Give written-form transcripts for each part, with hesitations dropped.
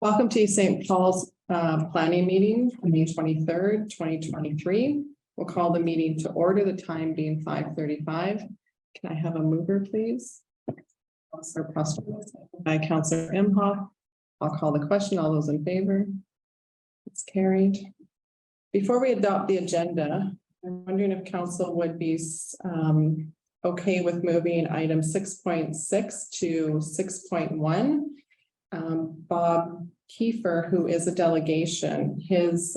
Welcome to St. Paul's planning meeting, May 23rd, 2023. We'll call the meeting to order, the time being 5:35. Can I have a mover, please? Councillor Preparedness, by Councillor Imhoff. I'll call the question. All those in favor? It's carried. Before we adopt the agenda, I'm wondering if council would be okay with moving item 6.6 to 6.1. Bob Kefer, who is a delegation, his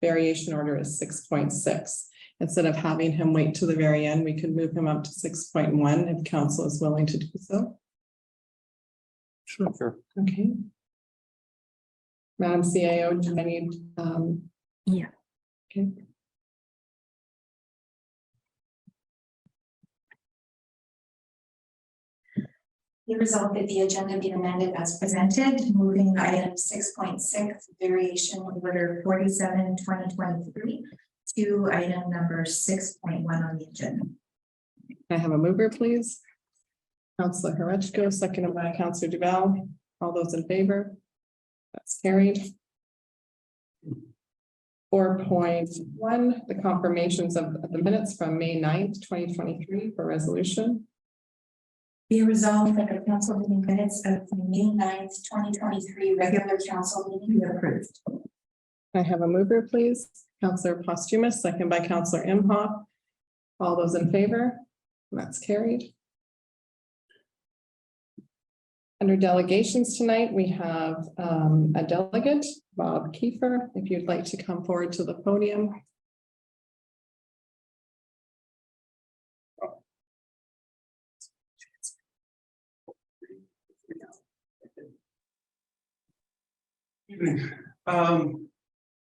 variation order is 6.6. Instead of having him wait to the very end, we could move him up to 6.1 if council is willing to do so. Sure. Okay. Madam CAO, do I need Yeah. Okay. The result that the agenda be amended as presented, moving item 6.6 variation order 47/2023 to item number 6.1 on the agenda. Can I have a mover, please? Councillor Horechko, seconded by Councillor Duval. All those in favor? That's carried. 4.1, the confirmations of the minutes from May 9th, 2023 for resolution. Be resolved that the council meeting minutes of the May 9th, 2023 regular council meeting be approved. I have a mover, please. Councillor Posthumous, second by Councillor Imhoff. All those in favor? That's carried. Under delegations tonight, we have a delegate, Bob Kefer, if you'd like to come forward to the podium. Evening.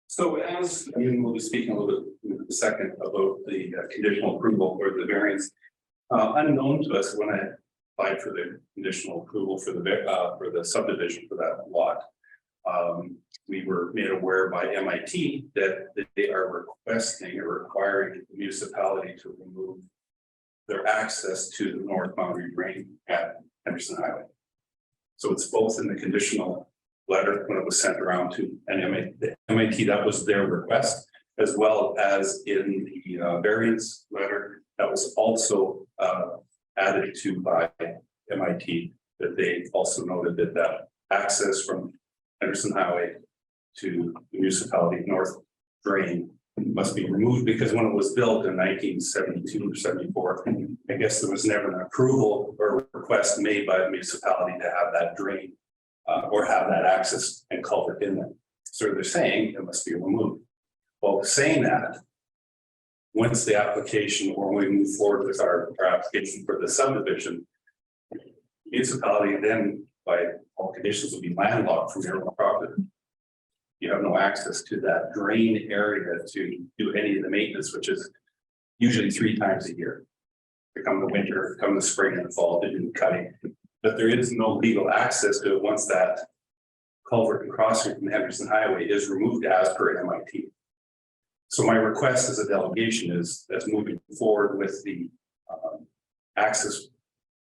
So as we'll be speaking a little bit in a second about the conditional approval or the variance. Unknown to us when I applied for the conditional approval for the subdivision for that lot. We were made aware by MIT that they are requesting or requiring the municipality to remove their access to the north boundary drain at Henderson Highway. So it's both in the conditional letter when it was sent around to MIT, that was their request, as well as in the variance letter that was also added to by MIT, that they also noted that access from Henderson Highway to the municipality north drain must be removed, because when it was built in 1972 or 74, I guess there was never an approval or request made by the municipality to have that drain or have that access and culvert in them. So they're saying it must be removed. Well, saying that, once the application or when we move forward with our application for the subdivision, municipality then by all conditions will be landlocked from your own property. You have no access to that drain area to do any of the maintenance, which is usually 3 times a year. Come the winter, come the spring and the fall, they do cutting. But there is no legal access to it once that culvert and crossing from Henderson Highway is removed as per MIT. So my request as a delegation is that's moving forward with the access,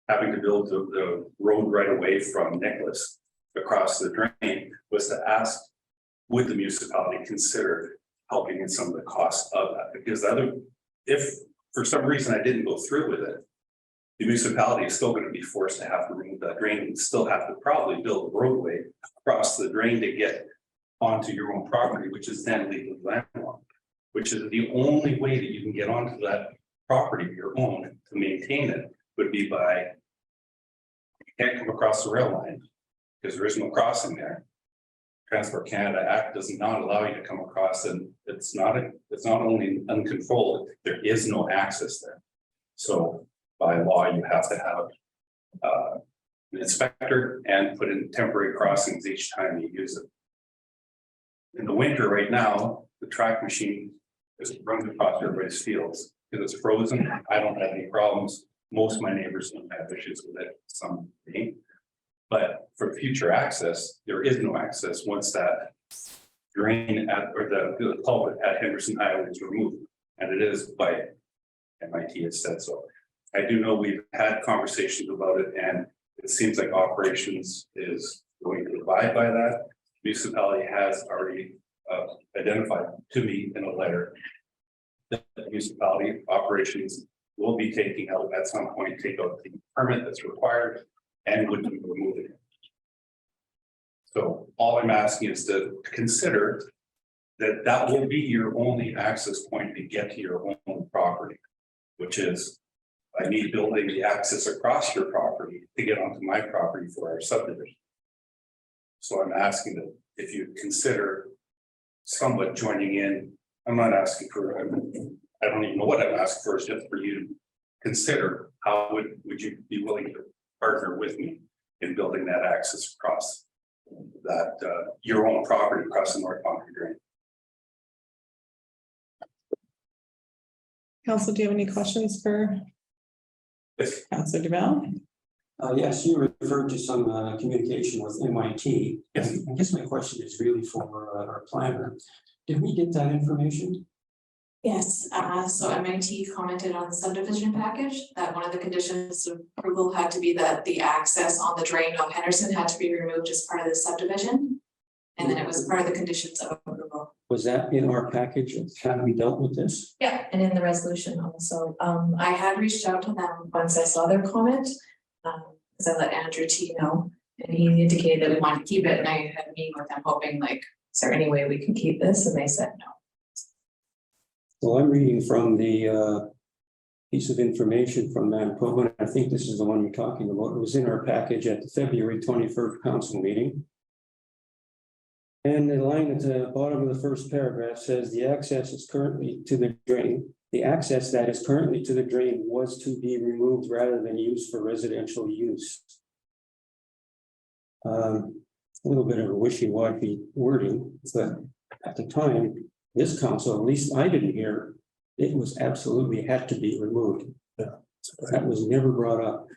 having to build the road right away from Nicholas across the drain, was to ask, would the municipality consider helping in some of the costs of that? Because if for some reason I didn't go through with it, the municipality is still going to be forced to have to remove that drain and still have to probably build a roadway across the drain to get onto your own property, which is then legally landlocked, which is the only way that you can get onto that property of your own to maintain it would be by, you can't come across the rail line because there is no crossing there. Transport Canada Act does not allow you to come across, and it's not only uncontrolled, there is no access there. So by law, you have to have an inspector and put in temporary crossings each time you use it. In the winter right now, the track machine is running across everybody's fields because it's frozen. I don't have any problems. Most of my neighbors don't have issues with it. Some may. But for future access, there is no access once that drain or the culvert at Henderson Highway is removed. And it is by MIT has said so. I do know we've had conversations about it, and it seems like operations is going to abide by that. Municipality has already identified to me in a letter that the municipality operations will be taking out at some point, take out the permit that's required and would be removing it. So all I'm asking is to consider that that will be your only access point to get to your own property, which is I need building the access across your property to get onto my property for our subdivision. So I'm asking that if you consider somewhat joining in, I'm not asking for, I don't even know what I'm asking for, it's just for you to consider how would you be willing to partner with me in building that access across that your own property across the North Boundary Drain. Council, do you have any questions for Yes. Councilor Duval? Yes, you referred to some communication with MIT. Yes. I guess my question is really for our planner. Did we get that information? Yes, so MIT commented on the subdivision package that one of the conditions of approval had to be that the access on the drain of Henderson had to be removed as part of the subdivision. And then it was part of the conditions of approval. Was that in our package? Have we dealt with this? Yeah, and in the resolution also, I had reached out to them once I saw their comment. Because I let Andrew T know, and he indicated that we wanted to keep it, and I had a meeting with them hoping like, is there any way we can keep this? And they said no. Well, I'm reading from the piece of information from Manitoba, and I think this is the one you're talking about. It was in our package at the February 21st council meeting. And the line at the bottom of the first paragraph says the access is currently to the drain. The access that is currently to the drain was to be removed rather than used for residential use. A little bit of a wishy-washy wording, but at the time, this council, at least I didn't hear, it was absolutely had to be removed. That was never brought up.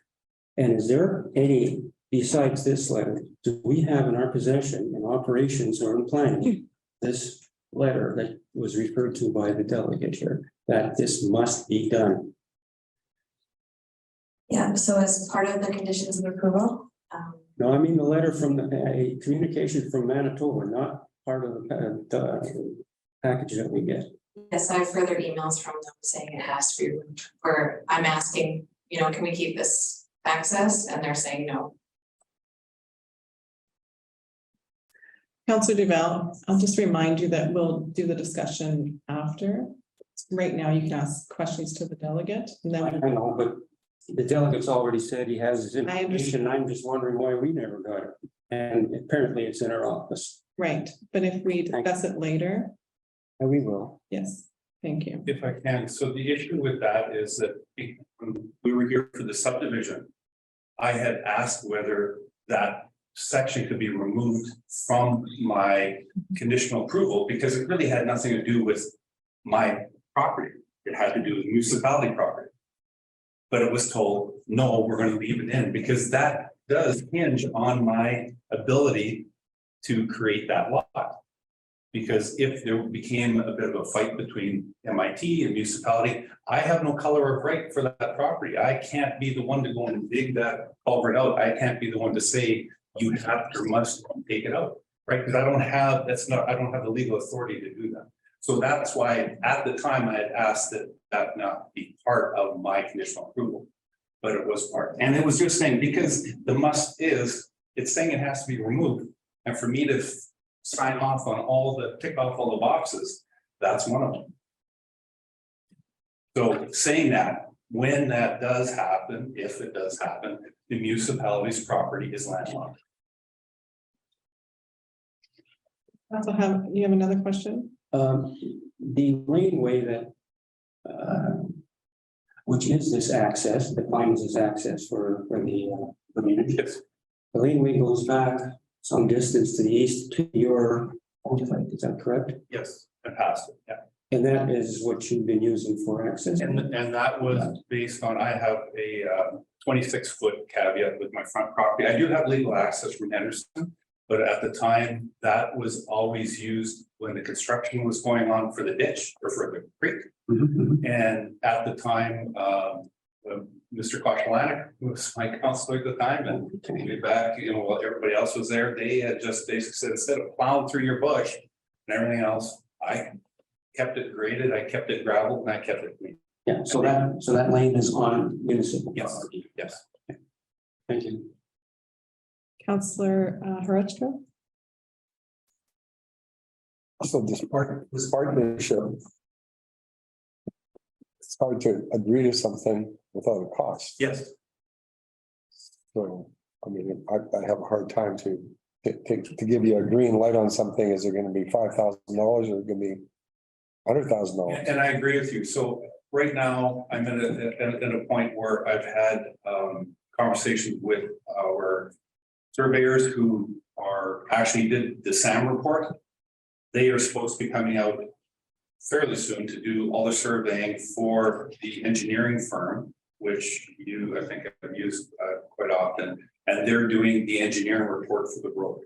And is there any, besides this letter, do we have in our possession in operations or in planning, this letter that was referred to by the delegate here, that this must be done? Yeah, so as part of the conditions of approval, No, I mean the letter from a communication from Manitoba, not part of the package that we get. yes, I have further emails from them saying it has to be removed, where I'm asking, you know, can we keep this access? And they're saying no. Councilor Duval, I'll just remind you that we'll do the discussion after. Right now, you can ask questions to the delegate and I then know, but the delegate's already said he has his information. I'm just wondering why we never got it. And apparently it's in our office. right, but if we discuss it later, And we will. yes, thank you. If I can, so the issue with that is that when we were here for the subdivision, I had asked whether that section could be removed from my conditional approval because it really had nothing to do with my property. It had to do with municipality property. But it was told, no, we're going to leave it in because that does hinge on my ability to create that lot. Because if there became a bit of a fight between MIT and municipality, I have no color of right for that property. I can't be the one to go and dig that culvert out. I can't be the one to say you have or must take it out, right? Because I don't have the legal authority to do that. So that's why at the time I had asked that that not be part of my conditional approval, but it was part. And it was just saying, because the must is, it's saying it has to be removed. And for me to sign off on tick off all the boxes, that's one of them. So saying that, when that does happen, if it does happen, the municipality's property is landlocked. Also you have another question? The laneway that which is this access, defines this access for the community. Yes. The laneway goes back some distance to the east to your, is that correct? Yes, and passed it, yeah. And that is what you've been using for access? And that was based on, I have a 26-foot caveat with my front property. I do have legal access from Henderson, but at the time that was always used when the construction was going on for the ditch or for the creek. Mhm. And at the time, Mr. Koshalanek, who was my counselor at the time, and came back, while everybody else was there, they had just basically said, instead of plowing through your bush and everything else, I kept it graded, I kept it gravel, and I kept it clean. Yeah, so that lane is on municipal Yes. property. Yes. Thank you. Counselor Horachko. So this partnership. It's hard to agree to something without a cost. Yes. So, I mean, I have a hard time to give you a green light on something. Is it gonna be $5,000 or is it gonna be $100,000? And I agree with you. So right now, I'm at a point where I've had conversations with our surveyors who actually did the SAM report. They are supposed to be coming out fairly soon to do all the surveying for the engineering firm, which I think have used quite often, and they're doing the engineering report for the road.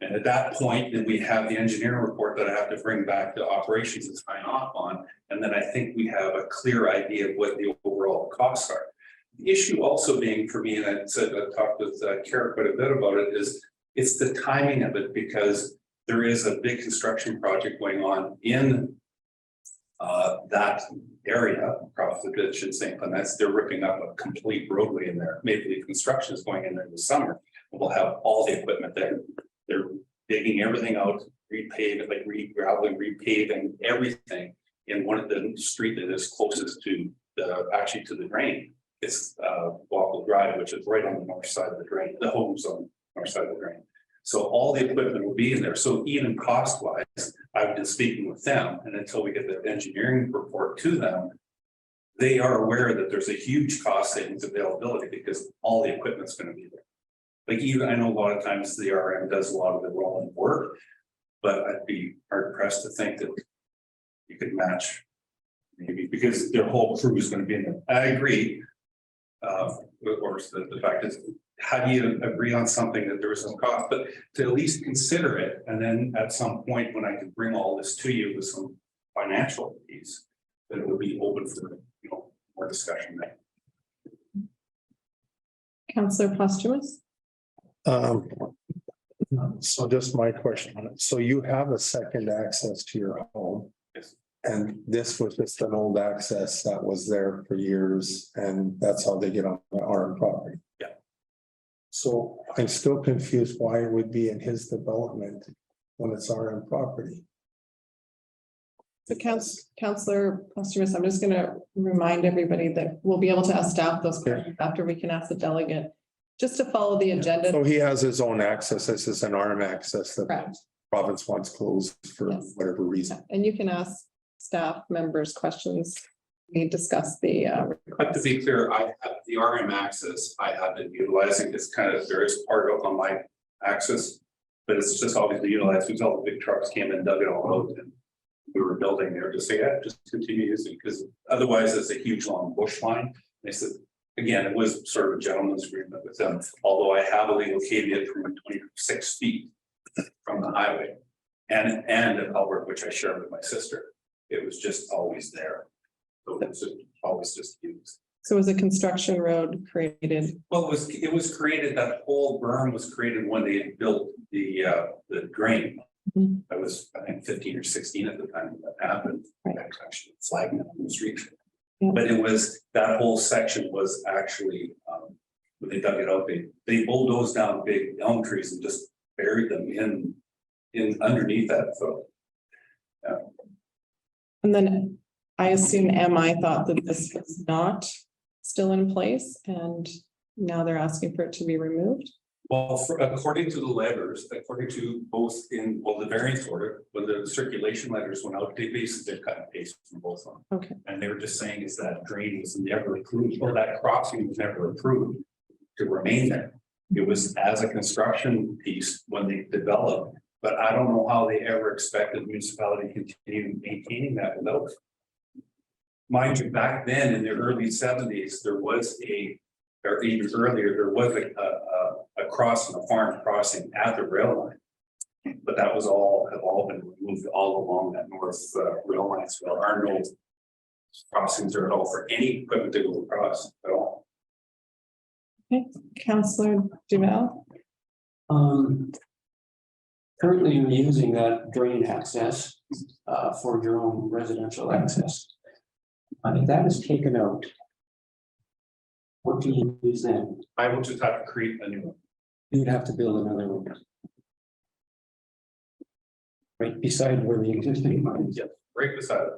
And at that point, then we have the engineering report that I have to bring back to operations and sign off on. And then I think we have a clear idea of what the overall costs are. The issue also being for me, and I talked with Kara quite a bit about it, is it's the timing of it, because there is a big construction project going on in that area across the ditch in St. Clements. They're ripping up a complete roadway in there. Maybe construction is going in there this summer. We'll have all the equipment there. They're digging everything out, repaving, like re-graveling, repaving everything in one of the street that is closest to actually to the drain. It's Waffle Drive, which is right on the north side of the drain. The homes on the north side of the drain. So all the equipment will be in there. So even cost wise, I've been speaking with them, and until we get the engineering report to them, they are aware that there's a huge cost savings availability because all the equipment's going to be there. Like even I know a lot of times the RM does a lot of the rolling work, but I'd be hard pressed to think that you could match maybe because their whole crew is going to be in there. I agree. Of course, the fact is, how do you agree on something that there is some cost, but to at least consider it, and then at some point when I can bring all this to you with some financial piece, then it would be open for more discussion there. Counselor Posthumous. So just my question on it. So you have a second access to your home. Yes. And this was just an old access that was there for years, and that's how they get on the RM property. Yeah. So I'm still confused why it would be in his development when it's RM property. So Counselor Posthumous, I'm just gonna remind everybody that we'll be able to ask staff those questions after we can ask the delegate. Just to follow the agenda. So he has his own access. This is an RM access that Correct. the province wants closed for Yes. whatever reason. And you can ask staff members questions. We discuss the But to be clear, I have the RM access. I have been utilizing this kind of various part of on my access, but it's just obviously utilized because all the big trucks came and dug it all out and we were building there. Just say, yeah, just continue using because otherwise it's a huge long bush line. They said, again, it was sort of a gentleman's agreement with them, although I heavily located it from 26 feet from the highway and a culvert, which I shared with my sister. It was just always there. So it was always just used. So was a construction road created? Well, it was created, that whole berm was created when they built the drain. Mhm. I was, I think, 15 or 16 at the time when that happened. Right. I was actually flagging on the street. Yeah. But it was, that whole section was actually, when they dug it out, they bulldozed down big elm trees and just buried them in underneath that. So. And then I assume MI thought that this was not still in place and now they're asking for it to be removed. Well, according to the letters, according to both the variance order, when the circulation letters went out, they basically cut and paste from both of them. Okay. And they were just saying is that drain was never approved, or that crossing was never approved to remain there. It was as a construction piece when they developed, but I don't know how they ever expected the municipality to continue maintaining that without. Mind you, back then in the early 70s, there was or even earlier, there was a crossing, a farm crossing at the rail line. But that was have all been removed all along that north rail line. So there are no crossings or at all for any equipment to go across at all. Councillor Duval. Currently, you're using that drain access for your own residential access. If that is taken out, what do you use then? I will just have to create a new one. You'd have to build another one. Right beside where the existing one is. Yeah, right beside it.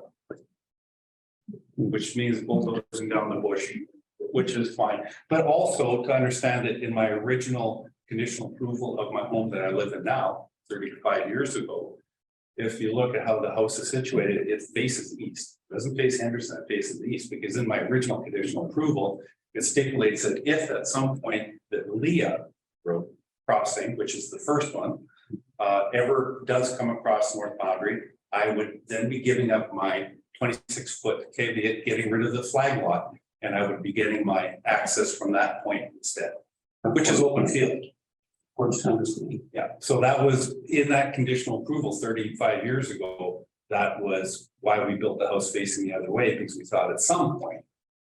Which means bulldozing down the bush, which is fine. But also to understand that in my original conditional approval of my home that I live in now, 35 years ago. If you look at how the house is situated, it faces east. It doesn't face Henderson, it faces east, because in my original conditional approval, it stipulates that if at some point that Leah Road crossing, which is the first one, ever does come across north boundary, I would then be giving up my 26-foot caveat, getting rid of the flag lot, and I would be getting my access from that point instead, which is open field. Yeah. So that was in that conditional approval 35 years ago. That was why we built the house facing the other way, because we thought at some point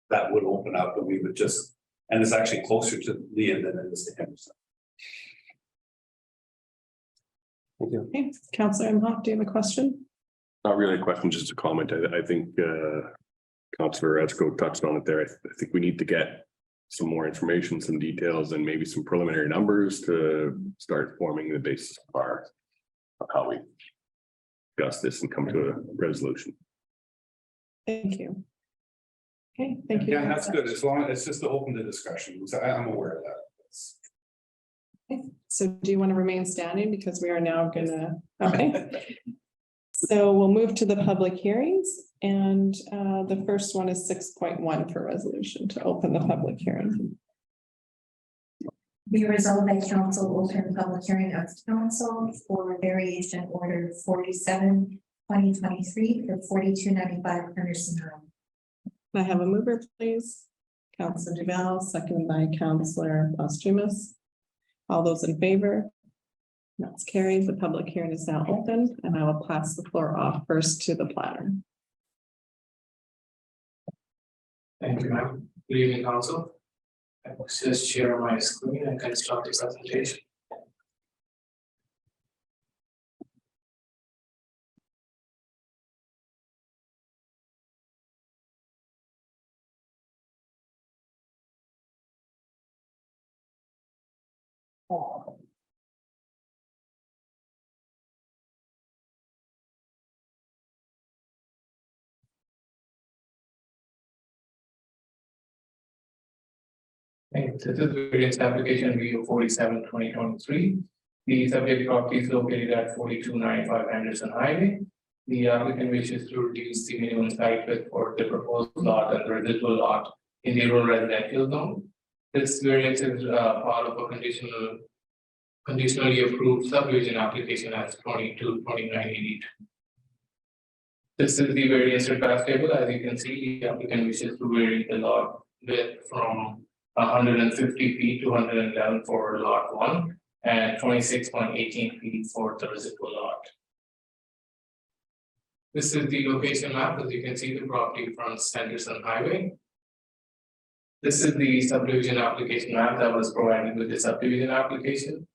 that would open up and we would just, and it's actually closer to Leah than it is to Henderson. Thank you. Okay, Councillor Imhoff, do you have a question? Not really a question, just a comment. I think Councillor Esco touched on it there. I think we need to get some more information, some details, and maybe some preliminary numbers to start forming the basis of how we discuss this and come to a resolution. Thank you. Okay, thank you. Yeah, that's good. As long as it's just to open the discussion. So I'm aware of that. Okay, so do you want to remain standing, because we are now gonna, okay. So we'll move to the public hearings, and the first one is 6.1 for resolution to open the public hearing. Be resolved by council open public hearing of council for variation order 47/2023 for 4295 Henderson Road. Can I have a mover, please? Councillor Duval, seconded by Councillor Postumus. All those in favor? That's carried. The public hearing is now open, and I will pass the floor off first to the planner. Thank you, ma'am. Good evening, council. I will just share my screen and can start the presentation. This is variance application review 47/2023. The subject property is located at 4295 Henderson Highway. The applicant wishes to reduce the minimum site width for the proposed lot and the residual lot in the rural residential zone. This variance is part of a conditionally approved subdivision application as 222982. This is the variance request table. As you can see, the applicant wishes to vary the lot width from 150 feet to 111 for lot 1 and 26.18 feet for the residual lot. This is the location map. As you can see, the property fronts Henderson Highway. This is the subdivision application map that was provided with the subdivision application.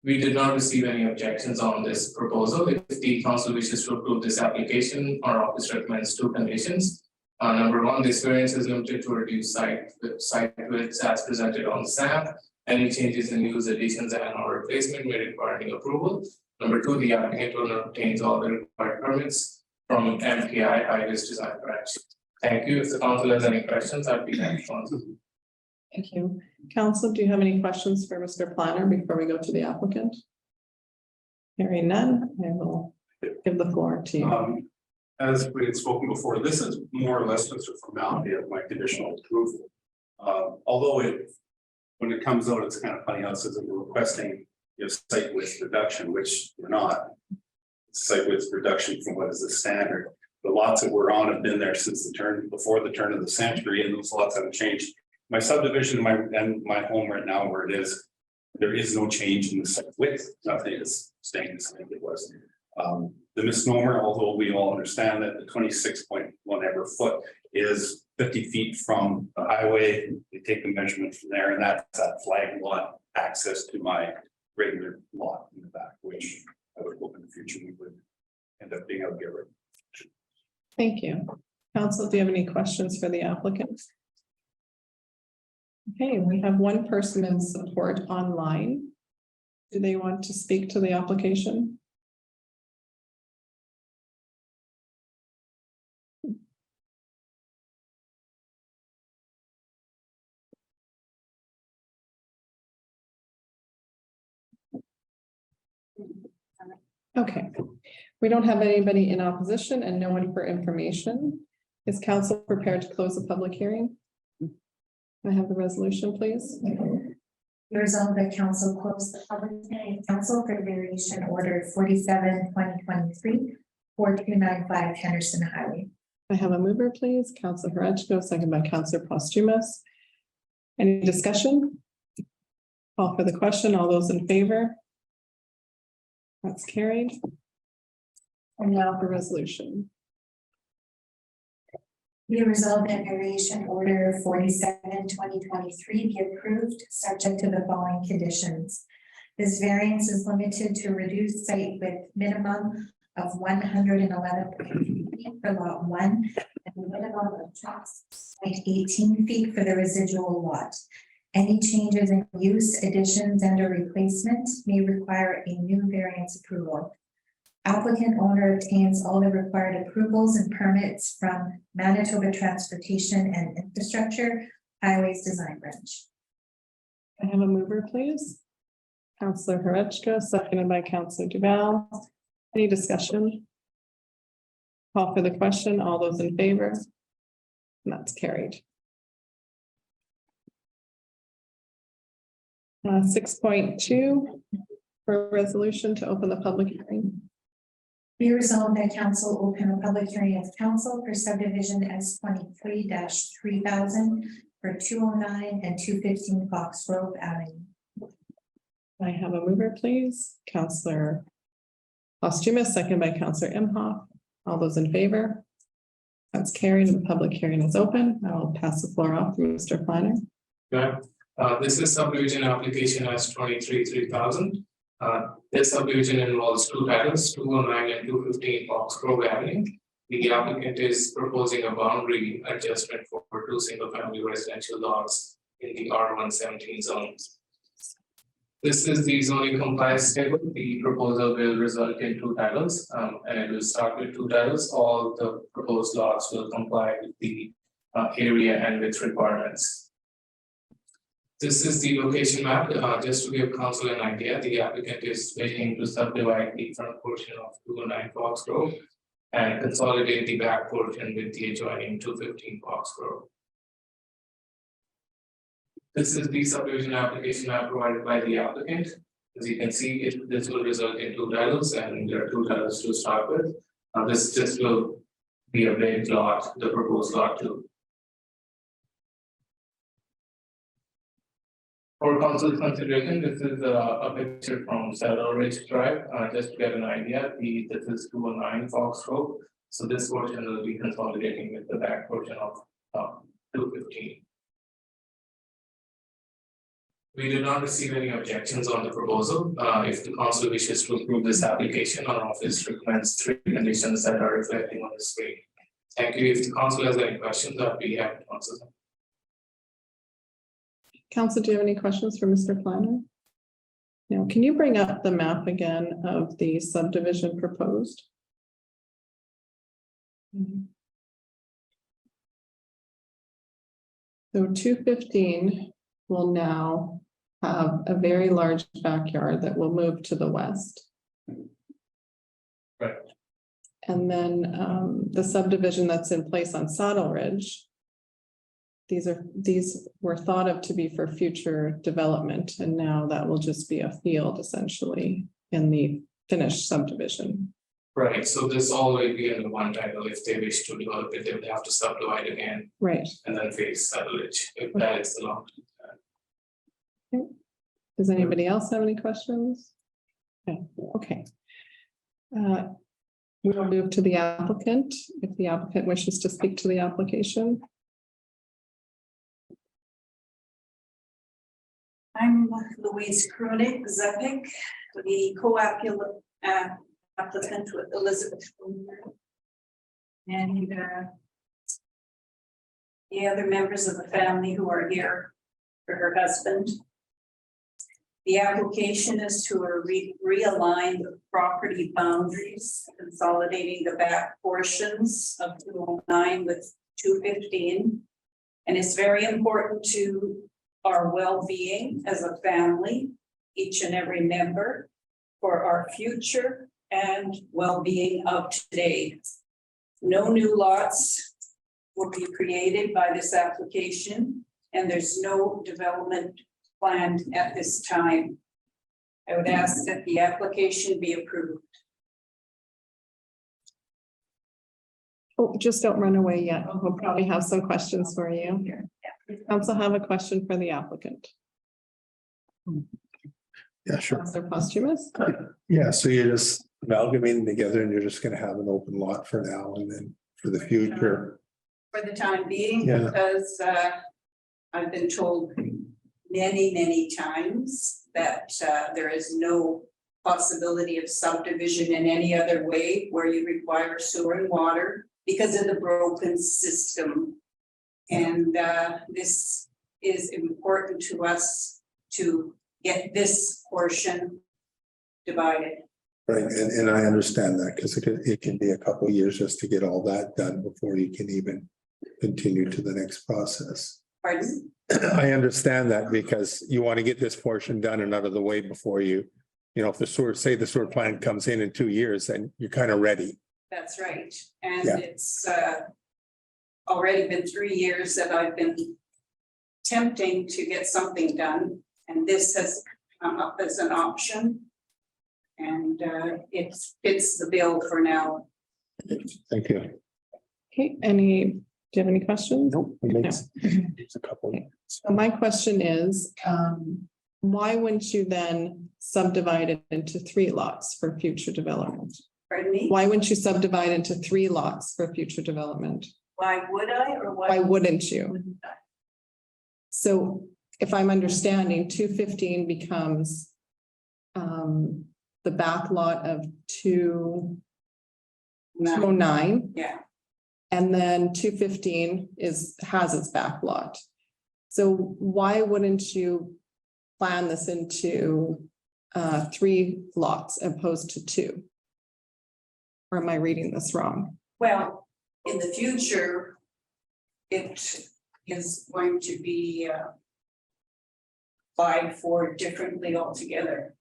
We did not receive any objections on this proposal. If the council wishes to approve this application, our office recommends two conditions. Number one, this variance is limited to reduce site widths as presented on SAM. Any changes in use, additions, and/or replacement may require any approval. Number two, the applicant will obtain all the required permits from MPI Highways Design Branch. Thank you. If the council has any questions, I'd be happy to answer. Thank you. Council, do you have any questions for Mr. Planner before we go to the applicant? Hearing none, I will give the floor to you. As we had spoken before, this is more or less just a formality of my conditional approval. Although when it comes out, it's kind of funny how it says that we're requesting site width reduction, which we're not. Site width reduction from what is the standard. The lots that we're on have been there since before the turn of the century, and those lots haven't changed. My subdivision and my home right now where it is, there is no change in the site width. Nothing is staying the same as it was. The misnomer, although we all understand that the 26.1 foot is 50 feet from the highway, they take the measurement from there, and that's that flag lot access to my regular lot in the back, which I would hope in the future we would end up being able to get rid of. Thank you. Council, do you have any questions for the applicant? Okay, we have one person in support online. Do they want to speak to the application? Okay, we don't have anybody in opposition and no one for information. Is council prepared to close the public hearing? Can I have the resolution, please? Resolved that council close the public hearing of council for variation order 47/2023, 4295 Henderson Highway. I have a mover, please. Council Horechko, second by Councilor Posthumous. Any discussion? Call for the question. All those in favor? That's carried. And now the resolution. Be resolved that variation order 47/2023 be approved, subject to the following conditions. This variance is limited to reduced site width minimum of 111 feet for lot 1 and a minimum of 18 feet for the residual lot. Any changes in use, additions, and or replacement may require a new variance approval. Applicant owner obtains all the required approvals and permits from Manitoba Transportation and Infrastructure Highways Design Branch. I have a mover, please. Councilor Horechko, seconded by Councilor Duval. Any discussion? Call for the question. All those in favor? And that's carried. 6.2 for a resolution to open the public hearing. Be resolved that council open a public hearing of council for subdivision S23-3000 for 209 and 215 Foxgrove Avenue. I have a mover, please. Councilor Posthumous, second by Councilor Imhoff. All those in favor? That's carried and the public hearing is open. I will pass the floor off to Mr. Planner. Okay, this is subdivision application as 23-3000. This subdivision involves two titles, 209 and 215 Foxgrove Avenue. The applicant is proposing a boundary adjustment for two single-family residential lots in the R117 zone. This is the zoning compliance table. The proposal will result in two titles, and it will start with two titles. All the proposed lots will comply with the area and width requirements. This is the location map. Just to give council an idea, the applicant is wishing to subdivide the front portion of 209 Foxgrove and consolidate the back portion with the adjoining 215 Foxgrove. This is the subdivision application map provided by the applicant. As you can see, this will result in two titles, and there are two titles to start with. This will be a big lot, the proposed lot 2. For council consideration, this is a picture from Saddle Ridge Drive, just to get an idea. This is 209 Foxgrove, so this portion will be consolidating with the back portion of 215. We did not receive any objections on the proposal. If the council wishes to approve this application, our office recommends 3 conditions that are reflecting on the screen. Thank you. If the council has any questions, I'd be happy to answer them. Council, do you have any questions for Mr. Planner? Now, can you bring up the map again of the subdivision proposed? So 215 will now have a very large backyard that will move to the west. Right. And then the subdivision that's in place on Saddle Ridge. These were thought of to be for future development, and now that will just be a field essentially in the finished subdivision. Right, so this all will be under one title. If they wish to develop it, they would have to subdivide again Right. and then face Saddle Ridge, if that is the long. Does anybody else have any questions? Okay. We will move to the applicant, if the applicant wishes to speak to the application. I'm Louise Kronig, Zepik, the co-applicant with Elizabeth. And the other members of the family who are here for her husband. The application is to realign the property boundaries, consolidating the back portions of 209 with 215. And it's very important to our well-being as a family, each and every member, for our future and well-being of today. No new lots will be created by this application, and there's no development planned at this time. I would ask that the application be approved. Oh, just don't run away yet. We'll probably have some questions for you. Council have a question for the applicant. Yeah, sure. Councilor Posthumous. Yeah, so you're just amalgamating together and you're just gonna have an open lot for now and then for the future. For the time being, Yeah. because I've been told many times that there is no possibility of subdivision in any other way where you require sewer and water because of the broken system. And this is important to us to get this portion divided. Right, and I understand that because it can be a couple of years just to get all that done before you can even continue to the next process. Pardon? I understand that because you want to get this portion done and out of the way before you know, if the sewer plant comes in 2 years, then you're kind of ready. That's right. And Yeah. it's already been 3 years that I've been attempting to get something done. And this has come up as an option. And it fits the bill for now. Thank you. Okay, do you have any questions? Nope. It's a couple. So my question is, why wouldn't you then subdivide it into 3 lots for future development? Pardon me? Why wouldn't you subdivide into 3 lots for future development? Why would I or Why wouldn't you? wouldn't I? So if I'm understanding, 215 becomes the back lot of 209. Yeah, And then 215 has its back lot. So why wouldn't you plan this into 3 lots opposed to 2? Or am I reading this wrong? well, in the future, it is going to be applied for differently altogether.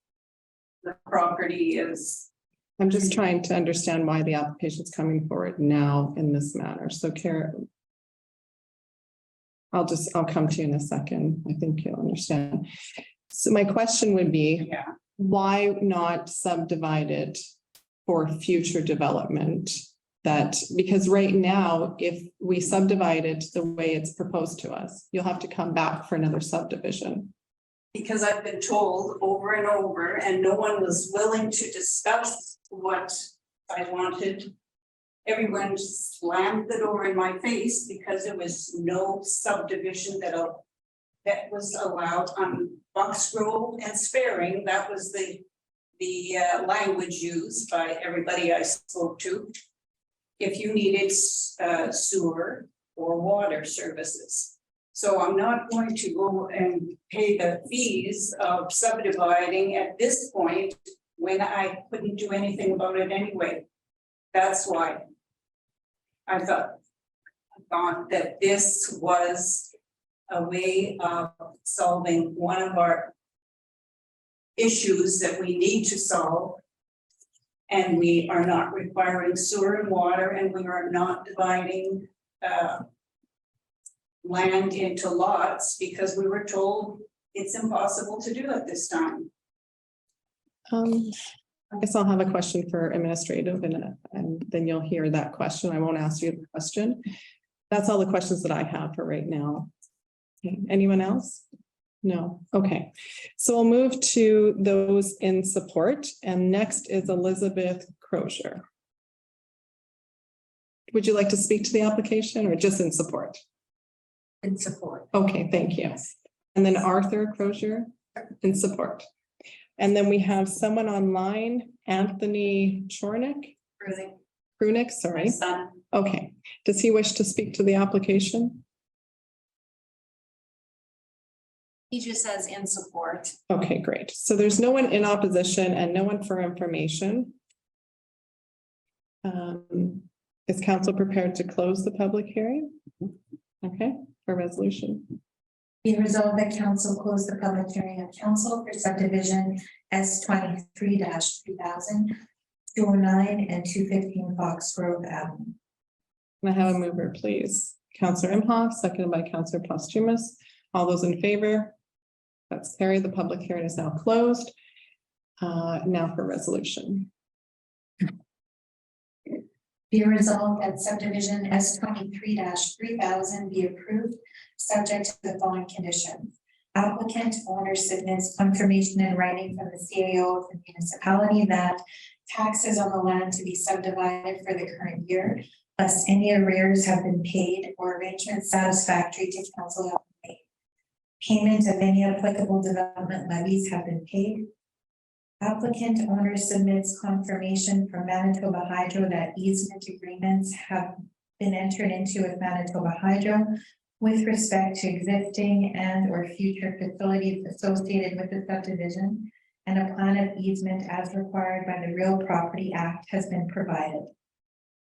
The property is, I'm just trying to understand why the application is coming forward now in this manner. So Karen, I'll come to you in a second. I think you'll understand. So my question would be, yeah, why not subdivide it for future development? Because right now, if we subdivide it the way it's proposed to us, you'll have to come back for another subdivision. because I've been told over and over, and no one was willing to discuss what I wanted. Everyone slammed the door in my face because there was no subdivision that was allowed on Foxgrove and Sparing. That was the language used by everybody I spoke to. If you needed sewer or water services. So I'm not going to go and pay the fees of subdividing at this point when I couldn't do anything about it anyway. That's why I thought that this was a way of solving one of our issues that we need to solve. And we are not requiring sewer and water, and we are not dividing land into lots because we were told it's impossible to do at this time. I guess I'll have a question for administrative and then you'll hear that question. I won't ask you the question. That's all the questions that I have for right now. Okay, anyone else? No, okay. So we'll move to those in support, and next is Elizabeth Crozier. Would you like to speak to the application or just in support? In support. Okay, thank you. And then Arthur Crozier in support. And then we have someone online, Anthony Chornick, Krunick, sorry. Son. Okay, does he wish to speak to the application? He just says in support. Okay, great. So there's no one in opposition and no one for information. Is council prepared to close the public hearing? Okay, for resolution. Be resolved that council close the public hearing of council for subdivision S 23-2000, 209 and 215 Foxgrove Avenue. Can I have a mover, please? Counselor Imhoff, seconded by Counselor Posthumous. All those in favor? That's carried. The public hearing is now closed. Now for resolution. Be resolved that subdivision S 23-3000 be approved, subject to the following conditions. Applicant owner submits confirmation in writing from the CAO of the municipality that taxes on the land to be subdivided for the current year, lest any arrears have been paid or arrangements satisfactory to council have been made. Payment of any applicable development levies have been paid. Applicant owner submits confirmation from Manitoba Hydro that easement agreements have been entered into with Manitoba Hydro with respect to existing and or future facilities associated with the subdivision, and a plan of easement as required by the Real Property Act has been provided.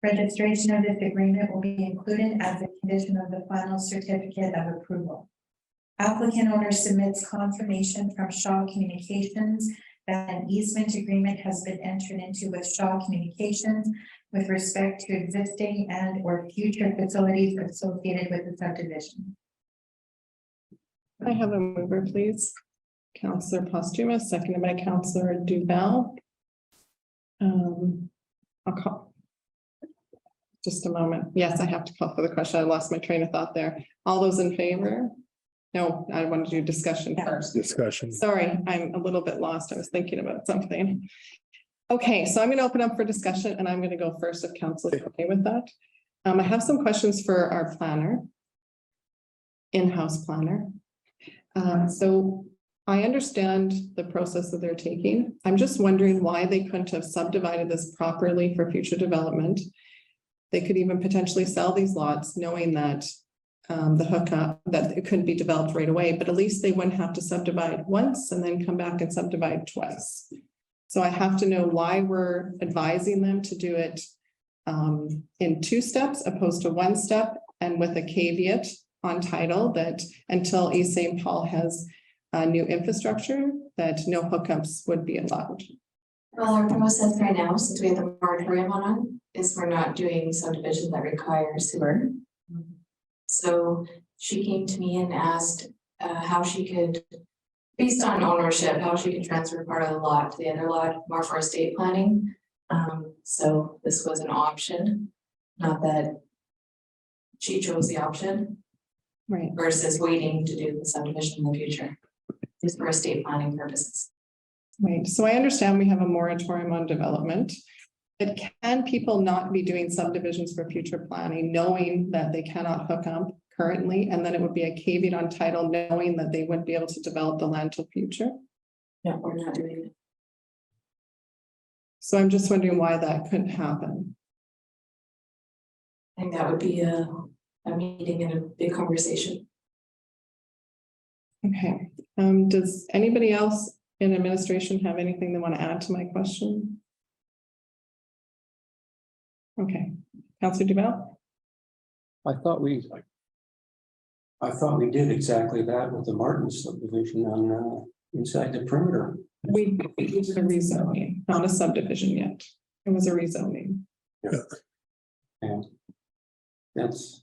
Registration of this agreement will be included as a condition of the final certificate of approval. Applicant owner submits confirmation from Shaw Communications that an easement agreement has been entered into with Shaw Communications with respect to existing and or future facilities associated with the subdivision. I have a mover, please. Counselor Posthumous, seconded by Counselor Duval. I'll call. Just a moment. Yes, I have to call for the question. I lost my train of thought there. All those in favor? No, I want to do discussion first. Discussion. Sorry, I'm a little bit lost. I was thinking about something. Okay, so I'm going to open up for discussion and I'm going to go first if council is okay with that. I have some questions for our planner. In-house planner. So I understand the process that they're taking. I'm just wondering why they couldn't have subdivided this properly for future development. They could even potentially sell these lots knowing that the hookup, that it couldn't be developed right away, but at least they wouldn't have to subdivide once and then come back and subdivide twice. So I have to know why we're advising them to do it in 2 steps opposed to 1 step, and with a caveat on title that until East St. Paul has new infrastructure, that no hookups would be allowed. Well, our process right now, since we have the moratorium on, is we're not doing subdivision that requires sewer. So she came to me and asked how she could, based on ownership, how she could transfer part of the lot to the other lot, more for estate planning. So this was an option, not that she chose the option. Right. Versus waiting to do the subdivision in the future. Just for estate planning purposes. Right. So I understand we have a moratorium on development. But can people not be doing subdivisions for future planning, knowing that they cannot hook up currently, and then it would be a caveat on title, knowing that they wouldn't be able to develop the land till future? No, we're not doing it. So I'm just wondering why that couldn't happen. I think that would be a meeting and a big conversation. Okay. Does anybody else in administration have anything they want to add to my question? Okay, Councilor Duval. I thought we did exactly that with the Martin subdivision on inside the perimeter. We did a rezoning, not a subdivision yet. It was a rezoning. Yeah. And that's.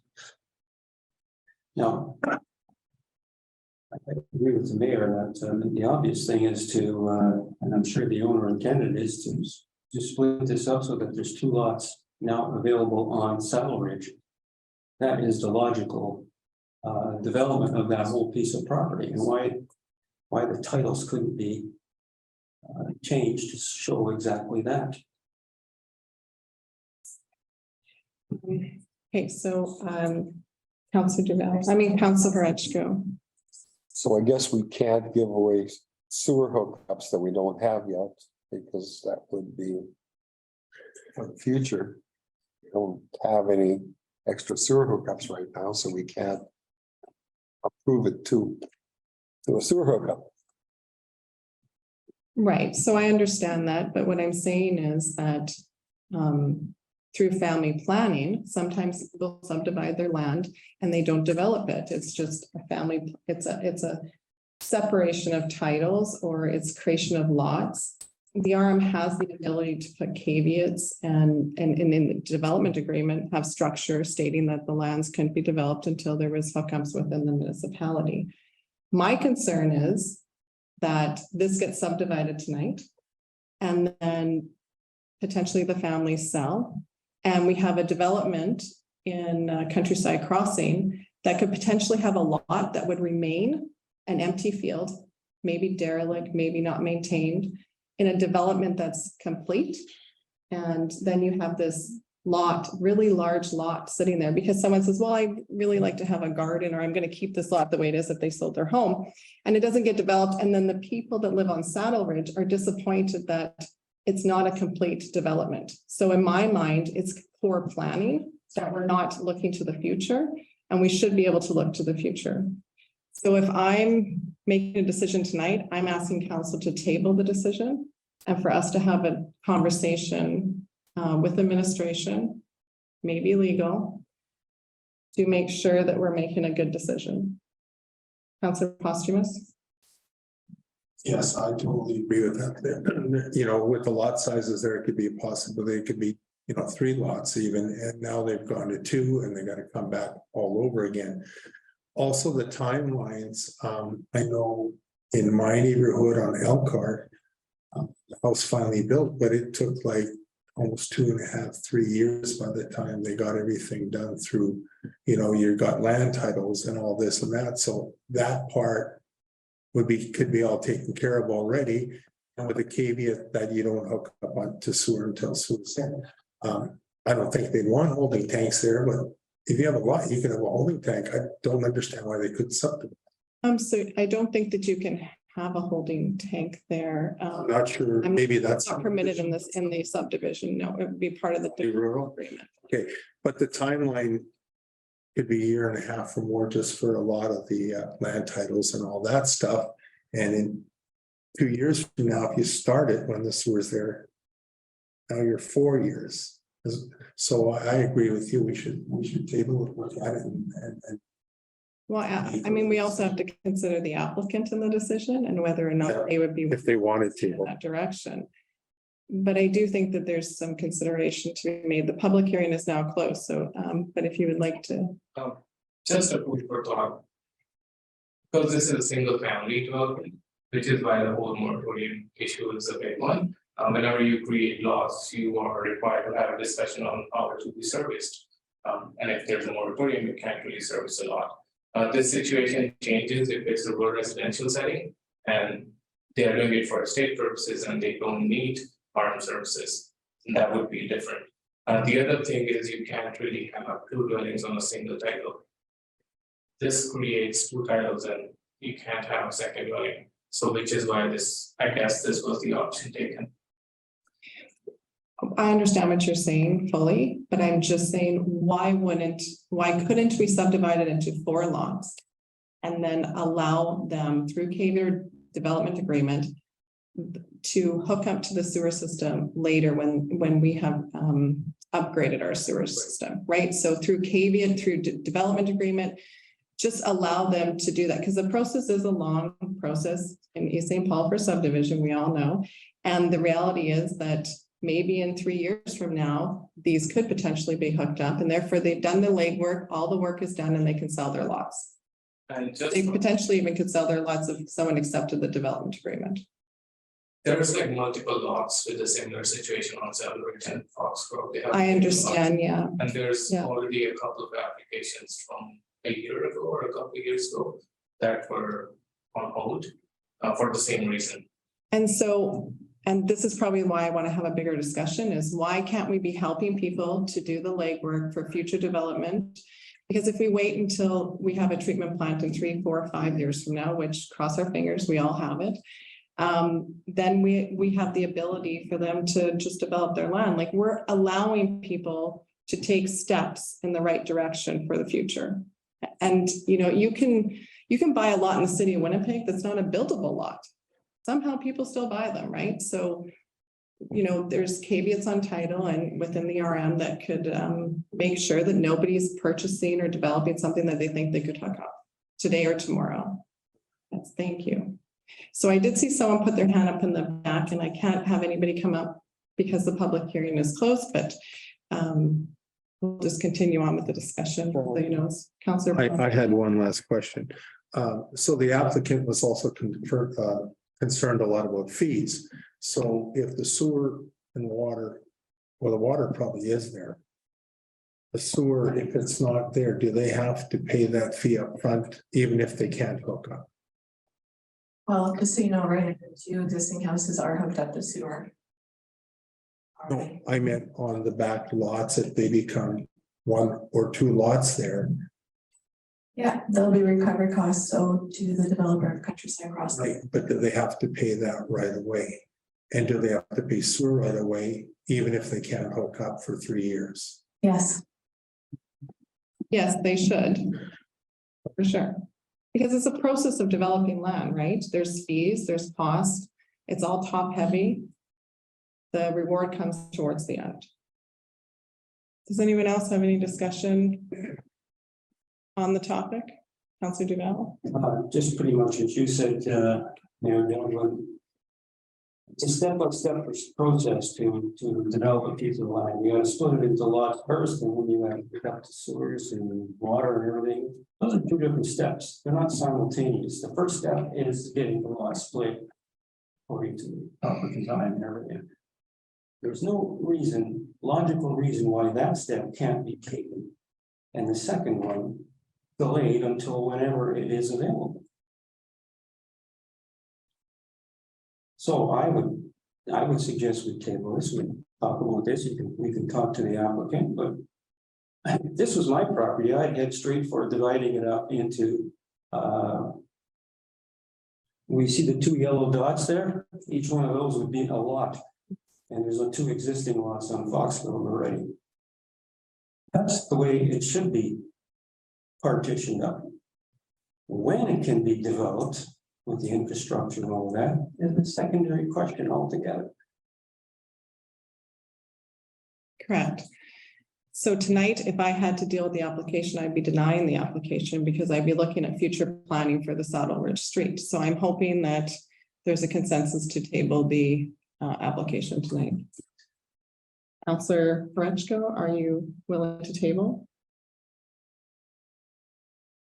No. I agree with the mayor that the obvious thing is to, and I'm sure the owner intended is to split this up so that there's 2 lots now available on Saddle Ridge. That is the logical development of that whole piece of property. And why why the titles couldn't be changed to show exactly that. Okay, so, Councillor Councillor Horachko. So I guess we can't give away sewer hookups that we don't have yet, because that would be for the future. We don't have any extra sewer hookups right now, so we can't approve it to a sewer hookup. Right, so I understand that, but what I'm saying is that through family planning, sometimes people subdivide their land and they don't develop it. It's just a family, it's a separation of titles, or it's creation of lots. The RM has the ability to put caveats and in the development agreement have structure stating that the lands couldn't be developed until there was hookups within the municipality. My concern is that this gets subdivided tonight and then potentially the families sell. And we have a development in Countryside Crossing that could potentially have a lot that would remain an empty field, maybe derelict, maybe not maintained, in a development that's complete. And then you have this lot, really large lot sitting there because someone says, well, I really like to have a garden, or I'm going to keep this lot the way it is if they sold their home. And it doesn't get developed. And then the people that live on Saddle Ridge are disappointed that it's not a complete development. So in my mind, it's poor planning that we're not looking to the future, and we should be able to look to the future. So if I'm making a decision tonight, I'm asking council to table the decision and for us to have a conversation with administration, maybe legal, to make sure that we're making a good decision. Councillor Posthumous? Yes, I totally agree with that. You know, with the lot sizes there, it could be a possibility, it could be, 3 lots even, and now they've gone to 2 and they got to come back all over again. Also, the timelines, I know in my neighborhood on Elkhart, the house finally built, but it took like almost 2.5, 3 years by the time they got everything done through, you got land titles and all this and that. So that part could be all taken care of already, and with the caveat that you don't hook up onto sewer until sewer's in. I don't think they'd want holding tanks there, but if you have a lot, you can have a holding tank. I don't understand why they couldn't subdivide. So I don't think that you can have a holding tank there. I'm not sure, maybe that's not permitted in the subdivision. No, it would be part of the rural agreement. Okay, but the timeline could be 1.5 years or more just for a lot of the land titles and all that stuff. And in 2 years from now, if you start it when the sewer's there, now you're 4 years. So I agree with you. We should table it, look at it, and Well, I mean, we also have to consider the applicant in the decision and whether or not they would be if they wanted in to. that direction. But I do think that there's some consideration to be made. The public hearing is now closed. So, but if you would like to. Just a food for thought. Because this is a single family development, which is why the whole moratorium issue is a big one. Whenever you create laws, you are required to have a discussion on how to be serviced. And if there's a moratorium, you can't really service a lot. This situation changes if it's a rural residential setting and they are doing it for estate purposes and they don't need farm services. And that would be different. The other thing is you can't really have 2 dwellings on a single title. This creates 2 titles and you can't have a second dwelling. So which is why I guess this was the option taken. I understand what you're saying fully, but I'm just saying, why couldn't we subdivide it into 4 lots? And then allow them through Kefer development agreement to hook up to the sewer system later when we have upgraded our sewer system, right? So through Kefer, through development agreement, just allow them to do that, because the process is a long process in East St. Paul for subdivision, we all know. And the reality is that maybe in 3 years from now, these could potentially be hooked up, and therefore they've done the legwork, all the work is done, and they can sell their lots. And just They potentially even could sell their lots if someone accepted the development agreement. there's like multiple lots with a similar situation on Saddle Ridge and Foxgrove. I understand, yeah. And there's Yeah. already a couple of applications from a year ago or a couple of years ago that were on hold. for the same reason. And so, and this is probably why I want to have a bigger discussion is why can't we be helping people to do the legwork for future development? Because if we wait until we have a treatment plant in 3, 4, 5 years from now, which cross our fingers, we all have it. Then we have the ability for them to just develop their land. Like we're allowing people to take steps in the right direction for the future. And, you know, you can buy a lot in the city of Winnipeg that's not a buildable lot. Somehow people still buy them, right? So, you know, there's caveats on title and within the RM that could make sure that nobody's purchasing or developing something that they think they could hook up today or tomorrow. Yes, thank you. So I did see someone put their hand up in the back and I can't have anybody come up because the public hearing is closed, but we'll just continue on with the discussion. So, you know, Councillor. I had one last question. So the applicant was also concerned a lot about fees. So if the sewer and water, well, the water probably is there. The sewer, if it's not there, do they have to pay that fee up front, even if they can't hook up? Well, just so you know, right, 2 existing houses are hooked up to sewer. No, I meant on the back lots, if they become 1 or 2 lots there. Yeah, there'll be recovery costs owed to the developer of Countryside Crossing. Right, but do they have to pay that right away? And do they have to pay sewer right away, even if they can't hook up for 3 years? Yes. Yes, they should. For sure. Because it's a process of developing land, right? There's fees, there's cost. It's all top heavy. The reward comes towards the end. Does anyone else have any discussion on the topic? Councillor Duval? Just pretty much as you said, Mayor Dillon. It's a step-by-step process to develop a piece of land. You gotta split it into lots first, and then you gotta pick up the sewers and water and everything. Those are 2 different steps. They're not simultaneous. The first step is getting the lot split according to proper design and everything. There's no reason, logical reason why that step can't be taken. And the second one delayed until whenever it is available. So I would suggest we table this, we talk about this, we can talk to the applicant, but if this was my property, I'd head straight for dividing it up into we see the 2 yellow dots there, each one of those would be a lot. And there's 2 existing lots on Foxgrove already. That's the way it should be partitioned up. When it can be developed with the infrastructure and all that is a secondary question altogether. Correct. So tonight, if I had to deal with the application, I'd be denying the application because I'd be looking at future planning for the Saddle Ridge Street. So I'm hoping that there's a consensus to table the application tonight. Councillor Frenchco, are you willing to table?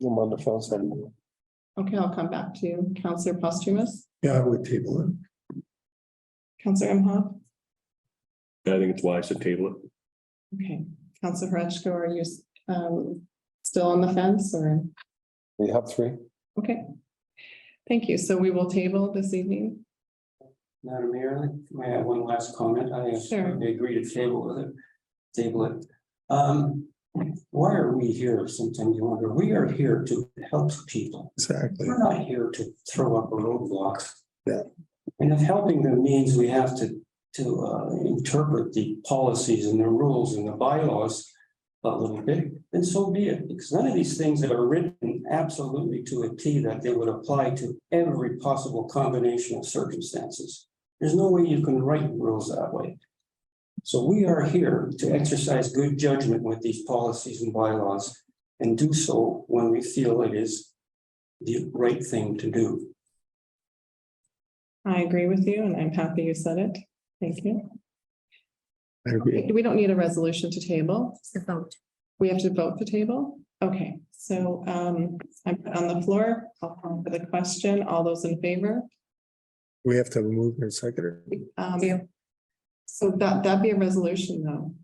I'm on the fence. Okay, I'll come back to you. Councillor Posthumous, Yeah, I would table it. Councillor Imhoff. I think it's wise to table it. Okay, Councillor Frenchco, are you still on the fence or? We have 3. Okay. Thank you. So we will table this evening. Madam Mayor, may I have one last comment? I Sure. agree to table it. Why are we here? Sometimes you wonder, we are here to help people. Exactly. We're not here to throw up a roadblock. Yeah. And if helping them means we have to interpret the policies and the rules and the bylaws a little bit, then so be it. Because none of these things that are written absolutely to a T that they would apply to every possible combination of circumstances. There's no way you can write rules that way. So we are here to exercise good judgment with these policies and bylaws and do so when we feel it is the right thing to do. I agree with you and I'm happy you said it. Thank you. I agree. We don't need a resolution to table. It's the vote. We have to vote to table. Okay, so I'm on the floor. I'll call for the question. All those in favor? We have to move and second it. So that'd be a resolution though.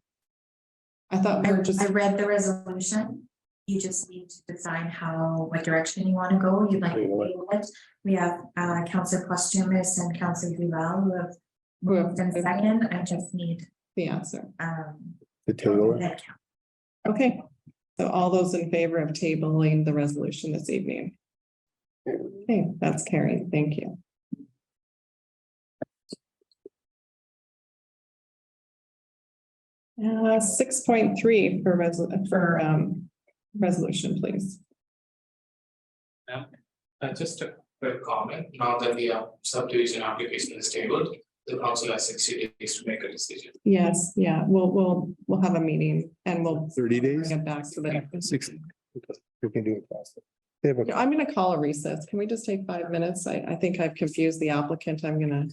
I thought we were just, I read the resolution. You just need to decide what direction you want to go. You'd like to table it. We have Councillor Postumus and Councillor Duval who have moved in second. I just need The answer. The table. that count. Okay, so all those in favor of tabling the resolution this evening? Okay, that's carried. Thank you. Uh, 6.3 for resolution, please. Just a quick comment, now that the subdivision application is tabled, the council has 60 days to make a decision. Yes, yeah, we'll have a meeting and we'll 30 days? bring it back to the. 60. We can do it faster. They have a- I'm gonna call a recess. Can we just take 5 minutes? I think I've confused the applicant. I'm gonna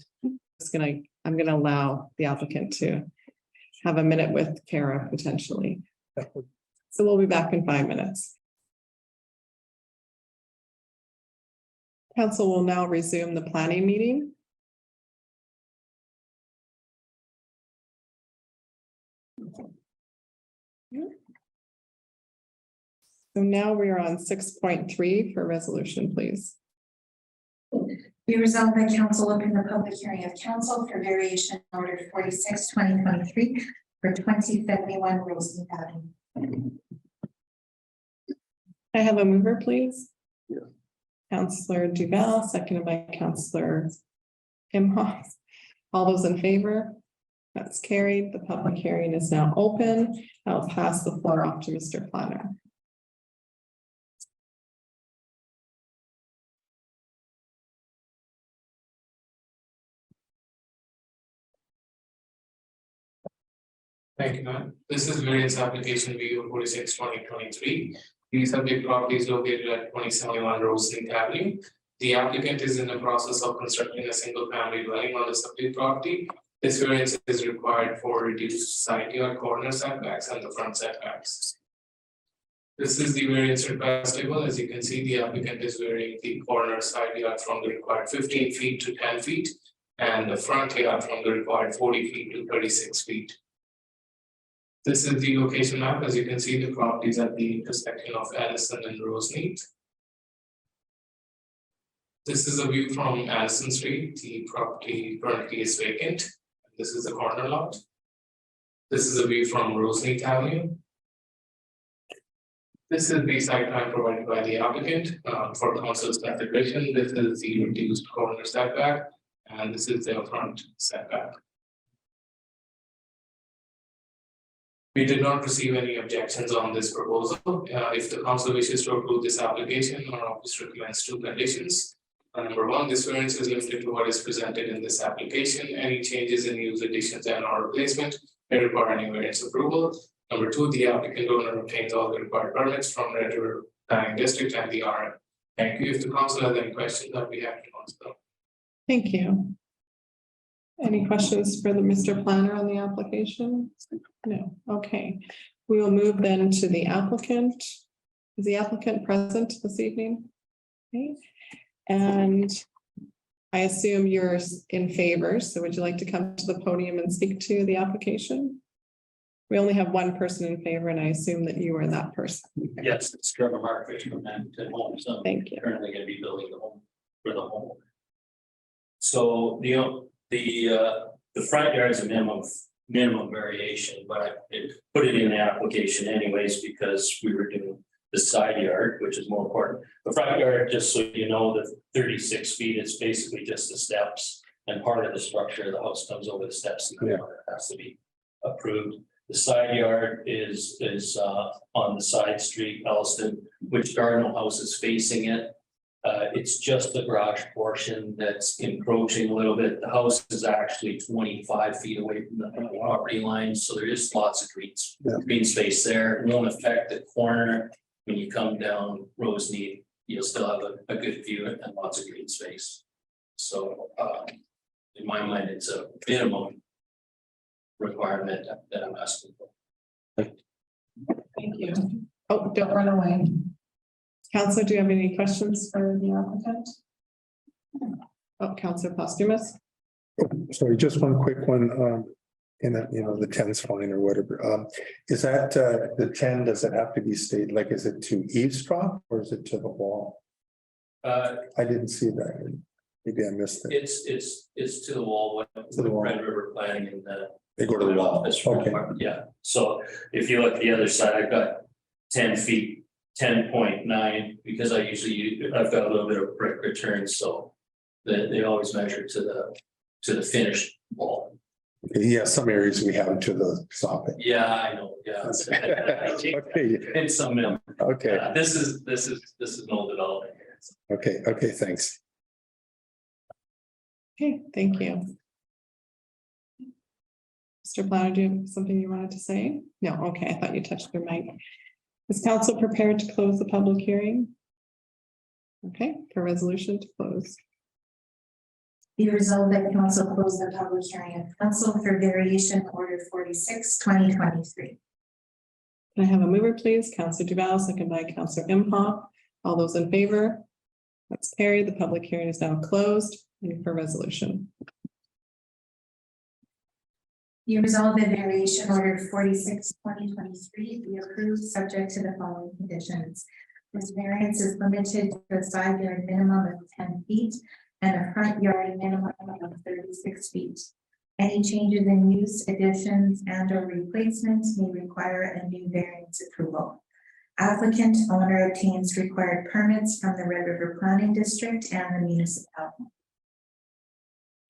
allow the applicant to have a minute with Kara potentially. So we'll be back in 5 minutes. Council will now resume the planning meeting. So now we are on 6.3 for resolution, please. Be resolved by council open the public hearing of council for variation order 46/2023 for 2071 Roseneath Avenue. I have a mover, please. Yeah. Councillor Duval, seconded by Councillor Imhoff. All those in favor? That's carried. The public hearing is now open. I'll pass the floor off to Mr. Planner. Thank you, ma'am. This is variance application VO 46/2023. The subject property is located at 2071 Roseneath Avenue. The applicant is in the process of constructing a single family dwelling on the subject property. This variance is required for reduced side yard corner setbacks and the front setbacks. This is the variance request table. As you can see, the applicant is varying the corner side yard from the required 15 feet to 10 feet and the front yard from the required 40 feet to 36 feet. This is the location map. As you can see, the property is at the intersection of Henderson and Roseneath. This is a view from Addison Street. The property currently is vacant. This is the corner lot. This is a view from Roseneath Avenue. This is the site plan provided by the applicant for council's consideration. This is the reduced corner setback, and this is the front setback. We did not receive any objections on this proposal. If the council wishes to approve this application, our office recommends 2 conditions. Number 1, this variance is limited to what is presented in this application. Any changes in use, additions, and or replacement may require any variance approval. Number 2, the applicant owner obtains all the required permits from Red River Planning District and the RM. Thank you. If the council has any questions, I'll be happy to answer them. Thank you. Any questions for the Mr. Planner on the application? No, okay. We will move then to the applicant. Is the applicant present this evening? Okay. And I assume you're in favor, so would you like to come to the podium and speak to the application? We only have one person in favor, and I assume that you are that person. Yes, it's Trevor Markovich from Hamilton Homes. I'm Thank you. currently gonna be building the home for the home. So, you know, the front yard is a minimum variation, but I put it in the application anyways because we were doing the side yard, which is more important. The front yard, just so you know, the 36 feet is basically just the steps, and part of the structure of the house comes over the steps and has to be approved. The side yard is on the side street, Elston, which Cardinal House is facing it. It's just the garage portion that's encroaching a little bit. The house is actually 25 feet away from the property line, so there is lots of green space there. It won't affect the corner. When you come down Roseneath, you'll still have a good view and lots of green space. So in my mind, it's a minimum requirement that I'm asking for. Thank you. Oh, don't run away. Councilor, do you have any questions for the applicant? Oh, Councilor Postumus. Sorry, just one quick one. in a, you know, the 10's fine or whatever. Is that, the 10, does it have to be stayed, like, is it to eavesdrop or is it to the wall? I didn't see that. Maybe I missed it. It's to the wall with To the wall. Red River planning and They go to the wall. Okay. Yeah, so if you look at the other side, I've got 10 feet, 10.9, because I've got a little bit of brick return, so they always measure to the finished wall. Yeah, some areas we have to the soffit. Yeah, I know, yeah. Okay, It's some, okay, this is no development. okay, thanks. Okay, thank you. Mr. Planner, do you have something you wanted to say? No, okay, I thought you touched your mic. Is council prepared to close the public hearing? Okay, for resolution to close. Be resolved that council close the public hearing of council for variation order 46, 2023. Can I have a mover, please? Councillor Duval, second by Councillor Imhoff. All those in favor? That's carried. The public hearing is now closed. And for resolution. Be resolved that variation order 46, 2023 be approved subject to the following conditions. This variance is limited to a side yard minimum of 10 feet and a front yard minimum of 36 feet. Any changes in use, additions, and or replacements may require a new variance approval. Applicant owner obtains required permits from the Red River Planning District and the municipality.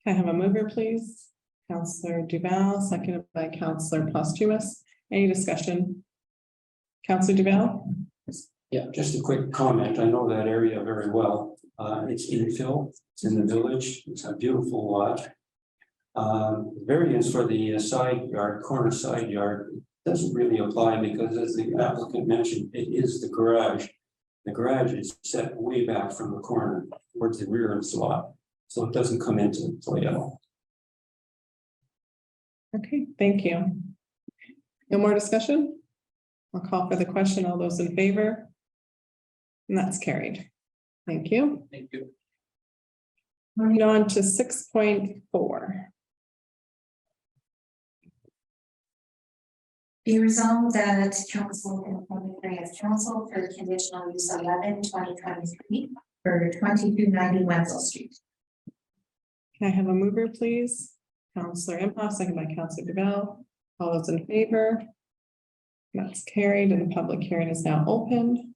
Can I have a mover, please? Councillor Duval, seconded by Councillor Posthumous. Any discussion? Councillor Duval? Yeah, just a quick comment. I know that area very well. It's infill, it's in the village, it's a beautiful lot. Variance for the side yard, corner side yard, doesn't really apply because as the applicant mentioned, it is the garage. The garage is set way back from the corner towards the rear of the lot, so it doesn't come into play at all. Okay, thank you. No more discussion? I'll call for the question. All those in favor? And that's carried. Thank you. Thank you. Moving on to 6.4. Be resolved that council can appoint a of council for the conditional use 11, 2023 for 2290 Wenzel Street. Can I have a mover, please? Councillor Imhoff, second by Councillor Duval. All those in favor? That's carried and the public hearing is now open.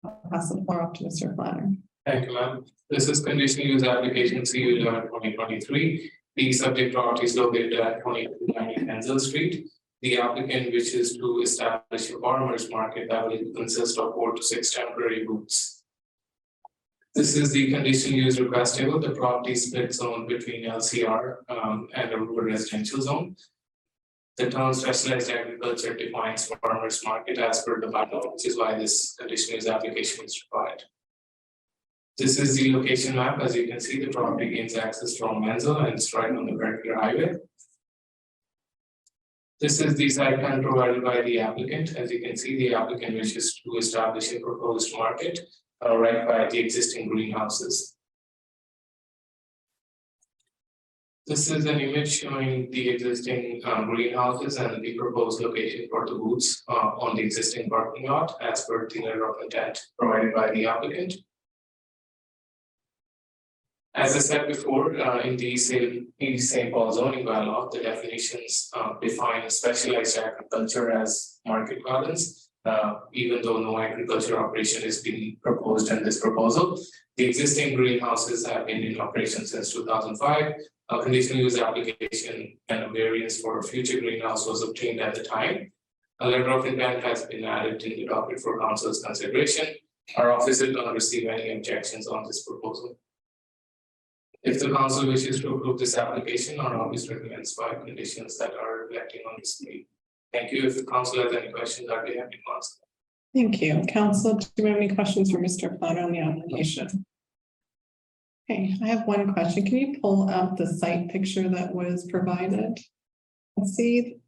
I'll pass the floor off to Mr. Planner. Thank you, ma'am. This is conditional use application CU 11/2023. The subject property is located at 2290 Wenzel Street. The applicant wishes to establish a farmer's market that will consist of 4 to 6 temporary booths. This is the conditional use request table. The property split zone between LCR and a rural residential zone. The term specialized agriculture defines farmer's market as per the bylaw, which is why this conditional use application is required. This is the location map. As you can see, the property gains access from Wenzel and it's right on the Burton highway. This is the site plan provided by the applicant. As you can see, the applicant wishes to establish a proposed market right by the existing greenhouses. This is an image showing the existing greenhouses and the proposed location for the booths on the existing parking lot as per the letter of intent provided by the applicant. As I said before, in the St. Paul zoning bylaw, the definitions define specialized agriculture as market gardens. Even though no agriculture operation is being proposed in this proposal, the existing greenhouses have been in operation since 2005. A conditional use application and a variance for a future greenhouse was obtained at the time. A letter of intent has been added in the docket for council's consideration. Our office did not receive any objections on this proposal. If the council wishes to approve this application, our office recommends 5 conditions that are reflecting on this screen. Thank you. If the council has any questions, I'd be happy to answer. Thank you. Council, do you have any questions for Mr. Planner on the application? Okay, I have one question. Can you pull up the site picture that was provided? Let's see.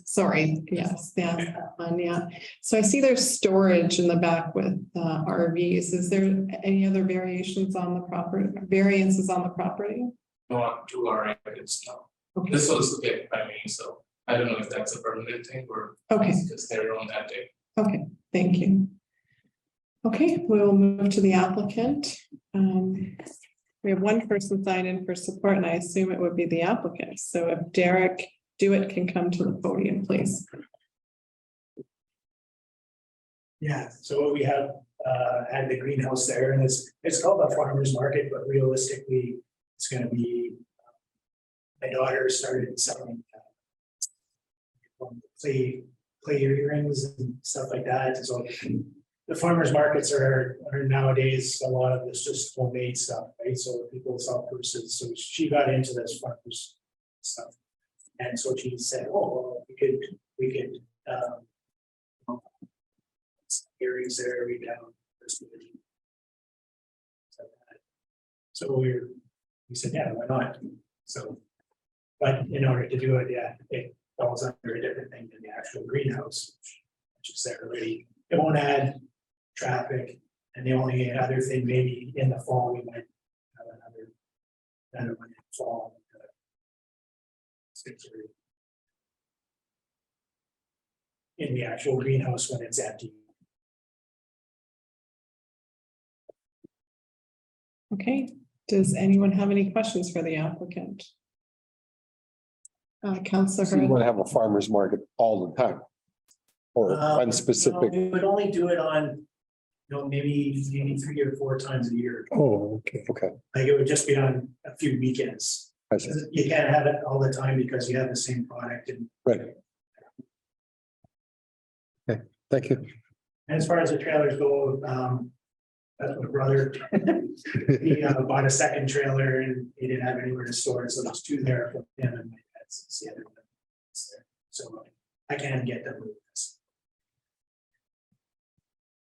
Sorry, yes, yeah, that one, yeah. So I see there's storage in the back with RVs. Is there any other variations on the property? Variances on the property? No, to our evidence now. This was okay by me, so I don't know if that's a permanent thing or Okay, it's just there on that day. okay, thank you. Okay, we'll move to the applicant. We have one person signed in for support, and I assume it would be the applicant. So if Derek Dewitt can come to the podium, please. Yeah, so what we have had the greenhouse there, and it's called a farmer's market, but realistically, it's gonna be. My daughter started selling play earrings and stuff like that, so. The farmers markets are nowadays, a lot of it's just homemade stuff, right? So people sell purses, so she got into this farmers stuff. And so she said, oh, well, we could earrings there, we down. So we said, yeah, why not? So, but in order to do it, yeah, it falls under a different thing than the actual greenhouse, which is there already. It won't add traffic, and the only other thing, maybe in the fall, we might have another one in the fall. 6 or in the actual greenhouse when it's empty. Okay, does anyone have any questions for the applicant? Councillor So you Hurd. want to have a farmer's market all the time? Or on specific? We would only do it on, maybe 3 or 4 times a year. Oh, okay, okay. Like it would just be on a few weekends. I see. You can't have it all the time because you have the same product and. Right. Okay, thank you. And as far as the trailers go, that's my brother. He bought a second trailer and he didn't have anywhere to store it, so there's 2 there for him and my dad's the other one. So I can get them.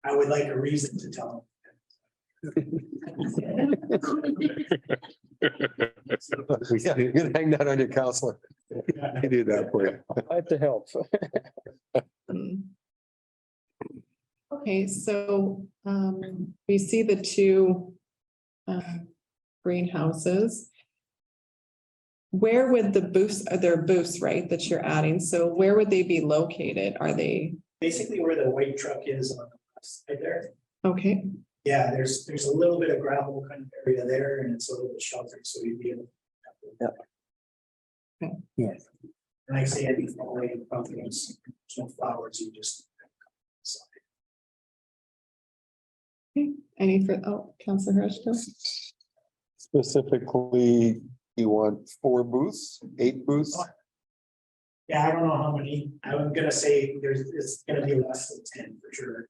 I would like a reason to tell Yeah, you're gonna hang that on your counselor. them. I do that for you. I have to help. Okay, so we see the 2 greenhouses. Where would the booths, are there booths, right, that you're adding? So where would they be located? Are they? Basically where the white truck is on the left side there. Okay, Yeah, there's a little bit of gravel kind of area there and it's a little bit sheltered, so you'd be able. Yes. And like I say, any falling pumpkins, no flowers, you just. any for, Councillor Hirschko? Specifically, you want 4 booths, 8 booths? Yeah, I don't know how many. I'm gonna say it's gonna be less than 10 for sure.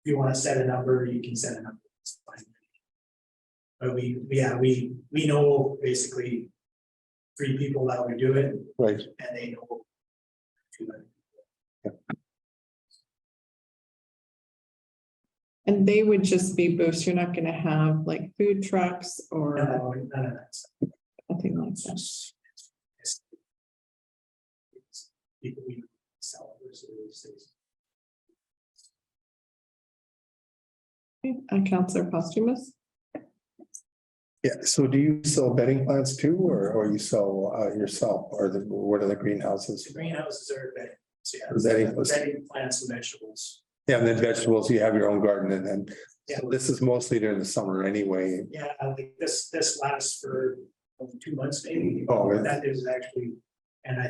If you want to set a number, you can set a number. It's fine. But we know basically 3 people that would do it, Right. and they know. And they would just be booths. You're not gonna have like food trucks or No, none of that stuff. nothing like that. It's people we sell those things. Councillor Posthumous? Yeah, so do you sell bedding plants too, or you sell yourself, or what are the greenhouses? The greenhouses are bedding. So yeah, Bedding. Plants and vegetables. Yeah, and then vegetables, you have your own garden, and then, Yeah. so this is mostly during the summer anyway. Yeah, I think this lasts for 2 months maybe. Oh, really? That is actually, and I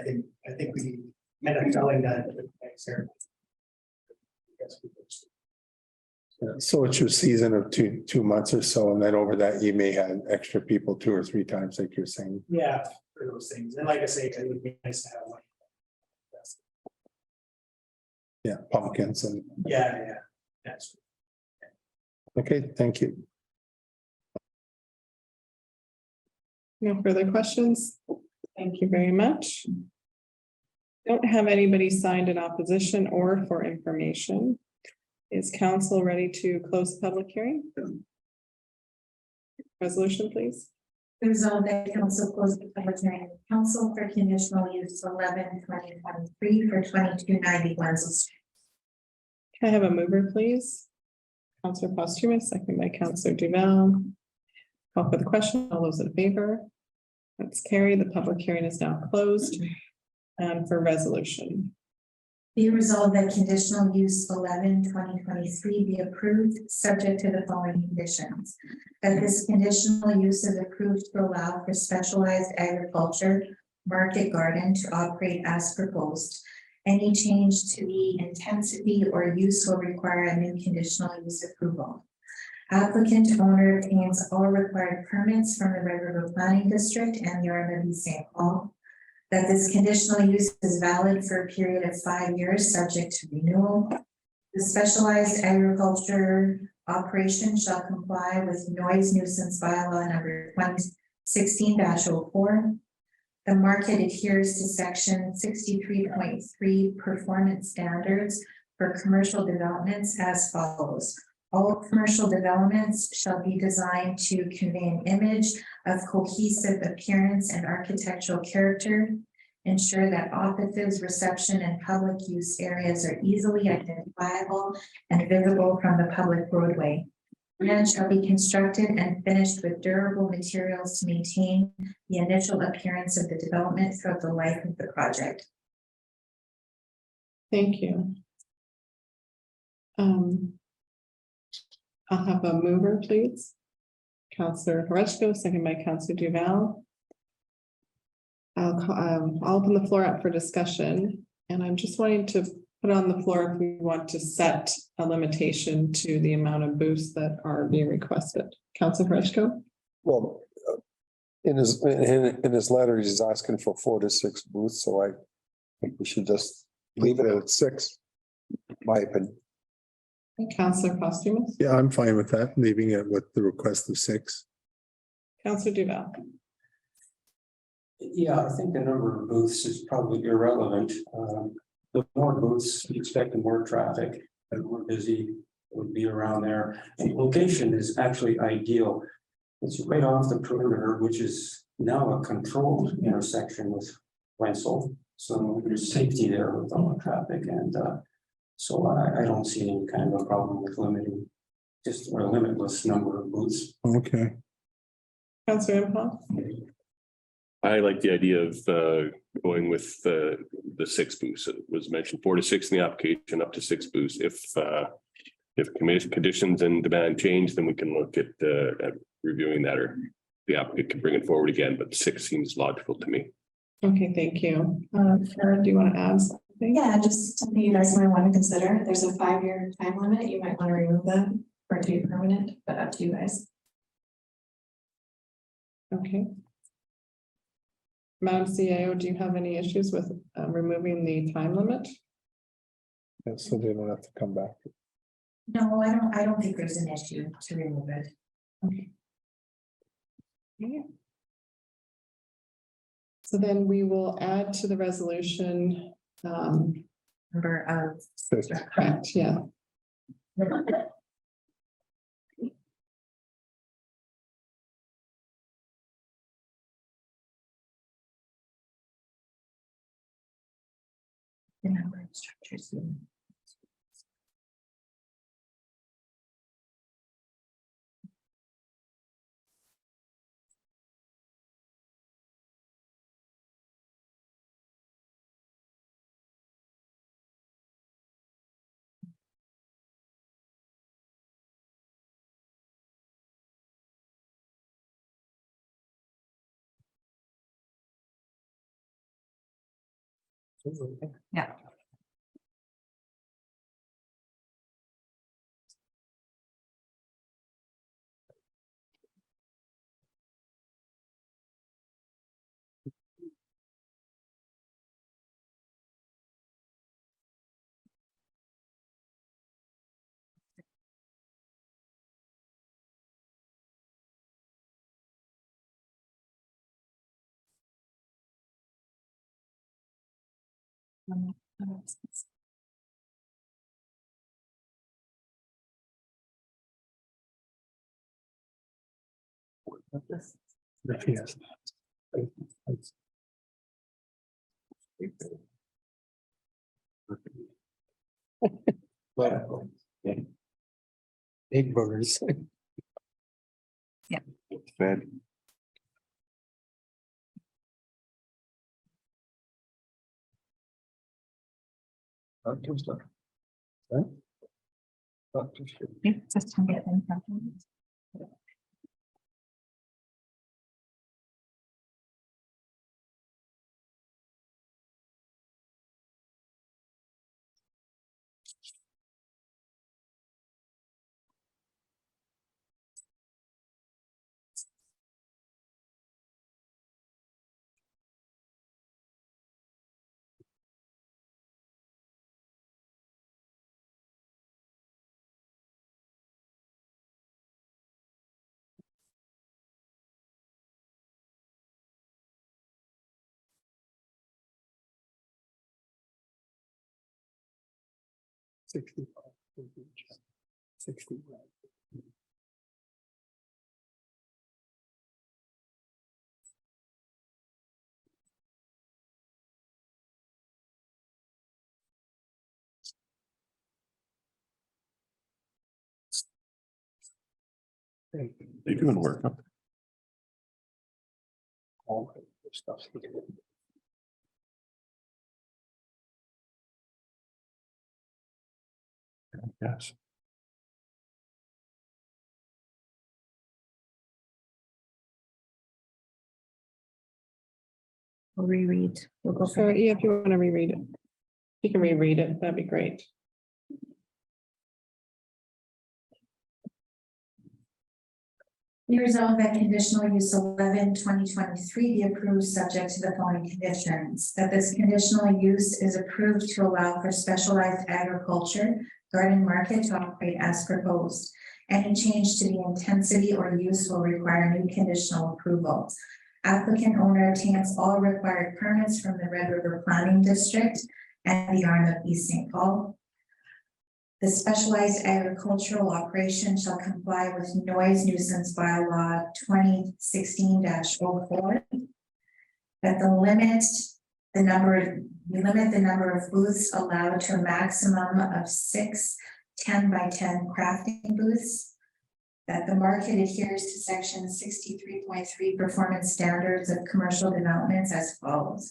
think we end up selling that. Yeah, so it's your season of 2 months or so, and then over that, you may have extra people 2 or 3 times, like you're saying. Yeah, for those things. And like I say, it would be nice to have one. Yeah, pumpkins and, Yeah. That's. okay, thank you. No further questions? Thank you very much. Don't have anybody signed in opposition or for information. Is council ready to close the public hearing? Resolution, please. Resolved that council close the public hearing of council for conditional use 11/2023 for 2290 Wenzel St. Can I have a mover, please? Councillor Posthumous, second by Councillor Duval. Call for the question. All those in favor? That's carried. The public hearing is now closed. And for resolution. Be resolved that conditional use 11/2023 be approved, subject to the following conditions. That this conditional use is approved to allow for specialized agriculture market garden to operate as proposed. Any change to the intensity or use will require a new conditional use approval. Applicant owner obtains all required permits from the Red River Planning District and the RMLD St. Paul. That this conditional use is valid for a period of 5 years, subject to renewal. The specialized agriculture operation shall comply with noise nuisance bylaw number 2016-04. The market adheres to section 63.3 performance standards for commercial developments as follows. All commercial developments shall be designed to convey an image of cohesive appearance and architectural character, ensure that offices, reception, and public use areas are easily identifiable and visible from the public roadway. And shall be constructed and finished with durable materials to maintain the initial appearance of the development throughout the life of the project. Thank you. I'll have a mover, please. Councillor Horechko, second by Councillor Duval. I'll open the floor up for discussion, and I'm just wanting to put on the floor if we want to set a limitation to the amount of booths that are being requested. Councillor Horechko? Well, in his letter, he's asking for 4 to 6 booths, so I think we should just leave it at 6. My opinion. Councillor Posthumous? Yeah, I'm fine with that, leaving it with the request of 6. Councillor Duval? Yeah, I think the number of booths is probably irrelevant. The more booths, you expect the more traffic, and more busy would be around there. The location is actually ideal. It's right off the perimeter, which is now a controlled intersection with Wenzel. So there's safety there with all the traffic, and so I don't see any kind of a problem with limiting just a limitless number of booths. Okay. Councillor Imhoff? I like the idea of going with the 6 booths. It was mentioned 4 to 6 in the application, up to 6 booths. If conditions and demand change, then we can look at reviewing that, or the applicant can bring it forward again, but 6 seems logical to me. Okay, thank you. Karen, do you want to add something? Yeah, just something you guys might want to consider. There's a 5-year time limit. You might want to remove that for it to be permanent, but up to you guys. Okay. Madam CAO, do you have any issues with removing the time limit? Yeah, so they don't have to come back. No, I don't think there's an issue to remove it. Okay. So then we will add to the resolution. Number of. 6. Correct, yeah. The number of structures. Yeah. Yes. Big burgers. Yeah. Fed. Just to get them. They doing work up. All the stuff. Yes. We'll reread. We'll go So yeah, if you want to reread it, you can reread it, that'd be great. Be resolved that conditional use 11/2023 be approved subject to the following conditions. That this conditional use is approved to allow for specialized agriculture, garden market to operate as proposed. Any change to the intensity or use will require new conditional approval. Applicant owner obtains all required permits from the Red River Planning District and the arm of East St. Paul. The specialized agricultural operation shall comply with noise nuisance bylaw 2016-04. That we limit the number of booths allowed to a maximum of 6 10x10 crafting booths. That the market adheres to section 63.3 performance standards of commercial developments as follows.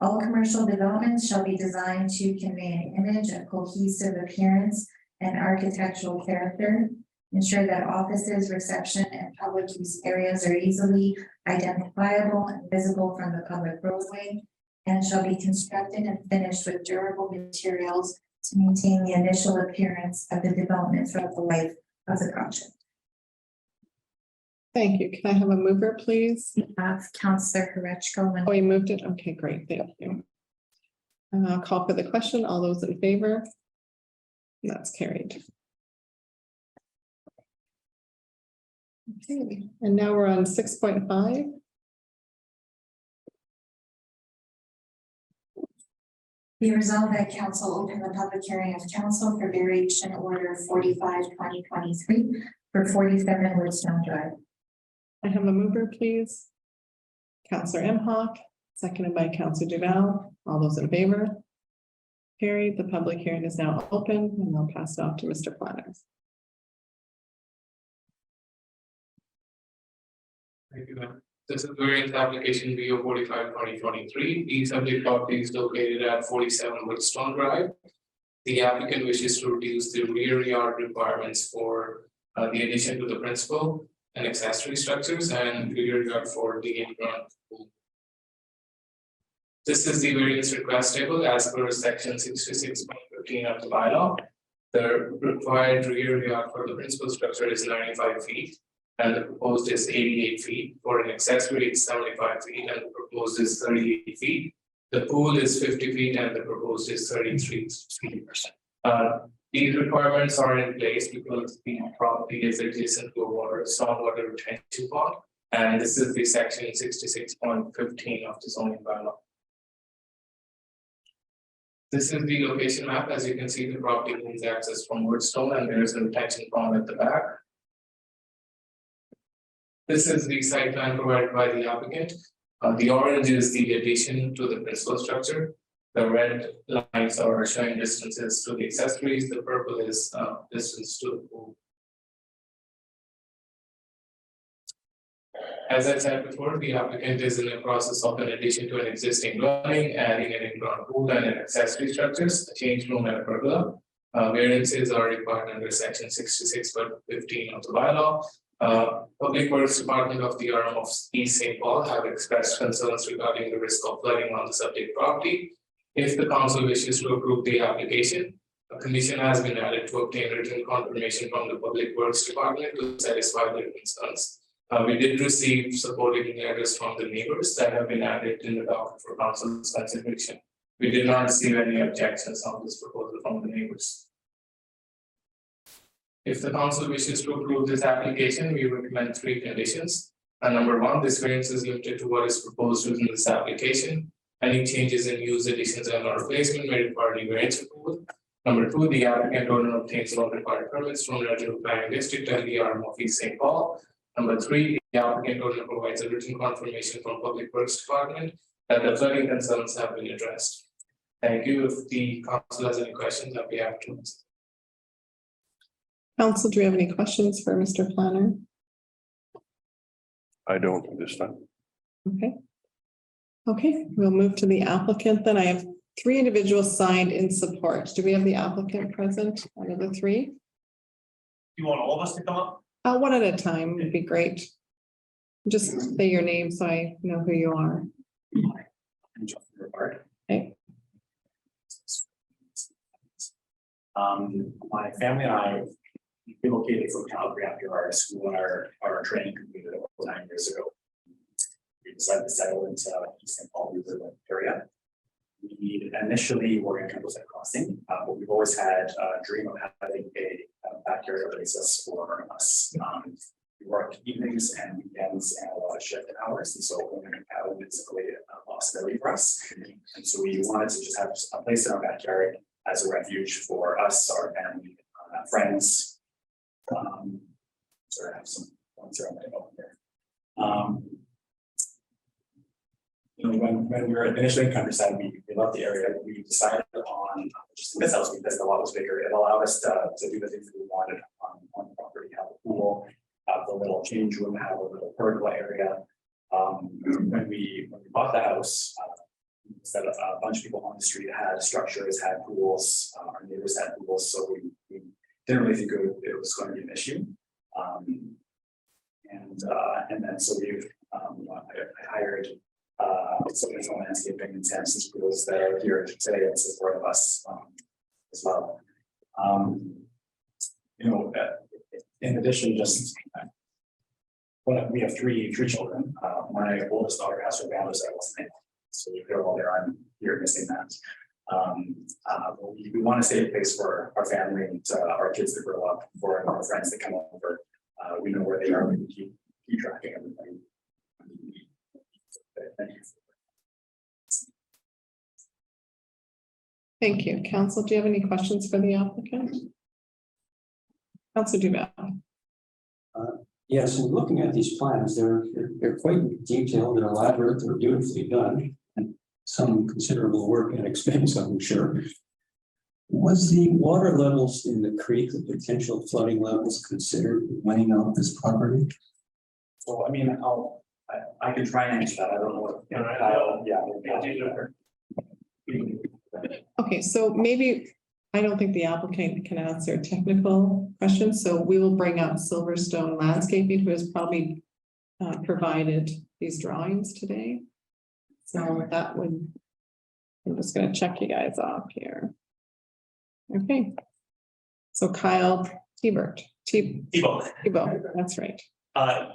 All commercial developments shall be designed to convey an image of cohesive appearance and architectural character. Ensure that offices, reception, and public use areas are easily identifiable and visible from the public roadway, and shall be constructed and finished with durable materials to maintain the initial appearance of the development throughout the life of the project. Thank you. Can I have a mover, please? Councillor Horechko. Oh, you moved it? Okay, great, thank you. I'll call for the question. All those in favor? That's carried. Okay, and now we're on 6.5. Be resolved that council open the public hearing of council for variation order 45/2023 for 47 Woodstone Drive. I have a mover, please. Councillor Imhoff, seconded by Councillor Duval. All those in favor? Carried. The public hearing is now open, and I'll pass it off to Mr. Planners. Thank you, ma'am. This is variance application BO 45/2023. The subject property is located at 47 Woodstone Drive. The applicant wishes to reduce the rear yard requirements for the addition to the principal and accessory structures and rear yard for the in-ground pool. This is the variance request table as per section 66.15 of the bylaw. The required rear yard for the principal structure is 95 feet. And the proposed is 88 feet. For an accessory, it's 75 feet, and the proposed is 38 feet. The pool is 50 feet, and the proposed is 33 feet. These requirements are in place because the property is adjacent to a stormwater retention pond, and this is the section 66.15 of the zoning bylaw. This is the location map. As you can see, the property gains access from Woodstone, and there is a retention pond at the back. This is the site plan provided by the applicant. The orange is the addition to the principal structure. The red lines are showing distances to the accessories. The purple is distance to the pool. As I said before, the applicant is in the process of an addition to an existing dwelling, adding an in-ground pool and an accessory structures, a change room and a pergola. Variances are required under section 66(15) of the bylaw. Public Works Department of the RM of East St. Paul have expressed concerns regarding the risk of flooding on the subject property. If the council wishes to approve the application, a condition has been added to obtain written confirmation from the Public Works Department to satisfy their concerns. We did receive supporting letters from the neighbors that have been added in the docket for council's consideration. We did not receive any objections on this proposal from the neighbors. If the council wishes to approve this application, we recommend 3 conditions. Number 1, this variance is limited to what is proposed within this application. Any changes in use, additions, and or replacement may require new variance approval. Number 2, the applicant owner obtains all required permits from the Regional Planning District and the RM of East St. Paul. Number 3, the applicant owner provides a written confirmation from Public Works Department that the flooding concerns have been addressed. Thank you. If the council has any questions, I'll be happy to answer. Council, do we have any questions for Mr. Planner? I don't at this time. Okay. Okay, we'll move to the applicant. Then I have 3 individuals signed in support. Do we have the applicant present out of the 3? You want all of us to come up? One at a time would be great. Just say your name so I know who you are. Okay. My family and I relocated from Calgary after our school and our training completed over 9 years ago. We decided to settle into East St. Paul area. We initially were in Campbell's Crossing, but we've always had a dream of having a backyard basis for us. We work evenings and weekends and a lot of shift hours, and so owning a cabin is really a possibility for us. And so we wanted to just have a place in our backyard as a refuge for us, our family, friends. Sorry, I have some points around my own here. When we were initially in countryside, we loved the area. We decided on just this house because the lot was bigger. It allowed us to do the things that we wanted on the property, have a pool, have the little change room, have a little pergola area. When we bought the house, instead of a bunch of people on the street had structures, had pools, our neighbors had pools, so we didn't really think it was going to be an issue. And then so I hired some landscaping and Samson's pools that are here today in support of us as well. In addition, just we have three children. My oldest daughter has her banners at Wenzel St, so if they're all there, I'm here missing that. We want to stay a place for our family and our kids to grow up, for our friends that come over. We know where they are. We can keep tracking everything. Thank you. Thank you. Council, do you have any questions for the applicant? Council Duval. Yes, and looking at these plans, they're quite detailed, they're elaborate, they're beautifully done, and some considerable work and expense, I'm sure. Was the water levels in the creek, the potential flooding levels, considered weighing out this property? So, I mean, I can try and answer that. I don't know what. Okay, so maybe, I don't think the applicant can answer technical questions, so we will bring up Silverstone Landscaping, who has probably provided these drawings today. So that would, I'm just gonna check you guys off here. Okay. So Kyle Thibault, that's right.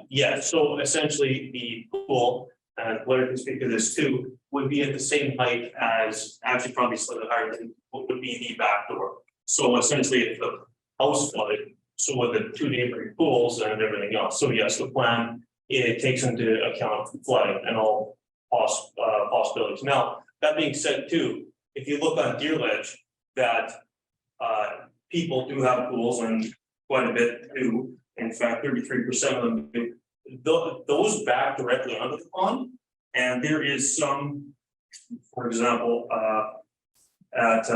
Yeah, so essentially the pool, and Blair can speak to this too, would be at the same height as, actually probably slightly higher than what would be the back door. So essentially if the house flooded, so with the 2 neighboring pools and everything else. So yes, the plan, it takes into account flooding and all possibilities. Now, that being said too, if you look on Deer Ledge, that people do have pools and quite a bit do. In fact, 33% of them do. Those back directly onto the pond, and there is some, for example, at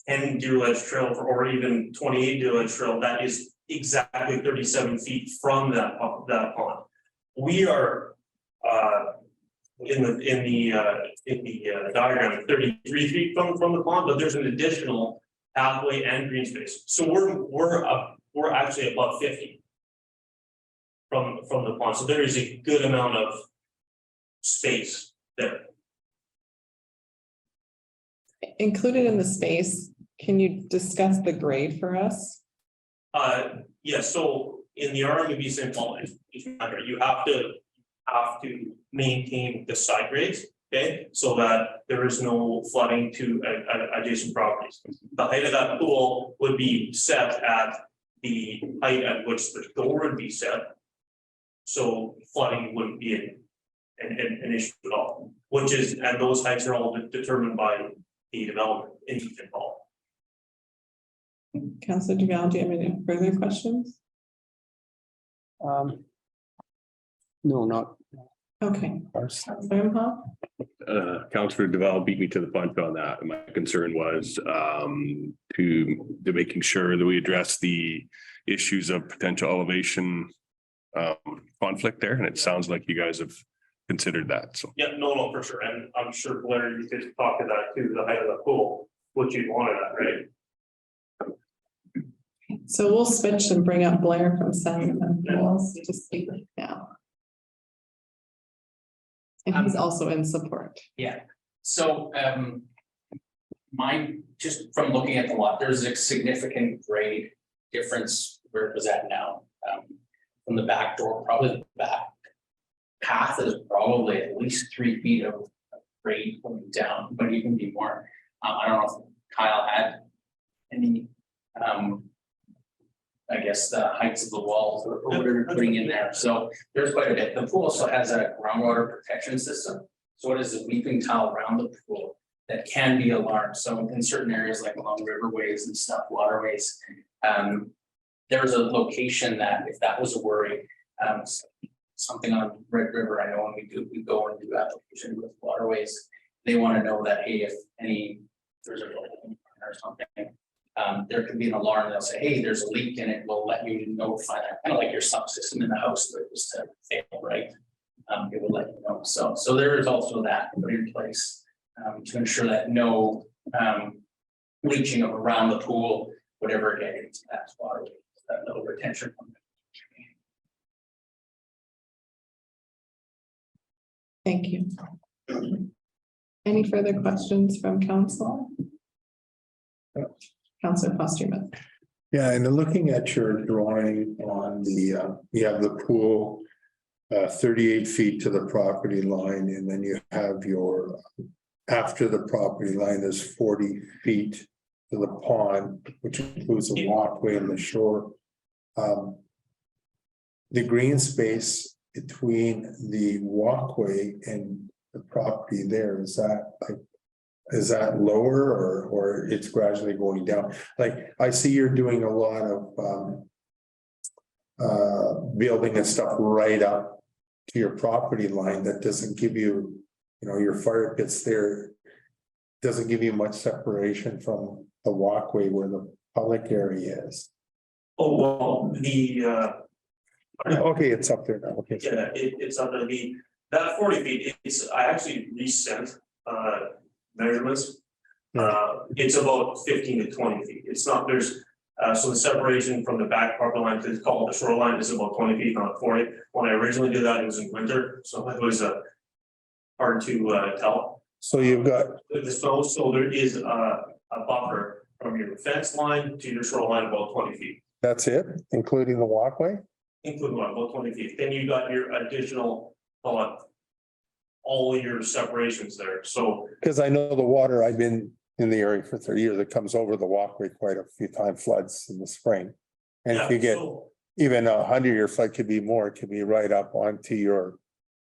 10 Deer Ledge Trail or even 28 Deer Ledge Trail, that is exactly 37 feet from that pond. We are in the diagram 33 feet from the pond, but there's an additional pathway and green space. So we're actually above 50 from the pond. So there is a good amount of space there. Included in the space, can you discuss the grade for us? Yeah, so in the RMB St. Paul, you have to maintain the side grades, okay? So that there is no flooding to adjacent properties. The height of that pool would be set at the height at which the door would be set. So flooding wouldn't be an issue at all, and those heights are all determined by the development in St. Paul. Councillor Duval, do you have any further questions? No, not. Okay. Councillor Imhoff? Councillor Duval beat me to the punch on that. My concern was to making sure that we address the issues of potential elevation conflict there, and it sounds like you guys have considered that. So Yeah, no, for sure, and I'm sure Blair, you could talk to that too, the height of the pool, what you wanted at, right? So we'll switch and bring up Blair from Sound and Pools to speak now. And he's also in support. Yeah, so just from looking at the lot, there's a significant grade difference where it was at now. From the back door, probably the back path is probably at least 3 feet of grade coming down, but even be more. I don't know if Kyle had any I guess the heights of the walls or whatever you're putting in there. So there's quite a bit. The pool also has a groundwater protection system. So it is a weeping tile around the pool that can be alarmed. So in certain areas like along riverways and stuff, waterways, there's a location that if that was a worry, something on Red River, I know when we go and do application with waterways, they want to know that, hey, if there's a or something, there could be an alarm. They'll say, hey, there's a leak in it. We'll let you notify that, kind of like your subsystem in the house that was to fail, right? It will let you know. So there is also that put in place to ensure that no leaching around the pool would ever get into that water, that little retention. Thank you. Any further questions from council? Councillor Postuma. Yeah, and looking at your drawing on the, you have the pool 38 feet to the property line, and then you have your, after the property line, there's 40 feet to the pond, which includes a walkway and the shore. The green space between the walkway and the property there, is that lower or it's gradually going down? Like, I see you're doing a lot of building and stuff right up to your property line that doesn't give you, your fire pits there, doesn't give you much separation from the walkway where the public area is. Oh, well, okay, it's up there now. Okay. Yeah, it's up there. That 40 feet, I actually resent measurements. It's about 15 to 20 feet. It's not, so the separation from the back property line to call it the shoreline is about 20 feet, not 40. When I originally did that, it was in winter, so it was hard to tell. So you've got The snow, so there is a buffer from your fence line to your shoreline about 20 feet. that's it, including the walkway? Including about 20 feet. Then you got your additional, all your separations there. So Because I know the water, I've been in the area for 30 years, it comes over the walkway quite a few times, floods in the spring. And if you get even 100-year flood, could be more, it could be right up onto your,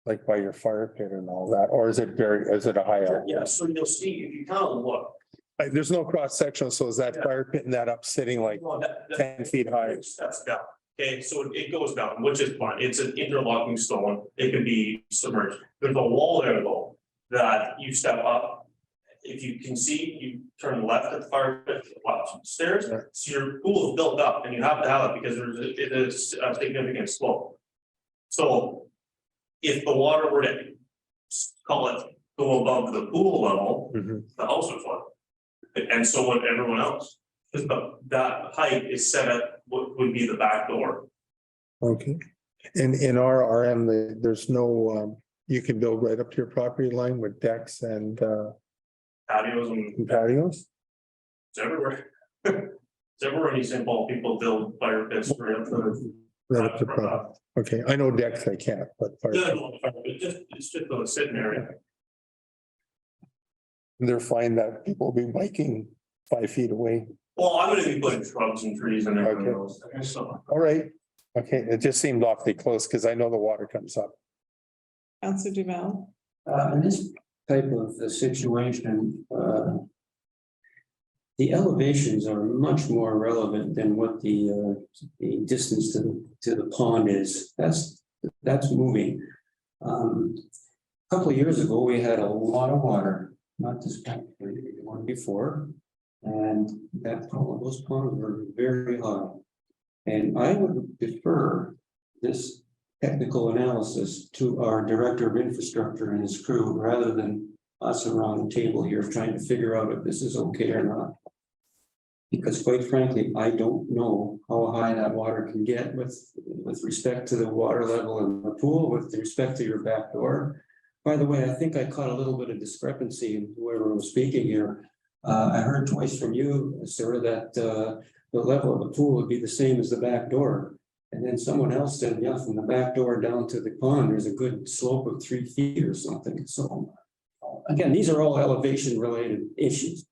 like by your fire pit and all that, or is it a high elevation? yeah, so you'll see if you kind of look. Like, there's no cross section, so is that fire pit and that up sitting like Well, that 10 feet high? That's down. Okay, so it goes down, which is fine. It's an interlocking stone. It could be submerged. There's a wall there though that you step up if you can see, you turn left at the fire pit, watch the stairs, so your pool is built up and you have to have it because it is a significant slope. So if the water were to call it go above the pool level, the house would flood. And so would everyone else, because that height is set at what would be the back door. Okay, and in our RM, there's no, you can build right up to your property line with decks and Patios and patios? it's everywhere. It's everywhere in East St. Paul, people build fire pits right up to. Right up to property. Okay, I know decks I can't, but Yeah, it's just a sitting area. they're fine that people will be biking 5 feet away. Well, I'm gonna be putting shrubs and trees and everything Okay. else. So, All right, okay, it just seemed awfully close because I know the water comes up. Councillor Duval. In this type of situation, the elevations are much more relevant than what the distance to the pond is. That's moving. A couple of years ago, we had a lot of water, not this past year, the one before. And those ponds were very high. And I would defer this technical analysis to our director of infrastructure and his crew, rather than us around the table here trying to figure out if this is okay or not. Because quite frankly, I don't know how high that water can get with respect to the water level in the pool, with respect to your back door. By the way, I think I caught a little bit of discrepancy in whoever was speaking here. I heard twice from you, Sarah, that the level of the pool would be the same as the back door. And then someone else said, yeah, from the back door down to the pond, there's a good slope of 3 feet or something. So again, these are all elevation related issues.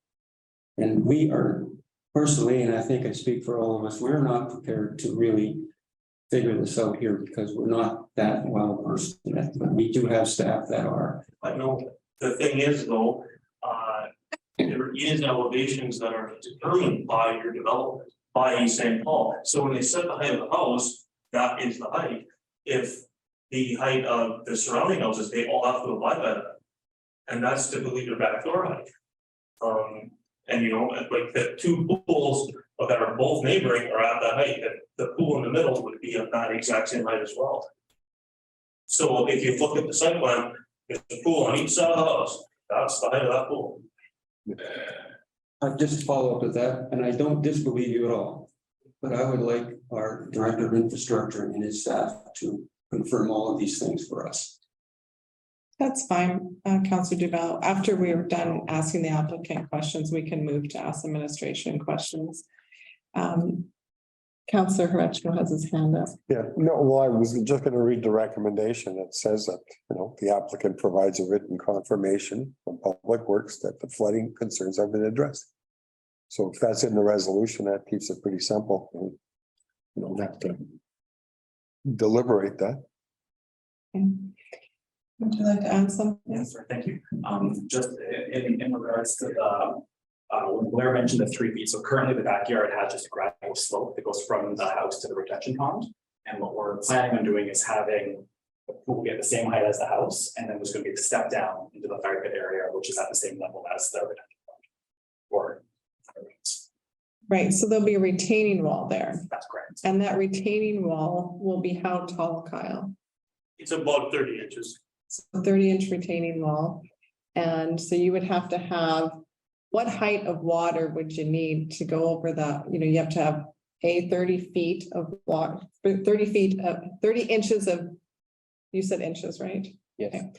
And we are personally, and I think I speak for all of us, we're not prepared to really figure this out here because we're not that well versed in it. But we do have staff that are. I know the thing is though, there is elevations that are determined by your development, by East St. Paul. So when they set the height of the house, that is the height. If the height of the surrounding houses, they all have to abide by that. And that's typically your backdoor height. And you know, like the two pools that are both neighboring are at that height, and the pool in the middle would be at that exact same height as well. So if you look at the site plan, there's a pool on each side of the house, that's the height of that pool. I just follow up with that, and I don't disbelieve you at all. But I would like our director of infrastructure and his staff to confirm all of these things for us. That's fine, Councillor Duval. After we're done asking the applicant questions, we can move to ask administration questions. Councillor Horachko has his hand up. Yeah, no, well, I was just gonna read the recommendation. It says that, you know, the applicant provides a written confirmation from Public Works that the flooding concerns have been addressed. So if that's in the resolution, that keeps it pretty simple. And you don't have to deliberate that. Okay. Would you like to add something? Yes, sir, thank you. Just in regards to the, when Blair mentioned the 3 feet, so currently the backyard has just a gradual slope that goes from the house to the retention pond. And what we're planning on doing is having the pool get the same height as the house, and then there's going to be a step down into the fire pit area, which is at the same level as the retention pond. Or Right, so there'll be a retaining wall there. that's correct. And that retaining wall will be how tall, Kyle? It's about 30 inches. 30-inch retaining wall. And so you would have to have, what height of water would you need to go over that? You know, you have to have 30 feet of water, 30 inches of, you said inches, right? Yes. Okay.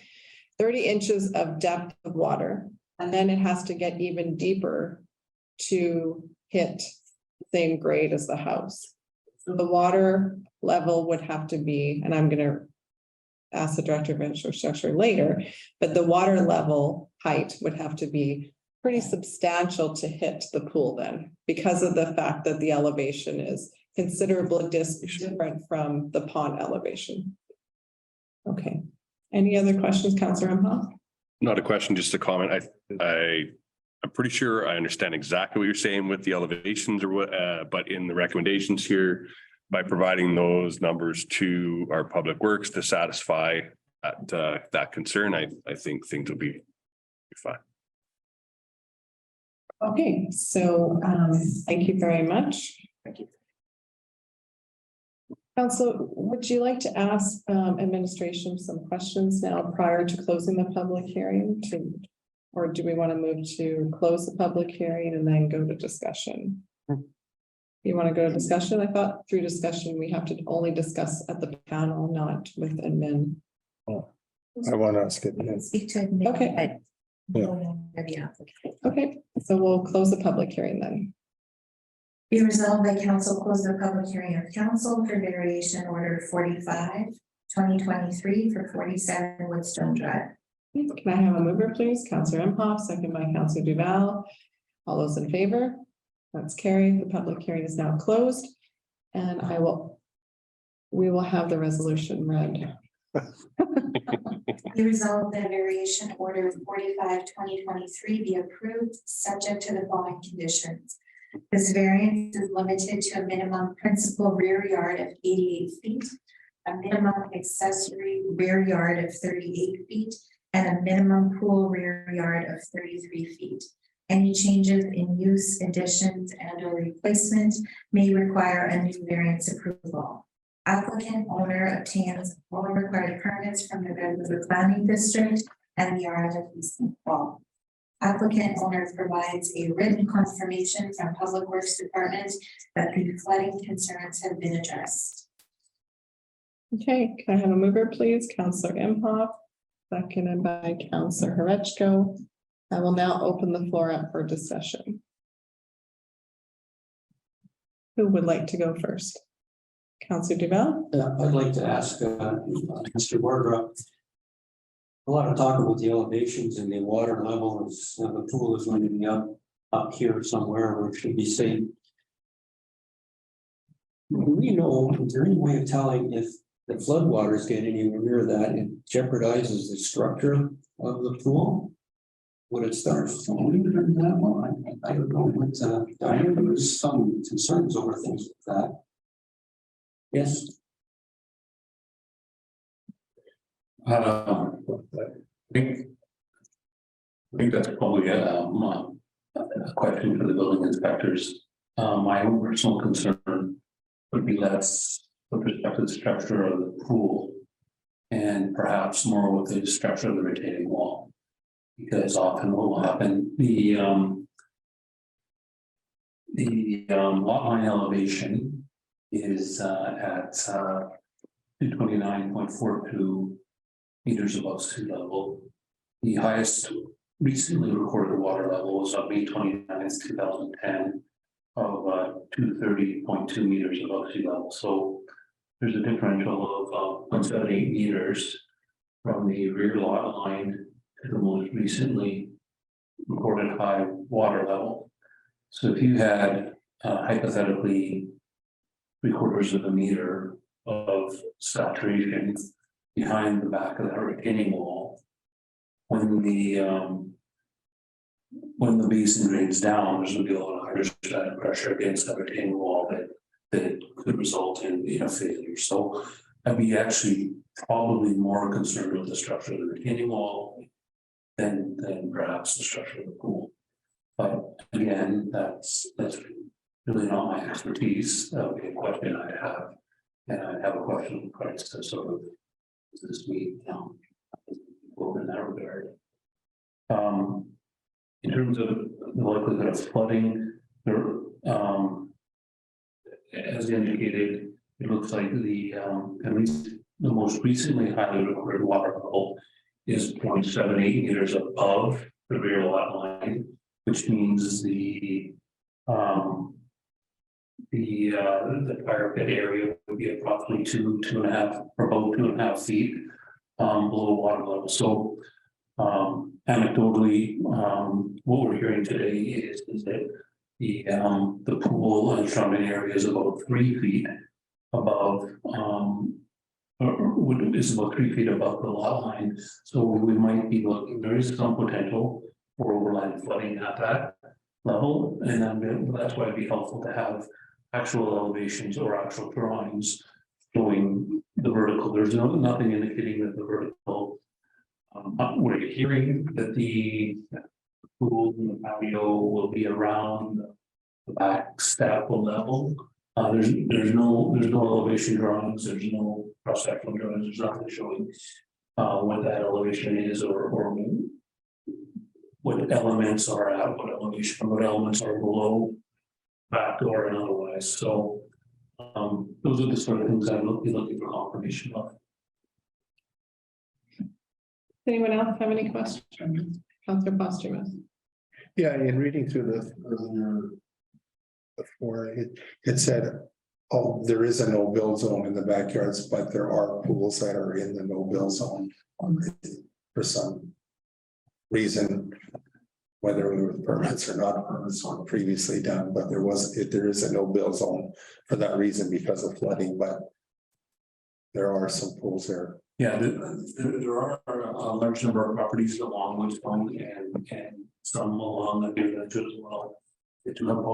30 inches of depth of water. And then it has to get even deeper to hit the same grade as the house. So the water level would have to be, and I'm gonna ask the director of infrastructure later, but the water level height would have to be pretty substantial to hit the pool then, because of the fact that the elevation is considerably different from the pond elevation. Okay, any other questions, Councillor Imhoff? Not a question, just a comment. I'm pretty sure I understand exactly what you're saying with the elevations or what, but in the recommendations here, by providing those numbers to our public works to satisfy that concern, I think things will be fine. Okay, so thank you very much. Thank you. Council, would you like to ask administration some questions now prior to closing the public hearing to? Or do we want to move to close the public hearing and then go to discussion? You want to go to discussion? I thought through discussion, we have to only discuss at the panel, not with admin. I want to ask it. Speak to admin. Okay. Yeah. Okay, so we'll close the public hearing then. Be resolved that council close the public hearing of council for variation order 45, 2023 for 47 Woodstone Drive. Can I have a mover, please? Councillor Imhoff, second by Councillor Duval. All those in favor? That's carried. The public hearing is now closed. And we will have the resolution read. Be resolved that variation order 45, 2023 be approved, subject to the following conditions. This variance is limited to a minimum principal rear yard of 88 feet, a minimum accessory rear yard of 38 feet, and a minimum pool rear yard of 33 feet. Any changes in use, additions, and or replacement may require a new variance approval. Applicant owner obtains all required permits from the Redwood Planning District and the Yard of Eastern Fall. Applicant owner provides a written confirmation from Public Works Department that the flooding concerns have been addressed. Okay, can I have a mover, please? Councillor Imhoff, seconded by Councillor Horechko. I will now open the floor up for discussion. Who would like to go first? Councillor Duval? I'd like to ask Mr. Wardrop. A lot of talk about the elevations and the water levels. The pool is going to be up here somewhere where it should be safe. Do we know, is there any way of telling if the floodwaters get anywhere near that, it jeopardizes the structure of the pool? Would it start flowing during that one? I don't know what, I hear there was some concerns over things like that. Yes. I think that's probably a question for the building inspectors. My own personal concern would be less with respect to the structure of the pool and perhaps more with the structure of the retaining wall. Because often what will happen, the lot line elevation is at 229.42 meters above sea level. The highest recently recorded water level was on May 29th, 2010 of 230.2 meters above sea level. So there's a differential of 178 meters from the rear lot line to the most recently recorded high water level. So if you had hypothetically 3/4 of a meter of saturation behind the back of that retaining wall, when the basin drains down, there's going to be a lot of hydrostatic pressure against that retaining wall that could result in a failure. So I'd be actually probably more concerned with the structure of the retaining wall than perhaps the structure of the pool. But again, that's really not my expertise. That would be a question I'd have, and I'd have a question for to sort of this week in that regard. In terms of the likelihood of flooding, there, as indicated, it looks like the at least the most recently highly recorded water level is 0.78 meters above the rear lot line, which means the fire pit area would be approximately 2.5 or about 2.5 feet below water level. So anecdotally, what we're hearing today is that the pool and surrounding area is about 3 feet above is about 3 feet above the lot line. So we might be looking, there is some potential for overland flooding at that level, and then that's why it'd be helpful to have actual elevations or actual drawings showing the vertical. There's nothing indicating that the vertical. We're hearing that the pool and the patio will be around the back step level. There's no elevation drawings, there's no cross-sectional drawings, there's nothing showing what that elevation is or what elements are at, what elevation, what elements are below back door and otherwise. So those are the sort of things I will be looking for confirmation of. Anyone else have any questions? Councillor Foster. Yeah, in reading through the earlier. Before it said, oh, there is a no build zone in the backyards, but there are pools that are in the no build zone for some reason. Whether it was permits or not permits were previously done, but there is a no build zone for that reason because of flooding, but there are some pools there. Yeah, there are a large number of properties along Woodstone and some along the Delegations as well. They do have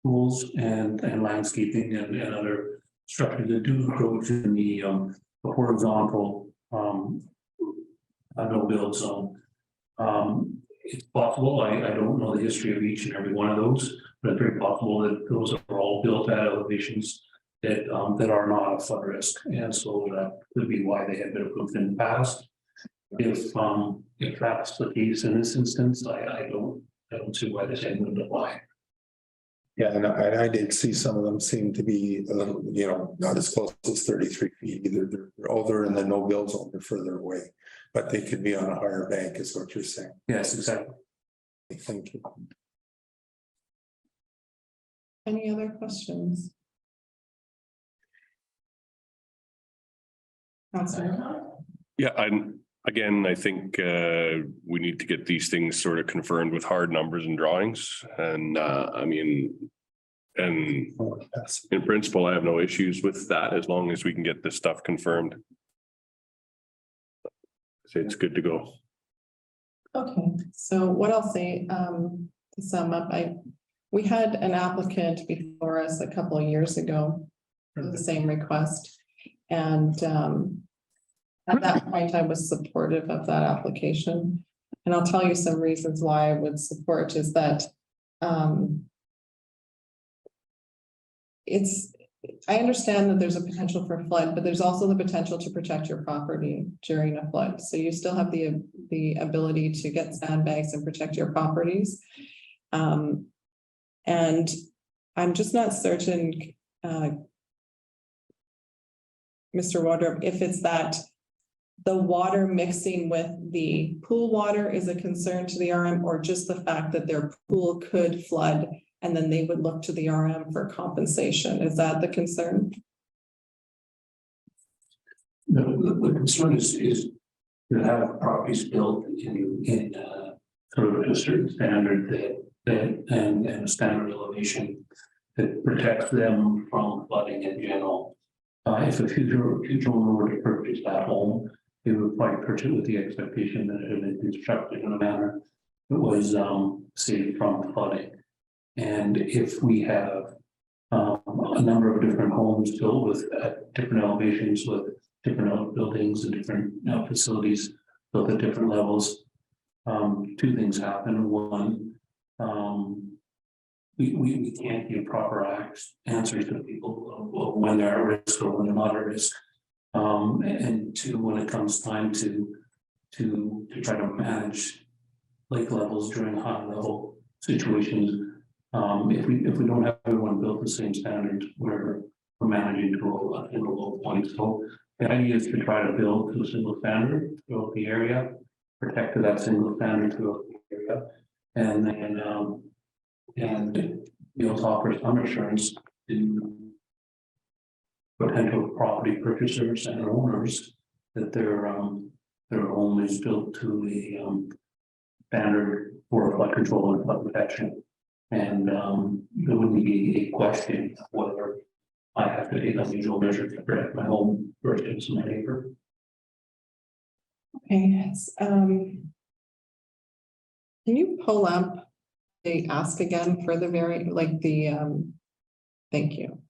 pools and landscaping and other structures that do approach in the horizontal no build zone. It's possible, I don't know the history of each and every one of those, but it's very possible that those are all built at elevations that are not a flood risk, and so that could be why they have been approved in the past. If that's the case in this instance, I don't see why the same wouldn't apply. Yeah, and I did see some of them seem to be a little, not as close as 33 feet either. They're in the no build zone, they're further away, but they could be on a higher bank, is what you're saying. Yes, exactly. Thank you. Any other questions? Councillor. Yeah, I think we need to get these things sort of confirmed with hard numbers and drawings. And and in principle, I have no issues with that as long as we can get this stuff confirmed. So it's good to go. Okay, so what I'll say, to sum up, we had an applicant before us a couple of years ago for the same request. And at that point, I was supportive of that application. And I'll tell you some reasons why I would support is that I understand that there's a potential for flood, but there's also the potential to protect your property during a flood. So you still have the ability to get sandbags and protect your properties. And I'm just not certain, Mr. Wardrop, if it's that the water mixing with the pool water is a concern to the RM, or just the fact that their pool could flood and then they would look to the RM for compensation. Is that the concern? No, the concern is to have properties built in sort of a certain standard and a standard elevation that protects them from flooding in general. If a future owner were to purchase that home, they would probably purchase it with the expectation that it had been constructed in a manner that was safe from flooding. And if we have a number of different homes built with different elevations, with different outbuildings and different facilities built at different levels, two things happen. One, we can't give proper answers to people of when they're at risk or when they're not at risk. And two, when it comes time to try to manage lake levels during high level situations, if we don't have everyone built the same standards, we're managing to a low point. So the idea is to try to build to a single standard throughout the area, protect to that single standard throughout the area, and then be able to offer some assurance to potential property purchasers and owners that their home is built to the standard for flood control and flood protection. And there wouldn't be a question of whether I have to take unusual measures to protect my home versus my neighbor. Okay, can you pull up the ask again for the thank you.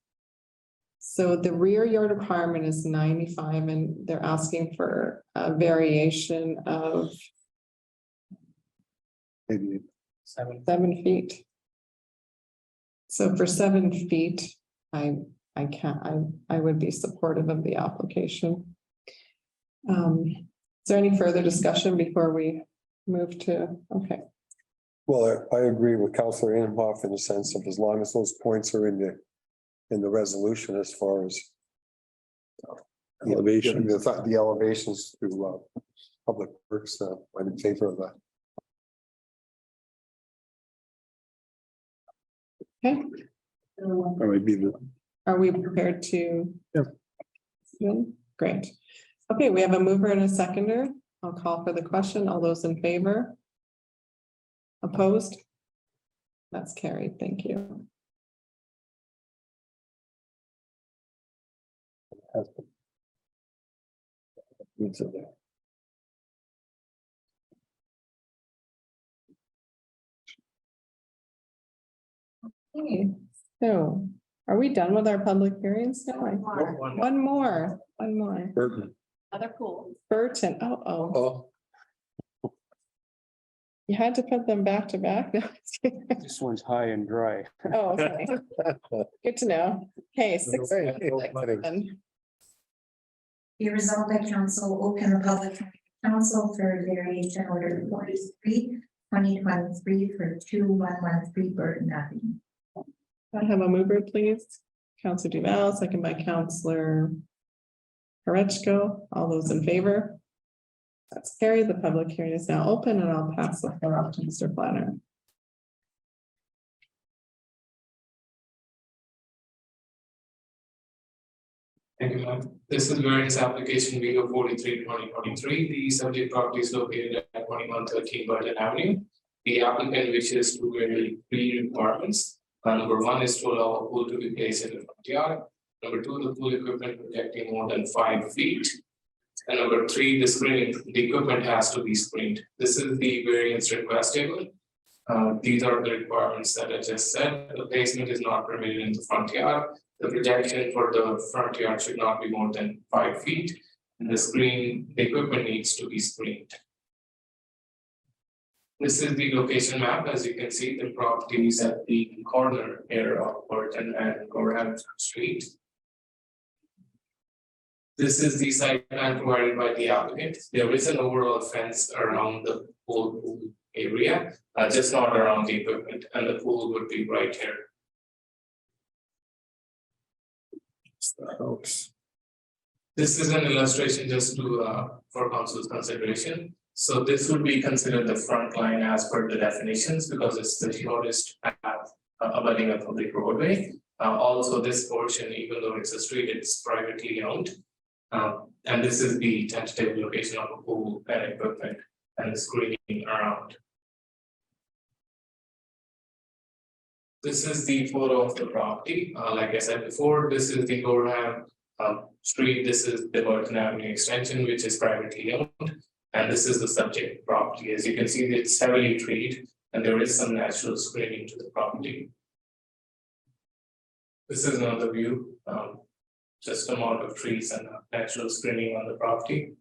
So the rear yard requirement is 95 and they're asking for a variation of Maybe 7 feet. So for 7 feet, I would be supportive of the application. Is there any further discussion before we move to, okay, Well, I agree with Councillor Imhoff in the sense of as long as those points are in the resolution as far as. Elevation. The elevations to public works, I'm in favor of that. okay. That would be the. Are we prepared to? Yeah. Great. Okay, we have a mover and a seconder. I'll call for the question. All those in favor? Opposed? That's carried. Thank you. Okay, so are we done with our public hearings now? One more. Burton. Other pool. Burton, Oh, you had to put them back to back. This one's high and dry. Oh, okay. Good to know. Okay, 6. Be resolved that council open the public council for variation order 43, 2023 for 2113 Burton Avenue. I have a mover, please. Councillor Duval, second by Councillor Horechko. All those in favor? That's carried. The public hearing is now open and I'll pass the floor off to Mr. Planner. Thank you, ma'am. This is variance application video 43, 2023. The subject property is located at 2113 Burton Avenue. The applicant wishes to vary 3 requirements. Number 1 is to allow a pool to be placed in the front yard. Number 2, the pool equipment projecting more than 5 feet. And number 3, the equipment has to be screened. This is the variance request table. These are the requirements that I just said. The placement is not permitted in the front yard. The projection for the front yard should not be more than 5 feet. And the equipment needs to be screened. This is the location map. As you can see, the property is at the corner here of Burton and Gorham Street. This is the site plan provided by the applicant. There is an overall fence around the whole pool area, just not around the equipment, and the pool would be right here. This is an illustration just to for council's consideration. So this would be considered the front line as per the definitions because it's the shortest path abutting a public roadway. Also, this portion, even though it's a street, it's privately owned. And this is the tentative location of the pool and equipment and the screening around. This is the photo of the property. Like I said before, this is the Gorham Street. This is the Burton Avenue extension, which is privately owned. And this is the subject property. As you can see, it's heavily treed and there is some natural screening to the property. This is another view, just amount of trees and natural screening on the property.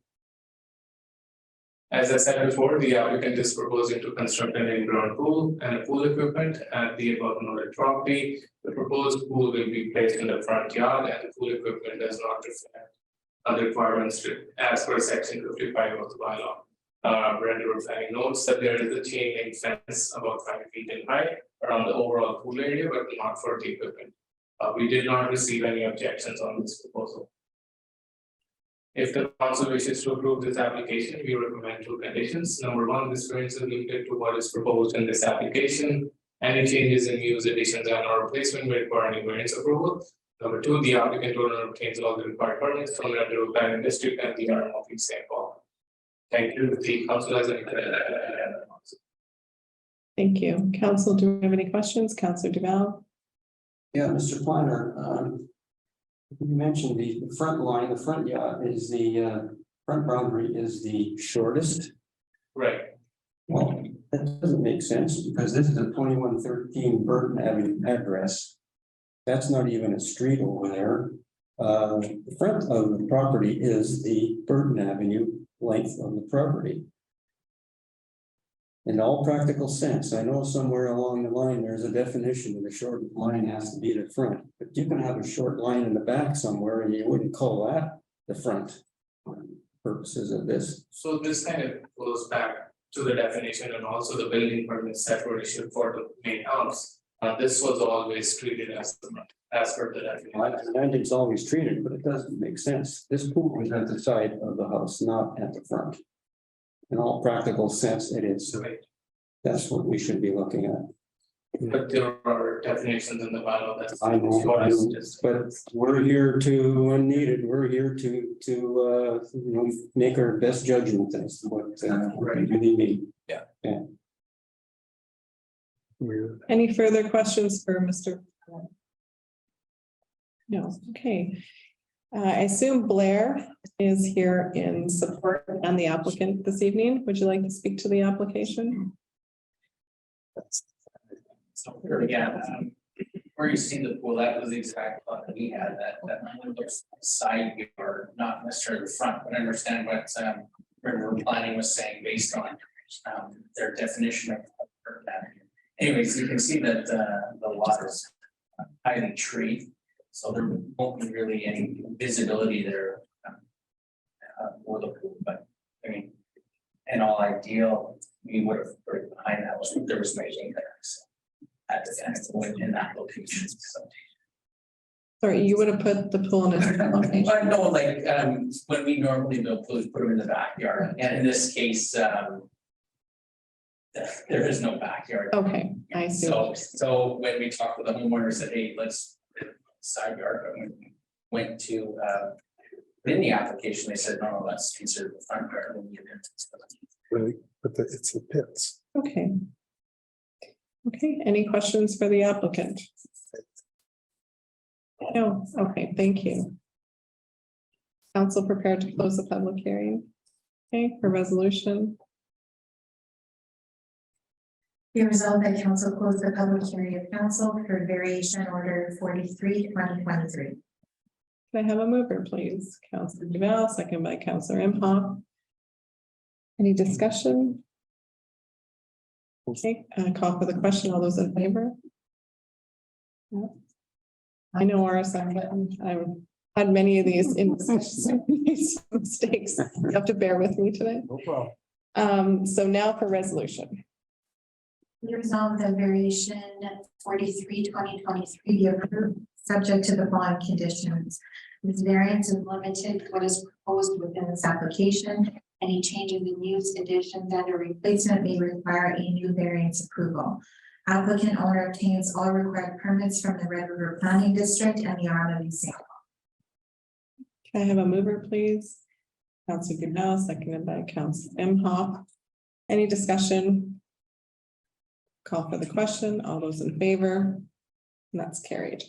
As I said before, the applicant is proposing to construct an in-ground pool and a pool equipment at the above noted property. The proposed pool will be placed in the front yard and the pool equipment does not reflect the requirements as per section 55 of the bylaw. Renderer planning notes that there is a chain link fence about 5 feet in height around the overall pool area, but not for the equipment. We did not receive any objections on this proposal. If the council wishes to approve this application, we recommend 2 conditions. Number 1, this variance is limited to what is proposed in this application. Any changes in use, additions, and/or replacement may require any variance approval. Number 2, the applicant owner obtains all the required permits from the Renderer Planning District and the RMLP St. Paul. Thank you. The council has any questions? Thank you. Council, do we have any questions? Councillor Duval? Yeah, Mr. Planner, you mentioned the front line, the front yard is the front boundary is the shortest. Right. Well, that doesn't make sense because this is a 2113 Burton Avenue address. That's not even a street over there. The front of the property is the Burton Avenue length of the property. In all practical sense, I know somewhere along the line, there's a definition of a short line has to be the front, but you can have a short line in the back somewhere and you wouldn't call that the front. Purposes of this. So this kind of goes back to the definition and also the building permits that were issued for the main house. This was always treated as the front, as per the definition. And it's always treated, but it doesn't make sense. This pool is at the side of the house, not at the front. In all practical sense, it is. Right. That's what we should be looking at. But there are definitions in the bylaw that's. I know, but we're here to, when needed, we're here to, make our best judgment as to what we really need. Yeah. Yeah. Any further questions for Mr.? No, okay. I assume Blair is here in support and the applicant this evening. Would you like to speak to the application? So again, where you see the pool, that was the exact thought that we had, that looks side yard, not necessarily the front, but I understand what river planning was saying based on their definition of that. Anyways, you can see that the lot is highly treed, so there won't be really any visibility there for the pool, but I mean, in all ideal, we would have put it behind the house if there was making there. So at the end in that location. So. Sorry, you would have put the pool in a different location. But no, like when we normally build pools, put them in the backyard, and in this case, there is no backyard. Okay, I see. So when we talked with the homeowner, said, hey, let's side yard, but when we went to in the application, they said, no, let's consider the front yard. Really, but it's the pits. Okay. Okay, any questions for the applicant? No, okay, thank you. Council prepared to close the public hearing. Okay, for resolution. Be resolved that council close the public hearing of council for variation order 43/2023. Can I have a mover, please? Councilor Duval, second by Councilor Imhoff. Any discussion? Okay, call for the question. All those in favor? No. I know RSM, but I've had many of these mistakes. You have to bear with me today. No problem. So now for resolution. Be resolved that variation 43/2023 be approved, subject to the following conditions. This variance is limited to what is proposed within this application. Any changes in use, additions, and or replacement may require a new variance approval. Applicant owner obtains all required permits from the Red River Planning District and the RMLD sample. Can I have a mover, please? Councilor Duval, seconded by Councilor Imhoff. Any discussion? Call for the question. All those in favor? And that's carried.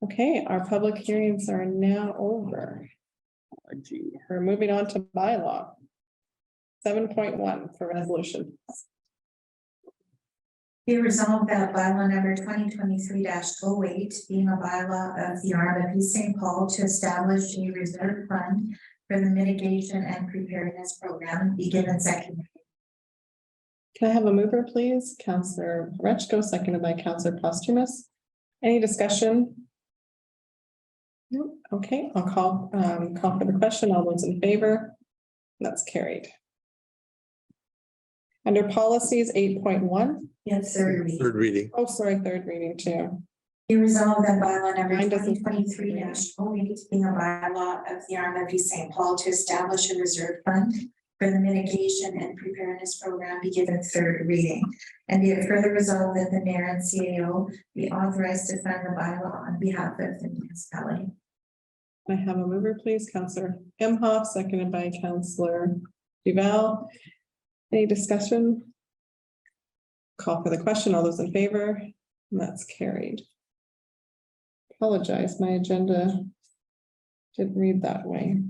Okay, our public hearings are now over. We're moving on to bylaw. 7.1 for resolution. Be resolved that bylaw number 2023-08 being a bylaw of the RMLD St. Paul to establish a reserve fund for the mitigation and preparedness program be given second. Can I have a mover, please? Councilor Rechko, seconded by Councilor Posthumus. Any discussion? No. Okay, I'll call for the question. All those in favor? That's carried. Under policies 8.1. Yes, third reading. Third reading. Oh, sorry, third reading too. Be resolved that bylaw number Mine doesn't- 2023-08 being a bylaw of the RMLD St. Paul to establish a reserve fund for the mitigation and preparedness program be given third reading. And be it further resolved that the mayor and CAO be authorized to fund the bylaw on behalf of the municipality. Can I have a mover, please? Councilor Imhoff, seconded by Councilor Duval. Any discussion? Call for the question. All those in favor? And that's carried. Apologize, my agenda didn't read that way.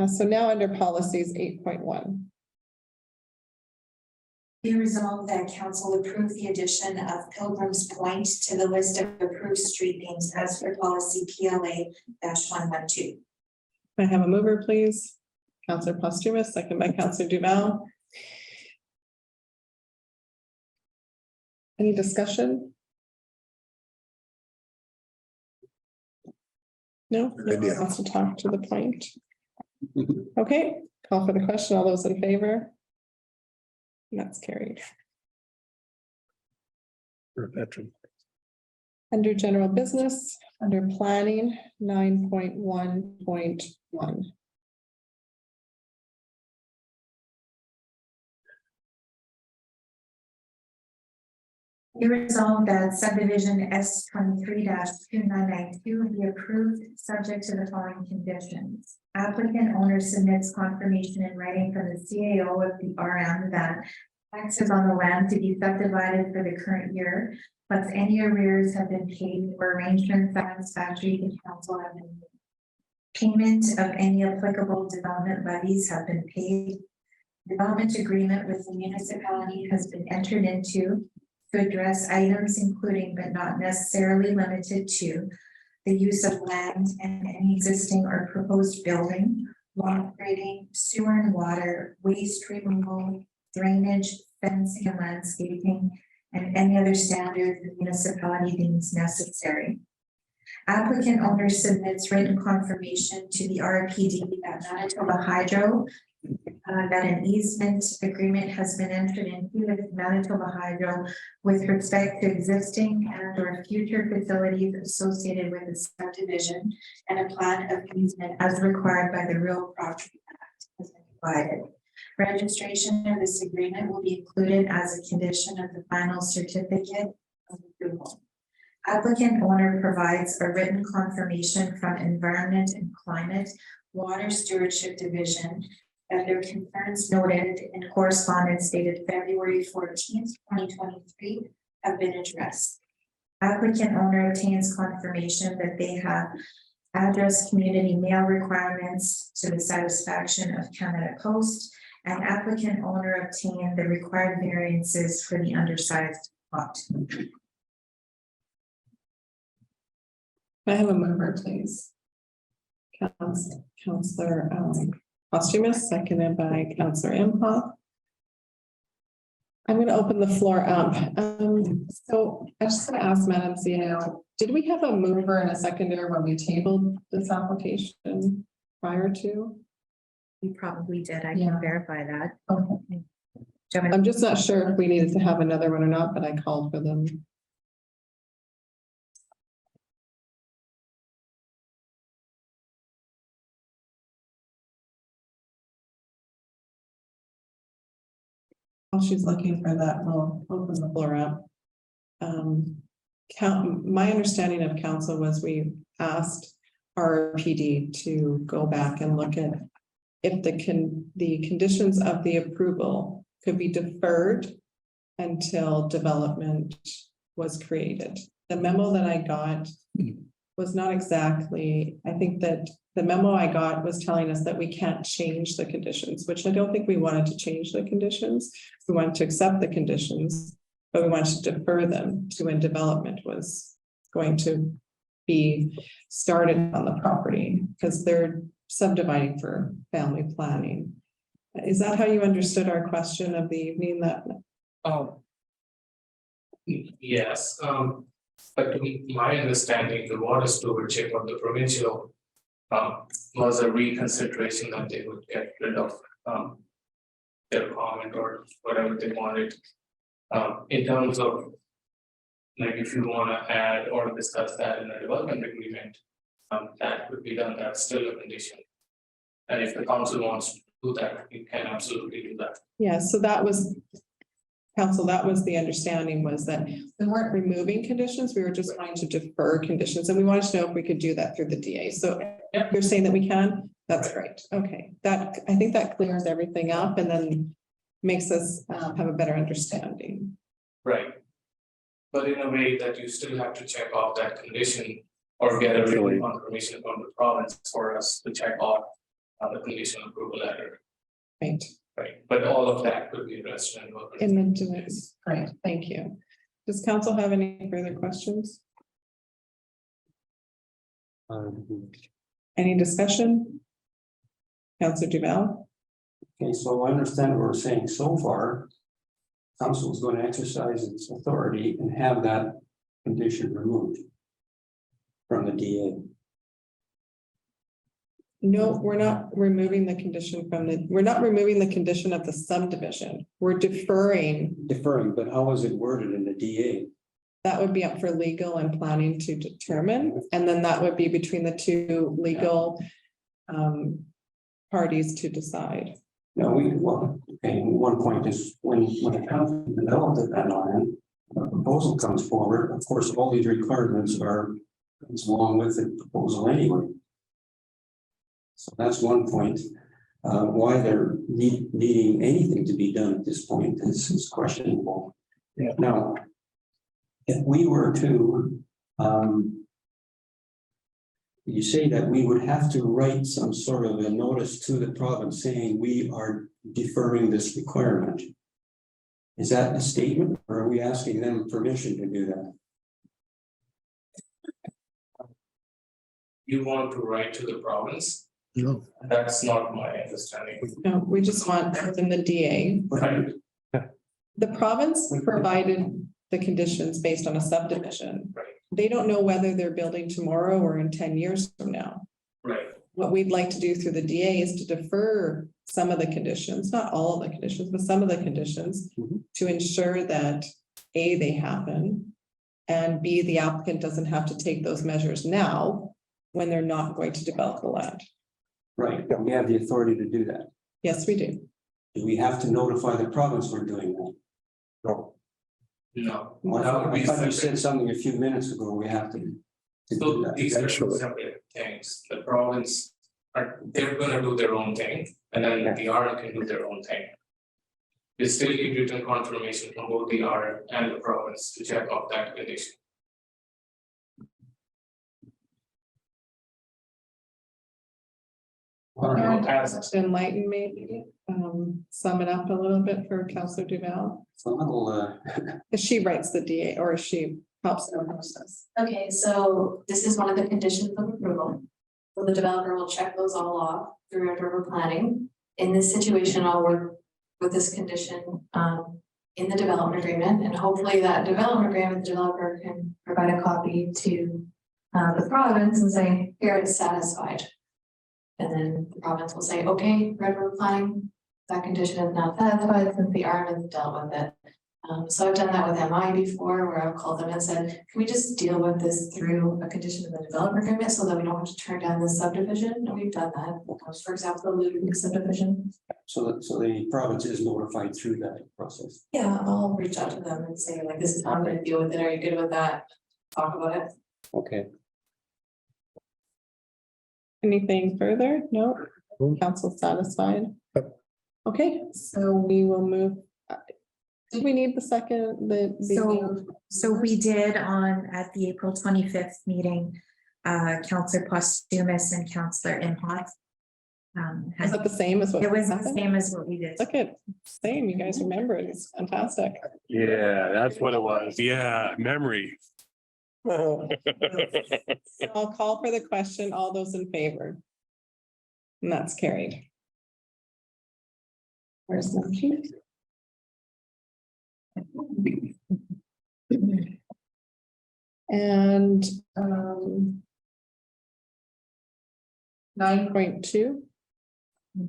So now under policies 8.1. Be resolved that council approve the addition of Pilgrim's Point to the list of approved street names as for policy PLA-112. Can I have a mover, please? Councillor Posthumous, second by Councillor Duval. Any discussion? No, no one Idea. wants to talk to the point. Okay, call for the question. All those in favor? That's carried. For a veteran. Under general business, under planning, 9.1.1. Be resolved that subdivision S 23-2992 be approved, subject to the following conditions. Applicant owner submits confirmation in writing from the CAO of the RM that taxes on the land to be subdivided for the current year, plus any arrears have been paid or arrangements satisfactory to council have been made. Payment of any applicable development levies have been paid. Development agreement with the municipality has been entered into to address items including but not necessarily limited to the use of land and any existing or proposed building, lot grading, sewer and water, waste removal, drainage, fencing and landscaping, and any other standard the municipality deems necessary. Applicant owner submits written confirmation to the RPD that Manitoba Hydro that an easement agreement has been entered into with Manitoba Hydro with respect to existing and or future facilities associated with the subdivision, and a plan of easement as required by the Real Property Act has been provided. Registration of this agreement will be included as a condition of the final certificate of approval. Applicant owner provides a written confirmation from Environment and Climate Water Stewardship Division that their concerns noted in correspondence dated February 14th, 2023 have been addressed. Applicant owner obtains confirmation that they have address community mail requirements to the satisfaction of Canada Post, and applicant owner obtained the required variances for the undersized lot. Can I have a mover, please? Councillor Posthumous, seconded by Councillor Imhoff. I'm going to open the floor up. So I just want to ask Madam CEO, did we have a mover and a seconder when we tabled this application prior to? You probably did. I Yeah. can verify that. Okay. Do you want me to- I'm just not sure if we needed to have another one or not, but I called for them. While she's looking for that, we'll open the floor up. My understanding of council was we asked our PD to go back and look at if the conditions of the approval could be deferred until development was created. The memo that I got was not exactly, I think that the memo I got was telling us that we can't change the conditions, which I don't think we wanted to change the conditions. We wanted to accept the conditions, but we wanted to defer them to when development was going to be started on the property, because they're subdividing for family planning. Is that how you understood our question of the evening? That Yes, but to my understanding, the water stewardship of the provincial was a reconsideration that they would get rid of their comment or whatever they wanted. In terms of, like, if you want to add or discuss that in a development agreement, that could be done. That's still a condition. And if the council wants to do that, you can absolutely do that. yeah, so that was council, that was the understanding, was that we weren't removing conditions, we were just trying to defer conditions, and we wanted to know if we could do that through the DA. So you're saying that we can? That's great. Okay, that, I think that clears everything up and then makes us have a better understanding. Right. But in a way that you still have to check off that condition or get a written confirmation from the province for us to check off the conditional approval letter. Right. Right, but all of that could be addressed in In the doings. Great, thank you. Does council have any further questions? Any discussion? Councillor Duval, Okay, so I understand what we're saying so far. Council is going to exercise its authority and have that condition removed from the DA. no, we're not removing the condition from we're not removing the condition of the subdivision. We're deferring. Deferring, but how is it worded in the DA? That would be up for legal and planning to determine, and then that would be between the two legal parties to decide. No, okay, one point is when the council developed that land, a proposal comes forward, of course, all these requirements comes along with the proposal anyway. So that's one point. Why they're needing anything to be done at this point is questionable. Yeah. Now, if we were to, you say that we would have to write some sort of a notice to the province saying we are deferring this requirement. Is that a statement, or are we asking them permission to do that? You want to write to the province? No. That's not my understanding. No, we just want within the DA. Right. The province provided the conditions based on a subdivision. Right. They don't know whether they're building tomorrow or in 10 years from now. Right. What we'd like to do through the DA is to defer some of the conditions, not all of the conditions, but some of the conditions to ensure that A, they happen, and B, the applicant doesn't have to take those measures now when they're not going to develop the land. Right, we have the authority to do that. Yes, we do. Do we have to notify the province we're doing that? No. No. Well, That would I be thought you separate. said something a few minutes ago, we have to do So that. these are two Eventually. separate things. The province they're gonna do their own thing, and then the RM can do their own thing. We still need written confirmation from both the RM and the province to check off that condition. To enlighten maybe, sum it up a little bit for Councillor Duval. It's a little, If she writes the DA or if she helps in the process. Okay, so this is one of the conditions of approval. So the developer will check those all off through river planning. In this situation, I'll work with this condition in the development agreement, and hopefully that development agreement, the developer can provide a copy to the province and say, here it's satisfied. And then the province will say, okay, red river planning, that condition is now satisfied since the RM has dealt with it. So I've done that with MI before, where I've called them and said, can we just deal with this through a condition of the development agreement so that we don't have to turn down the subdivision? And we've done that, for example, the Luton subdivision. so the province is notified through that process. Yeah, I'll reach out to them and say, like, this is how I'm gonna deal with it. Are you good with that? Talk about it. Okay. Anything further? No? Council satisfied? Okay, so we will move. Do we need the second, So we did at the April 25th meeting, Councillor Postumus and Councillor Imhoff. Is that the same as what? It was the happened? same as what we did. Look at, same, you guys remember it, it's fantastic. Yeah, that's what it was. Yeah, memory. So I'll call for the question, all those in favor? And that's carried. Where's the sheet? And 9.2.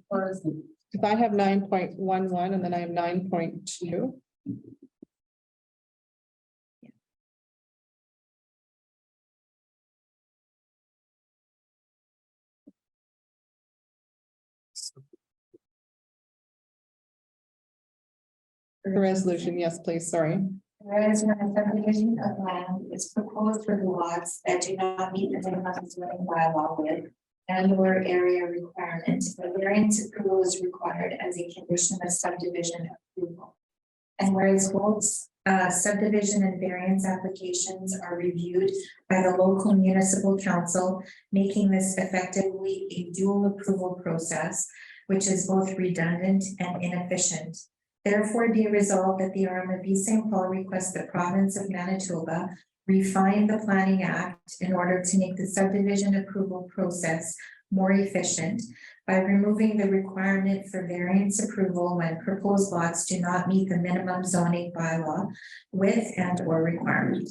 Or is it? Because I have 9.11 and then I have 9.2. The resolution, yes, please, sorry. Whereas when a subdivision of land is proposed for the lots that do not meet the minimum zoning bylaw with and/or area requirements, a variance approval is required as a condition of subdivision approval. And whereas both subdivision and variance applications are reviewed by the local municipal council, making this effectively a dual approval process, which is both redundant and inefficient. Therefore, be resolved that the RM of East St. Paul requests the province of Manitoba refine the Planning Act in order to make the subdivision approval process more efficient by removing the requirement for variance approval when proposed lots do not meet the minimum zoning bylaw width and or requirement.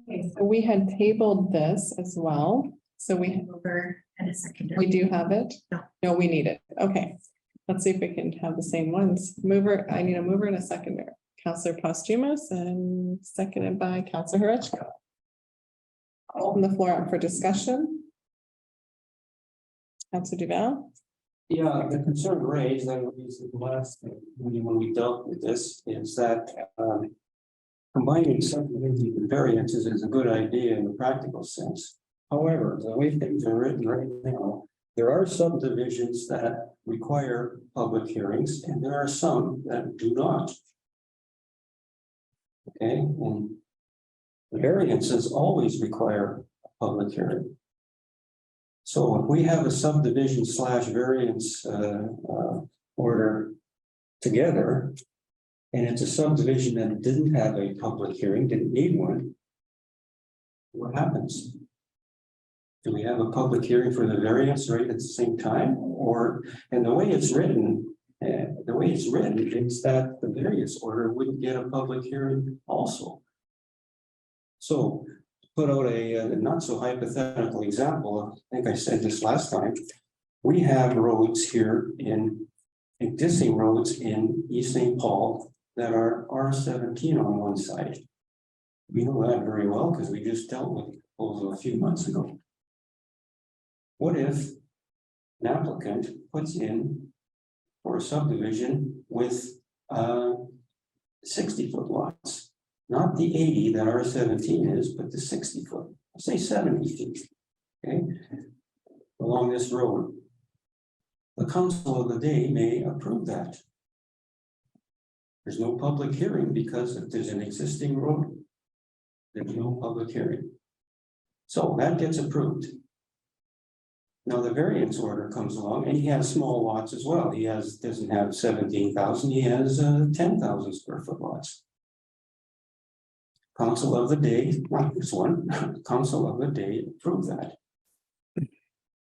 Okay, so we had tabled this as well, so we Mover and a seconder. We do have it? No. No, we need it. Okay. Let's see if we can have the same ones. Mover, I need a mover and a seconder. Counselor Posthumous and seconded by Counselor Hurechko. I'll open the floor up for discussion. Counselor Duval? Yeah, the concern raised, I was the last, when we dealt with this, is that, combining subdivisions and variances is a good idea in a practical sense. However, the way things are written right now, there are subdivisions that require public hearings and there are some that do not. Okay, and the variances always require a public hearing. So if we have a subdivision / variance order together, and it's a subdivision that didn't have a public hearing, didn't need one, what happens? Do we have a public hearing for the variance right at the same time? Or, and the way it's written is that the variance order wouldn't get a public hearing also. So put out a not so hypothetical example, I think I said this last time. We have roads here existing roads in East St. Paul that are R17 on one side. We know that very well because we just dealt with the proposal a few months ago. What if an applicant puts in for a subdivision with 60-foot lots, not the 80 that R17 is, but the 60-foot, say 70 feet, okay, along this road? The council of the day may approve that. There's no public hearing because if there's an existing road, there's no public hearing. So that gets approved. Now the variance order comes along and he has small lots as well. He doesn't have 17,000, he has 10,000 square foot lots. Council of the day, not this one, council of the day approved that.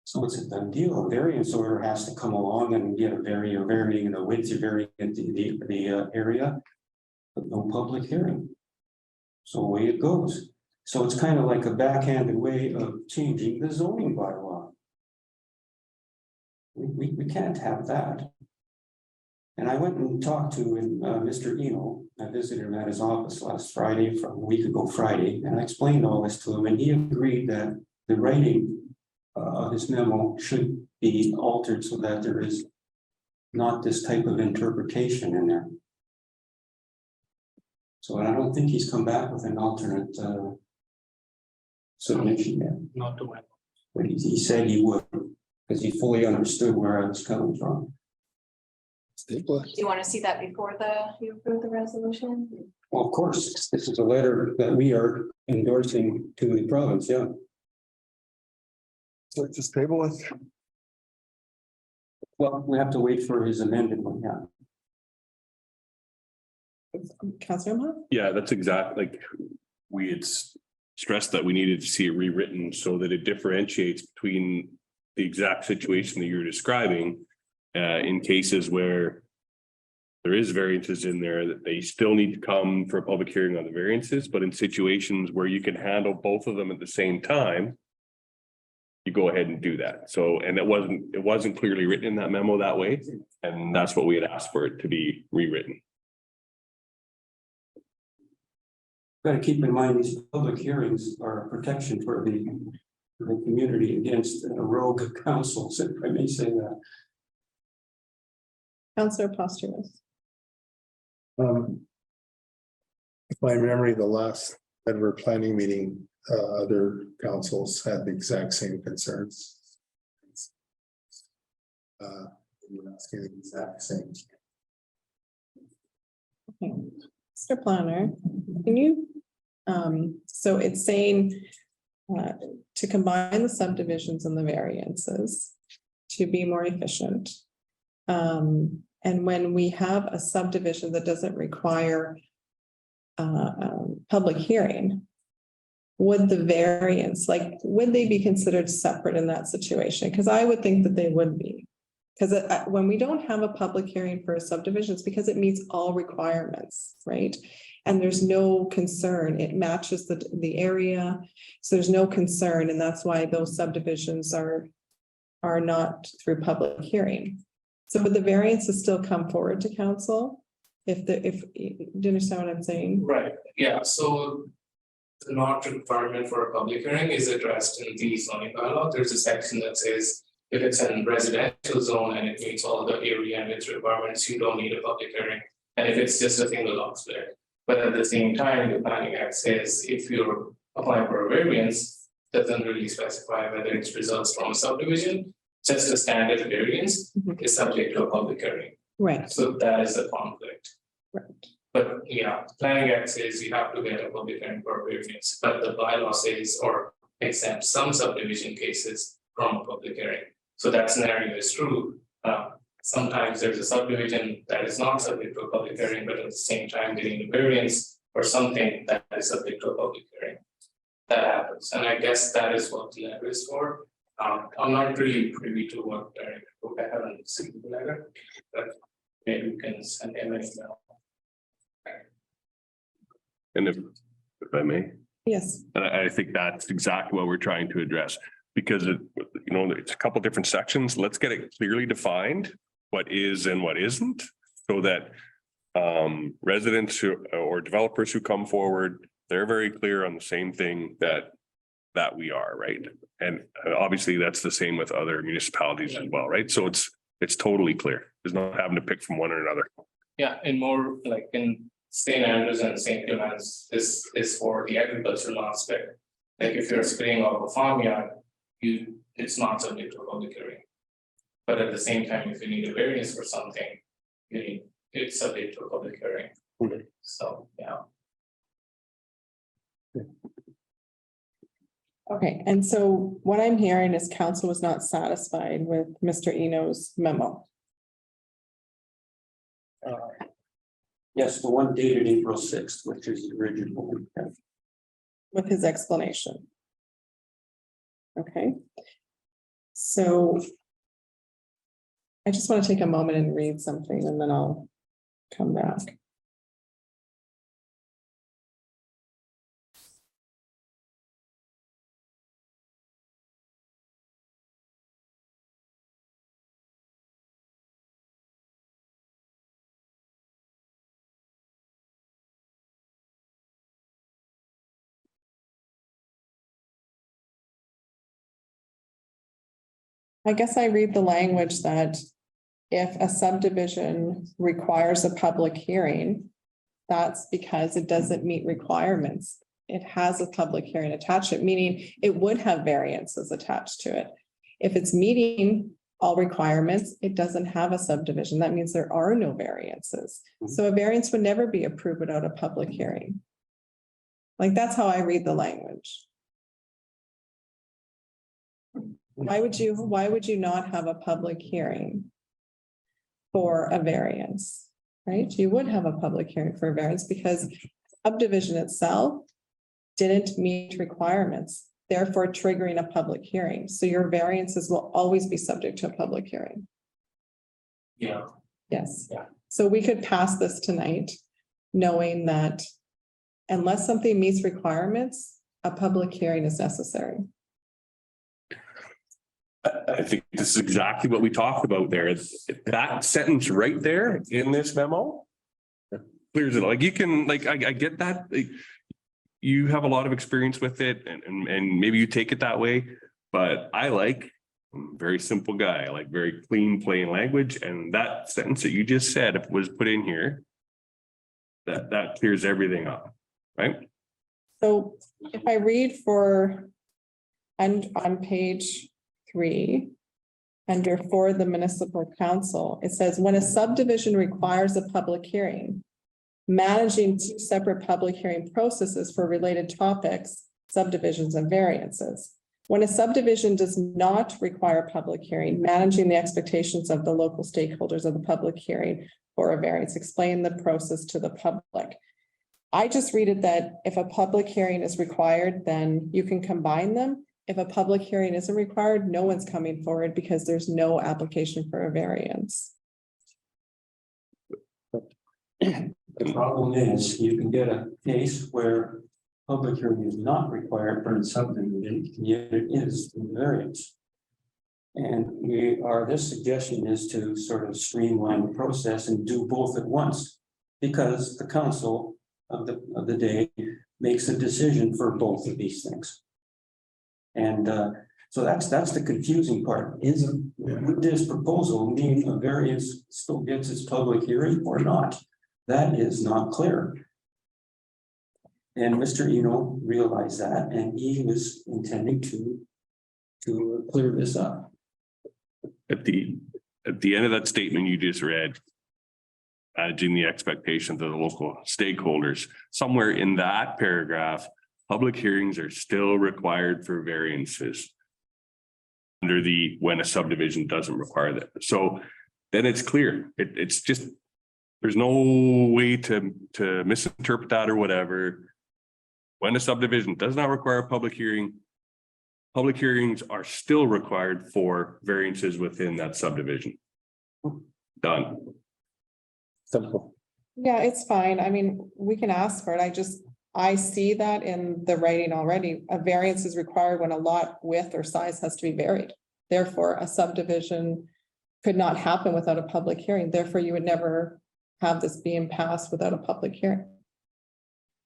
So it's a done deal. A variance order has to come along and get varying the width, varying the area, but no public hearing. So away it goes. So it's kind of like a backhanded way of changing the zoning bylaw. We can't have that. And I went and talked to Mr. Eno. I visited him at his office last Friday, from a week ago Friday, and I explained all this to him, and he agreed that the writing of his memo should be altered so that there is not this type of interpretation in there. So I don't think he's come back with an alternate submission yet. Not to my. But he said he would, because he fully understood where I was coming from. Do you want to see that before you approve the resolution? Well, of course, this is a letter that we are endorsing to the province, yeah. So just table it. Well, we have to wait for his amended one, yeah. Councilor Ahmad? Yeah, that's exact, like, we had stressed that we needed to see it rewritten so that it differentiates between the exact situation that you're describing. In cases where there is variances in there, that they still need to come for a public hearing on the variances, but in situations where you can handle both of them at the same time, you go ahead and do that. So, and it wasn't clearly written in that memo that way, and that's what we had asked for it to be rewritten. Got to keep in mind, these public hearings are a protection for the community against rogue councils, if I may say that. Counselor Posthumous? If my memory, the last Denver planning meeting, other councils had the exact same concerns. We're asking the exact same. Okay. Mr. Planner, can you, so it's saying to combine the subdivisions and the variances to be more efficient. And when we have a subdivision that doesn't require public hearing, would the variance, like, would they be considered separate in that situation? Because I would think that they would be. Because when we don't have a public hearing for a subdivision, it's because it meets all requirements, right? And there's no concern, it matches the area, so there's no concern, and that's why those subdivisions are not through public hearing. So would the variances still come forward to council? Do you understand what I'm saying? Right, yeah, so the not requirement for a public hearing is addressed in the zoning bylaw. There's a section that says if it's in residential zone and it meets all the area and its requirements, you don't need a public hearing. And if it's just a single lot split, but at the same time, the Planning Act says if you're applying for a variance, doesn't really specify whether it results from a subdivision, just a standard variance is subject to a public hearing. Right. So that is a conflict. Right. But yeah, Planning Act says you have to get a public hearing for a variance, but the bylaw says or exempts some subdivision cases from a public hearing. So that scenario is true. Sometimes there's a subdivision that is not subject to a public hearing, but at the same time getting a variance or something that is subject to a public hearing. That happens, and I guess that is what the letter is for. I'm not really privy to what Derek, I haven't seen the letter, but maybe we can send him an email. And if I may, Yes. and I think that's exactly what we're trying to address. Because it's a couple different sections. Let's get it clearly defined, what is and what isn't, so that residents or developers who come forward, they're very clear on the same thing that we are, right? And obviously that's the same with other municipalities as well, right? So it's totally clear. There's not having to pick from one or another. Yeah, and more like in St. Andrews and St. Clements, this is for the agricultural aspect. Like if you're spraying off a farmyard, it's not subject to a public hearing. But at the same time, if you need a variance for something, it's subject to a public hearing. So, yeah. Okay, and so what I'm hearing is council was not satisfied with Mr. Eno's memo. Yes, the one dated April 6th, which is the original. With his explanation. Okay. So I just want to take a moment and read something and then I'll come back. I guess I read the language that if a subdivision requires a public hearing, that's because it doesn't meet requirements. It has a public hearing attached to it, meaning it would have variances attached to it. If it's meeting all requirements, it doesn't have a subdivision. That means there are no variances. So a variance would never be approved without a public hearing. Like that's how I read the language. Why would you not have a public hearing for a variance, right? You would have a public hearing for a variance because subdivision itself didn't meet requirements, therefore triggering a public hearing. So your variances will always be subject to a public hearing. Yeah. Yes. Yeah. So we could pass this tonight, knowing that unless something meets requirements, a public hearing is necessary. I think this is exactly what we talked about there. That sentence right there in this memo clears it. Like you can, like, I get that. Like, you have a lot of experience with it and maybe you take it that way, but I'm a very simple guy. I like very clean, plain language. And that sentence that you just said, if it was put in here, that clears everything up, right? So if I read on page 3, under for the municipal council, it says when a subdivision requires a public hearing, managing 2 separate public hearing processes for related topics, subdivisions and variances. When a subdivision does not require a public hearing, managing the expectations of the local stakeholders of the public hearing or a variance, explain the process to the public. I just read it that if a public hearing is required, then you can combine them. If a public hearing isn't required, no one's coming forward because there's no application for a variance. The problem is you can get a case where public hearing is not required for subdivision, yet it is in variance. And this suggestion is to sort of streamline the process and do both at once. Because the council of the day makes a decision for both of these things. And so that's the confusing part. Would this proposal mean a variance still gets its public hearing or not? That is not clear. And Mr. Eno realized that, and he was intending to clear this up. At the end of that statement you just read, managing the expectations of the local stakeholders, somewhere in that paragraph, public hearings are still required for variances under when a subdivision doesn't require that. So then it's clear. It's just, there's no way to misinterpret that or whatever. When a subdivision does not require a public hearing, public hearings are still required for variances within that subdivision. Done. Simple. Yeah, it's fine. I mean, we can ask for it. I see that in the writing already. A variance is required when a lot width or size has to be varied. Therefore, a subdivision could not happen without a public hearing. Therefore, you would never have this being passed without a public hearing.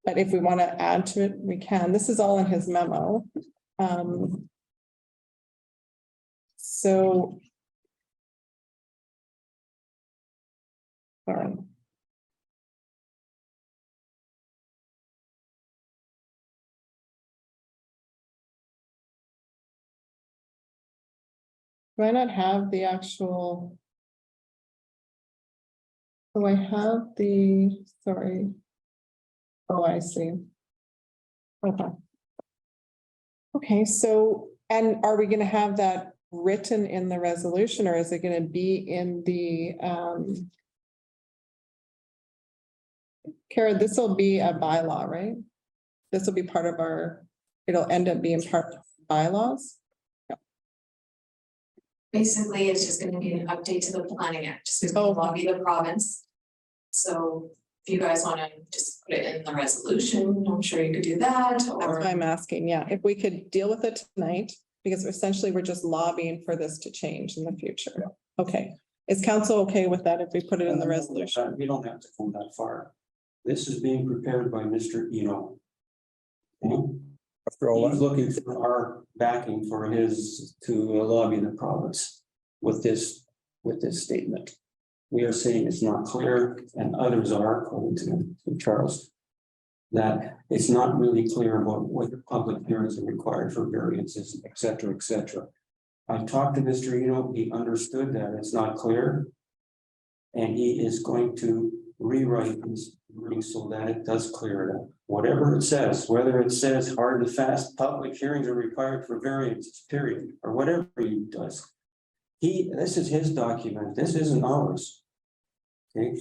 But if we want to add to it, we can. This is all in his memo. So. Sorry. Do I not have the actual? Oh, I have the, sorry. Oh, I see. Okay. Okay, so, and are we gonna have that written in the resolution, or is it gonna be in the, Kara, this will be a bylaw, right? This will be part of it'll end up being part of bylaws? Basically, it's just gonna be an update to the planning act, just because we'll lobby the province. So if you guys wanna just put it in the resolution, I'm sure you could do that, That's or. why I'm asking, yeah, if we could deal with it tonight, because essentially we're just lobbying for this to change in the future. Okay, is council okay with that if we put it in the resolution? We don't have to come that far. This is being prepared by Mr. Eno. Okay? After all He's that, looking for our backing for to lobby the province with this statement. We are saying it's not clear, and others are, according to Charles, that it's not really clear about what public hearings are required for variances, et cetera, et cetera. I talked to Mr. Eno, he understood that it's not clear. And he is going to rewrite this wording so that it does clear it up. Whatever it says, whether it says hard and fast, public hearings are required for variances, period, or whatever he does. This is his document, this isn't ours. Okay,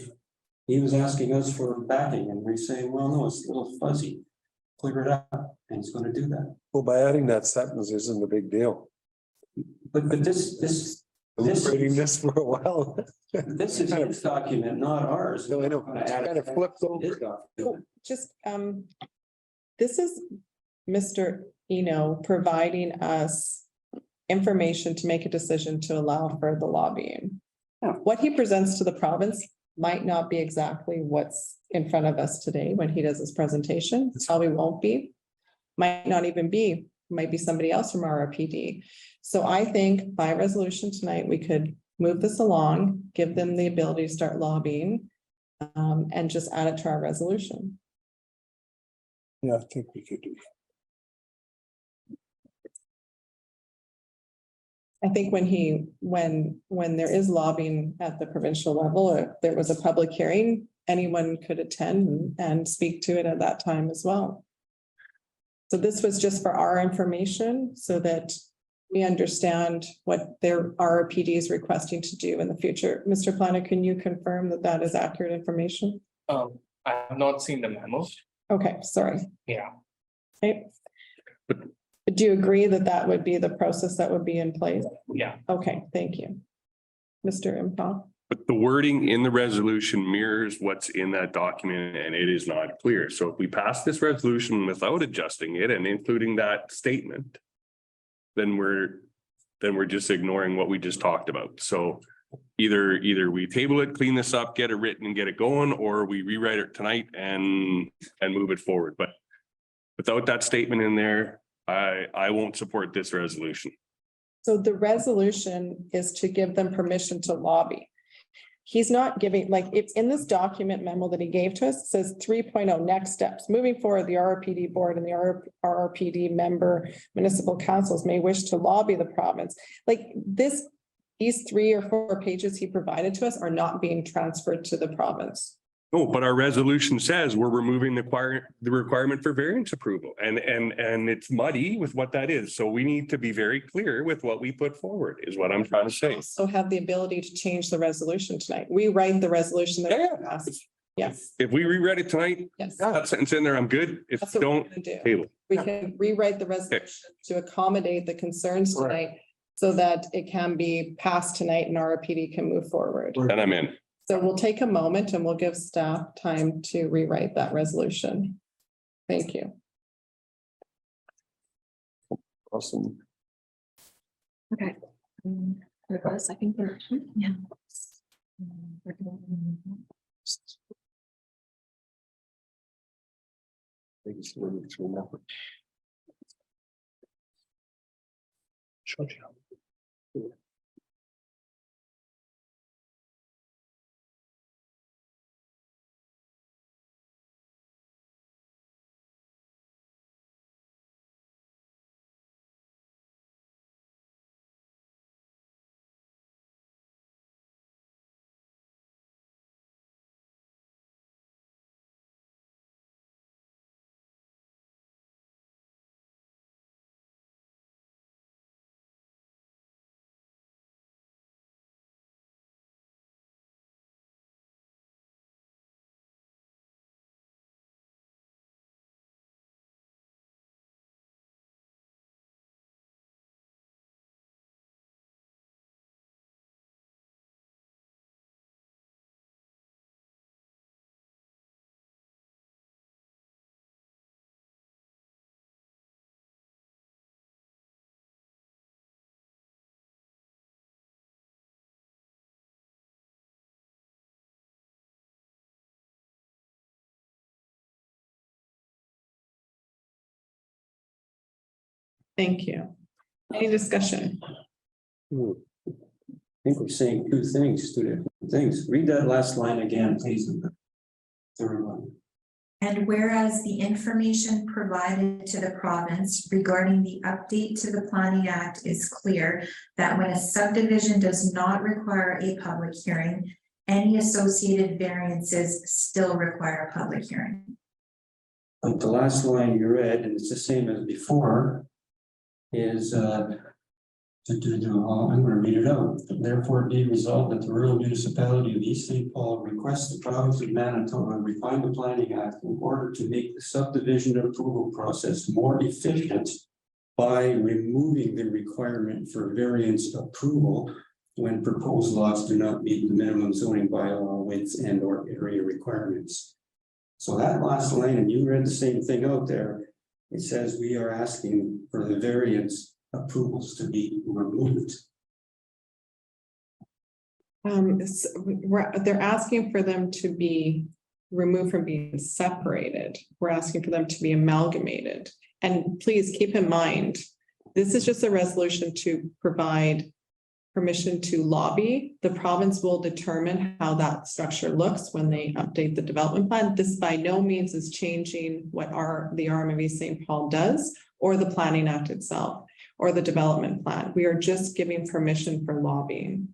he was asking us for backing and we're saying, well, no, it's a little fuzzy. Clear it up, and he's going to do that. well, by adding that sentence isn't a big deal. But this I'm reading this for a while. is his document, not ours. No, I know, it's kind of flipped over. Just, this is Mr. Eno providing us information to make a decision to allow for the lobbying. What he presents to the province might not be exactly what's in front of us today when he does his presentation. It probably won't be, might not even be, might be somebody else from RRPD. So I think by resolution tonight, we could move this along, give them the ability to start lobbying, and just add it to our resolution. Yeah, I think we could do. I think when there is lobbying at the provincial level, if there was a public hearing, anyone could attend and speak to it at that time as well. So this was just for our information so that we understand what their RRPD is requesting to do in the future. Mr. Plana, can you confirm that that is accurate information? I have not seen the memo, Okay, sorry. Yeah. Okay. Do you agree that that would be the process that would be in place? Yeah. Okay, thank you. Mr. Impa. But the wording in the resolution mirrors what's in that document and it is not clear. So if we pass this resolution without adjusting it and including that statement, then we're just ignoring what we just talked about. So either we table it, clean this up, get it written and get it going, or we rewrite it tonight and move it forward. But without that statement in there, I won't support this resolution. So the resolution is to give them permission to lobby. He's not giving, like, it's in this document memo that he gave to us, it says 3.0 next steps. Moving forward, the RRPD board and the RRPD member municipal councils may wish to lobby the province. Like this, these 3 or 4 pages he provided to us are not being transferred to the province. No, but our resolution says we're removing the requirement for variance approval and it's muddy with what that is. So we need to be very clear with what we put forward is what I'm trying to say. So have the ability to change the resolution tonight. We write the resolution that we asked. Yes. If we rewrite it tonight, Yes. that sentence in there, I'm good. If That's you what we're don't, gonna do. table. We can rewrite the resolution to accommodate the concerns tonight so that it can be passed tonight and RRPD can move forward. And I'm in. So we'll take a moment and we'll give staff time to rewrite that resolution. Thank you. Awesome. Okay. We've got a second version. Yeah. Thank you. Any discussion? I think we're saying 2 things, 2 different things. Read that last line again, please. Third one. And whereas the information provided to the province regarding the update to the Planning Act is clear that when a subdivision does not require a public hearing, any associated variances still require a public hearing. But the last line you read, and it's the same as before, is I'm going to read it out. Therefore, be resolved that the rural municipality of East St. Paul requests the province of Manitoba refine the Planning Act in order to make the subdivision approval process more efficient by removing the requirement for variance approval when proposed lots do not meet the minimum zoning bylaw width and or area requirements. So that last line, and you read the same thing out there, it says we are asking for the variance approvals to be removed. They're asking for them to be removed from being separated. We're asking for them to be amalgamated. And please keep in mind, this is just a resolution to provide permission to lobby. The province will determine how that structure looks when they update the development plan. This by no means is changing what the RMV St. Paul does or the Planning Act itself or the development plan. We are just giving permission for lobbying.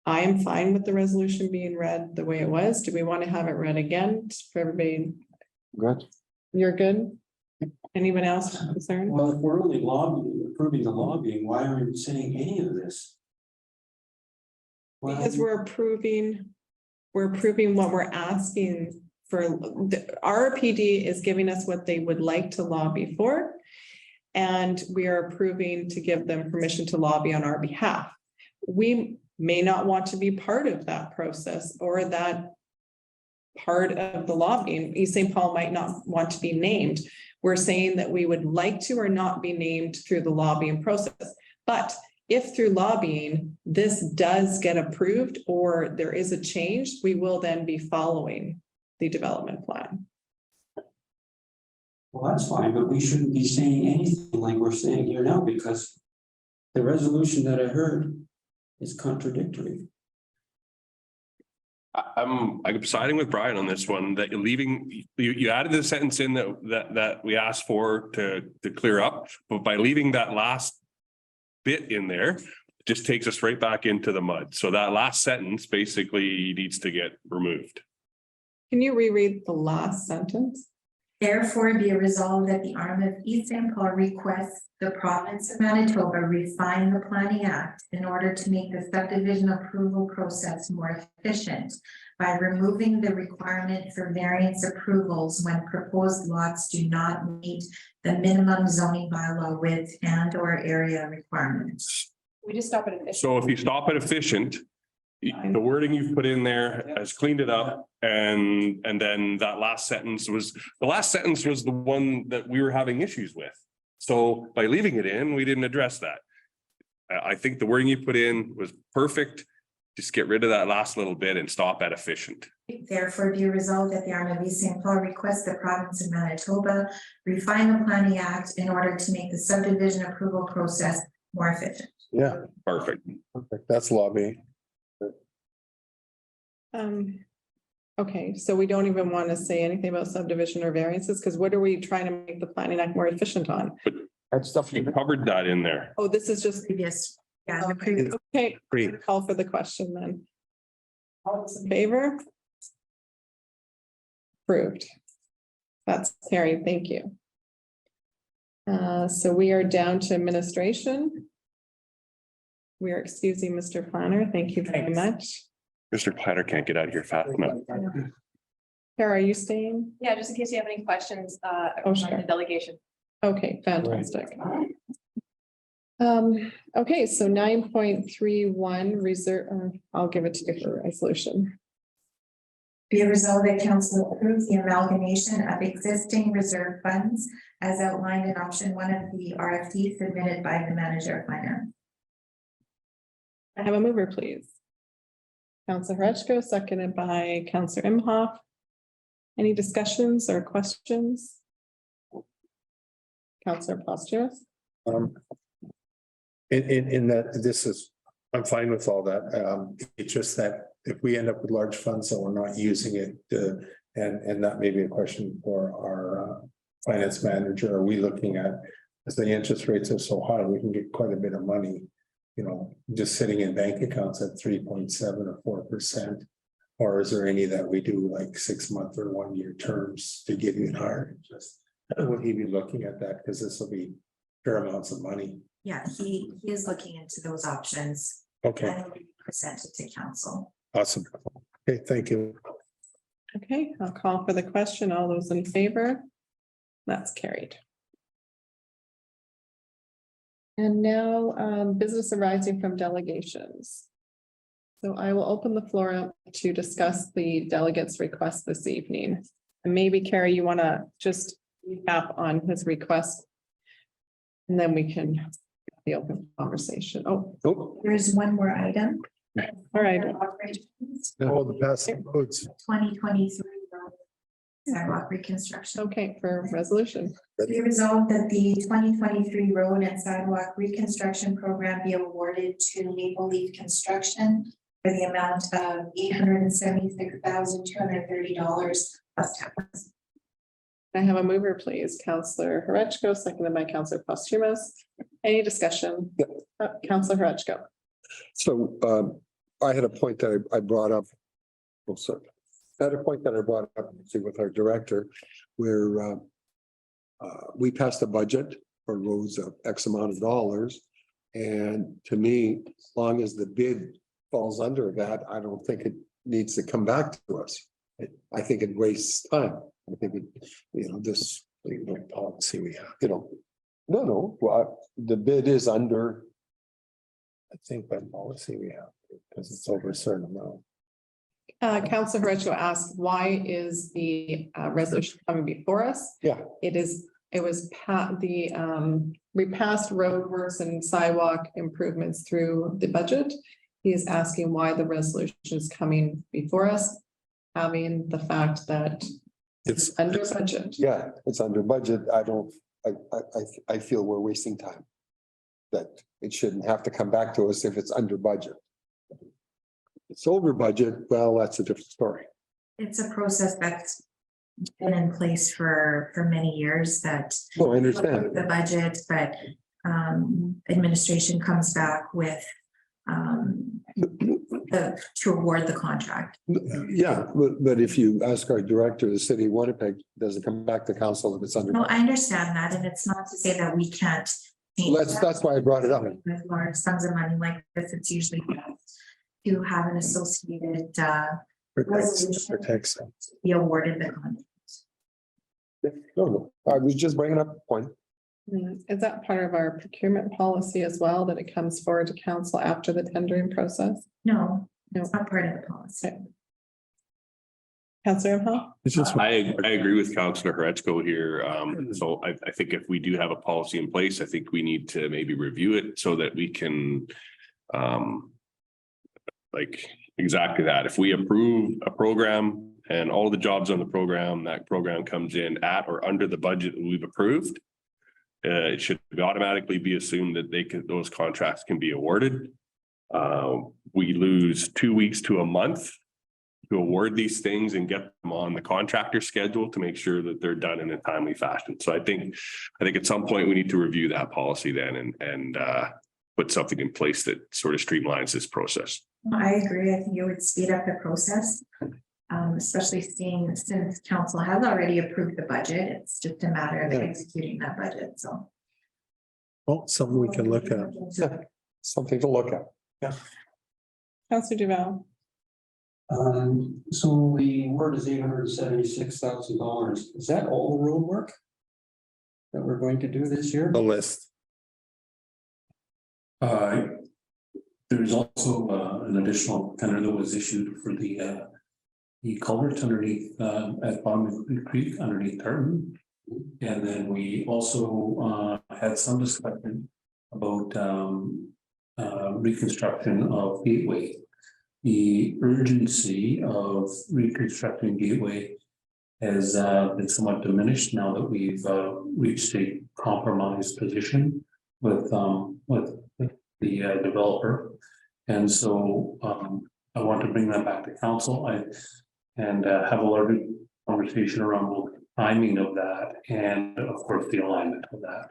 I am fine with the resolution being read the way it was. Do we want to have it read again for everybody? Good. You're good? Anyone else concerned? Well, if we're only approving the lobbying, why aren't we saying any of this? Because we're approving what we're asking for the RPD is giving us what they would like to lobby for. And we are approving to give them permission to lobby on our behalf. We may not want to be part of that process or that part of the lobbying. East St. Paul might not want to be named. We're saying that we would like to or not be named through the lobbying process. But if through lobbying, this does get approved or there is a change, we will then be following the development plan. Well, that's fine, but we shouldn't be saying anything like we're saying here now, because the resolution that I heard is contradictory. I'm siding with Brian on this one, that you're leaving, you added the sentence in that we asked for to clear up, but by leaving that last bit in there, it just takes us right back into the mud. So that last sentence basically needs to get removed. Can you reread the last sentence? Therefore, be it resolved that the arm of East St. Paul requests the province of Manitoba refine the Planning Act in order to make the subdivision approval process more efficient by removing the requirement for variance approvals when proposed lots do not meet the minimum zoning bylaw width and or area requirements. We just stop it. So if you stop at efficient, the wording you've put in there has cleaned it up, and then that last sentence was, the one that we were having issues with. So by leaving it in, we didn't address that. I think the wording you put in was perfect. Just get rid of that last little bit and stop at efficient. Therefore, be resolved that the arm of East St. Paul requests the province of Manitoba refine the Planning Act in order to make the subdivision approval process more efficient. Yeah, Perfect. perfect. That's lobbying. Okay, so we don't even want to say anything about subdivision or variances, because what are we trying to make the Planning Act more efficient on? That stuff. You covered that in there. Oh, this is just Previous. Yeah, the okay. previous. Okay, Agree. call for the question then. All those in favor? Approved. That's carried, thank you. So we are down to administration. We are excusing Mr. Planner, thank you very much. Mr. Platter can't get out of here fast enough. Kara, are you staying? Yeah, just in case you have any questions, Oh, sure. on the delegation. Okay, fantastic. Okay, so 9.31 reserve, I'll give it to you for resolution. Be it resolved that council approves the amalgamation of existing reserve funds as outlined in option 1 of the RFD submitted by the manager of finance. I have a mover, please. Councillor Horechko, seconded by Councillor Imhoff. Any discussions or questions? Councillor Posthumous. In that, this is, I'm fine with all that. It's just that if we end up with large funds and we're not using it, and that may be a question for our finance manager, are we looking at, as the interest rates are so high, we can get quite a bit of money, you know, just sitting in bank accounts at 3.7 or 4%. Or is there any that we do like 6-month or 1-year terms to get it higher? Just would he be looking at that? Because this will be fair amounts of money. Yeah, he is looking into those options. Okay, And will be presented to council. awesome. Okay, thank you. Okay, I'll call for the question. All those in favor? That's carried. And now business arising from delegations. So I will open the floor up to discuss the delegates' request this evening. And maybe Carrie, you want to just recap on his request. And then we can have the open conversation. Oh, There's one more item. all right. Operations, All the past codes. 2023 sidewalk reconstruction. Okay, for resolution. Be resolved that the 2023 road and sidewalk reconstruction program be awarded to Maple Leaf Construction for the amount of $876,230 plus tax. I have a mover, please. Councillor Horechko, seconded by Councillor Posthumous. Any discussion? Councillor Horechko. So I had a point that I brought up. Oh, sorry. I had a point that I brought up with our director, where we passed a budget for roads of X amount of dollars. And to me, as long as the bid falls under that, I don't think it needs to come back to us. I think it wastes time. I think it, this, policy we have, no, well, the bid is under. I think by policy we have, because it's over a certain amount. Councilor Horatio asked, why is the resolution coming before us? Yeah. It was we passed roadworks and sidewalk improvements through the budget. He is asking why the resolution is coming before us, having the fact that it's under budget. Yeah, it's under budget. I feel we're wasting time. That it shouldn't have to come back to us if it's under budget. If it's over budget, well, that's a different story. It's a process that's been in place for many years that. No, I understand. The budget, but administration comes back with to award the contract. Yeah, but if you ask our director of the city of Winnipeg, does it come back to council if it's under? No, I understand that, and it's not to say that we can't. That's why I brought it up. With large sums of money like this, it's usually best to have an associated Protects. be awarded the contract. No, I was just bringing up a point. Is that part of our procurement policy as well, that it comes forward to council after the tendering process? No, it's not part of the policy. Okay. Councilor Hall? It's just, I agree with Councillor Horatio here. So I think if we do have a policy in place, I think we need to maybe review it so that we can like exactly that. If we approve a program and all the jobs on the program, that program comes in at or under the budget that we've approved, it should automatically be assumed that those contracts can be awarded. We lose 2 weeks to a month to award these things and get them on the contractor schedule to make sure that they're done in a timely fashion. So I think at some point we need to review that policy then and put something in place that sort of streamlines this process. I agree. I think it would speed up the process, especially since council has already approved the budget. It's just a matter of executing that budget. So. well, something we can look at. Yeah, something to look at. Yeah. Councilor Duval? So the word is $876,000. Is that all the road work that we're going to do this year? The list. There's also an additional tender that was issued for the culvert underneath at Bottom Creek underneath Burton. And then we also had some discussion about reconstruction of Gateway. The urgency of reconstructing Gateway has been somewhat diminished now that we've reached a compromised position with the developer. And so I want to bring that back to council and have a larger conversation around both timing of that and of course the alignment of that.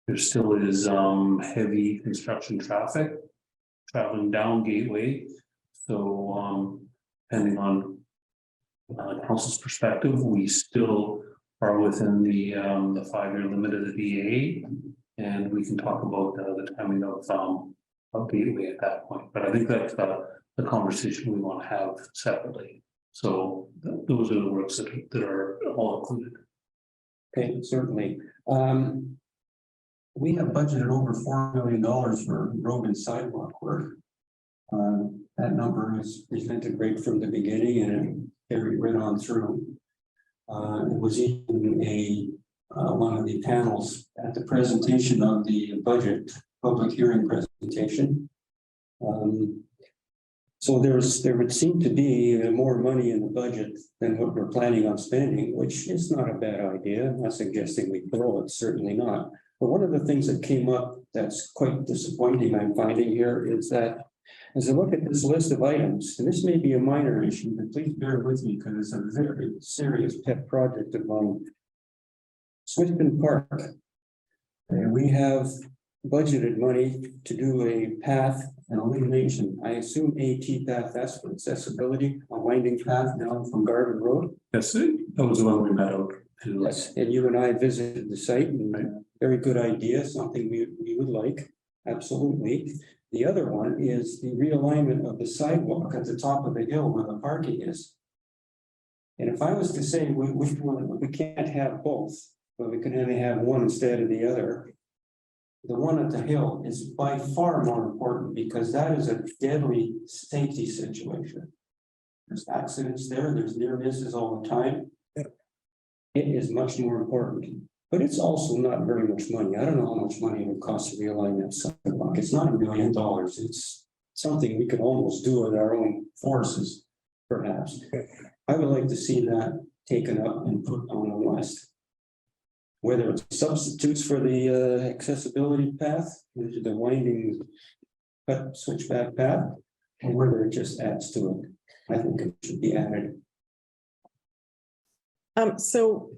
There still is heavy construction traffic traveling down Gateway. So depending on council's perspective, we still are within the 5-year limit of the DA, and we can talk about the timing of Gateway at that point. But I think that's the conversation we want to have separately. So those are the works that are all included. Okay, certainly. We have budgeted over $4 million for road and sidewalk work. That number is presented right from the beginning and carried right on through. It was even one of the panels at the presentation of the budget public hearing presentation. So there would seem to be more money in the budget than what we're planning on spending, which is not a bad idea. I'm not suggesting we blow it, certainly not. But one of the things that came up that's quite disappointing I'm finding here is that as I look at this list of items, and this may be a minor issue, but please bear with me because it's a very serious pet project of mine. Swifton Park. We have budgeted money to do a path and illumination. I assume AT path, that's for accessibility, a winding path down from Garden Road. Yes, that was the one we met out. Yes, and you and I visited the site and very good idea, something we would like, absolutely. The other one is the realignment of the sidewalk at the top of the hill where the parking is. And if I was to say, we can't have both, but we can only have one instead of the other. The one at the hill is by far more important because that is a deadly safety situation. There's accidents there, there's near misses all the time. It is much more important, but it's also not very much money. I don't know how much money it would cost to realign that sidewalk. It's not $1 million. It's something we could almost do with our own forces, perhaps. I would like to see that taken up and put on the list. Whether it's substitutes for the accessibility path, which is the winding cut switchback path, or whether it just adds to it. I think it should be added. So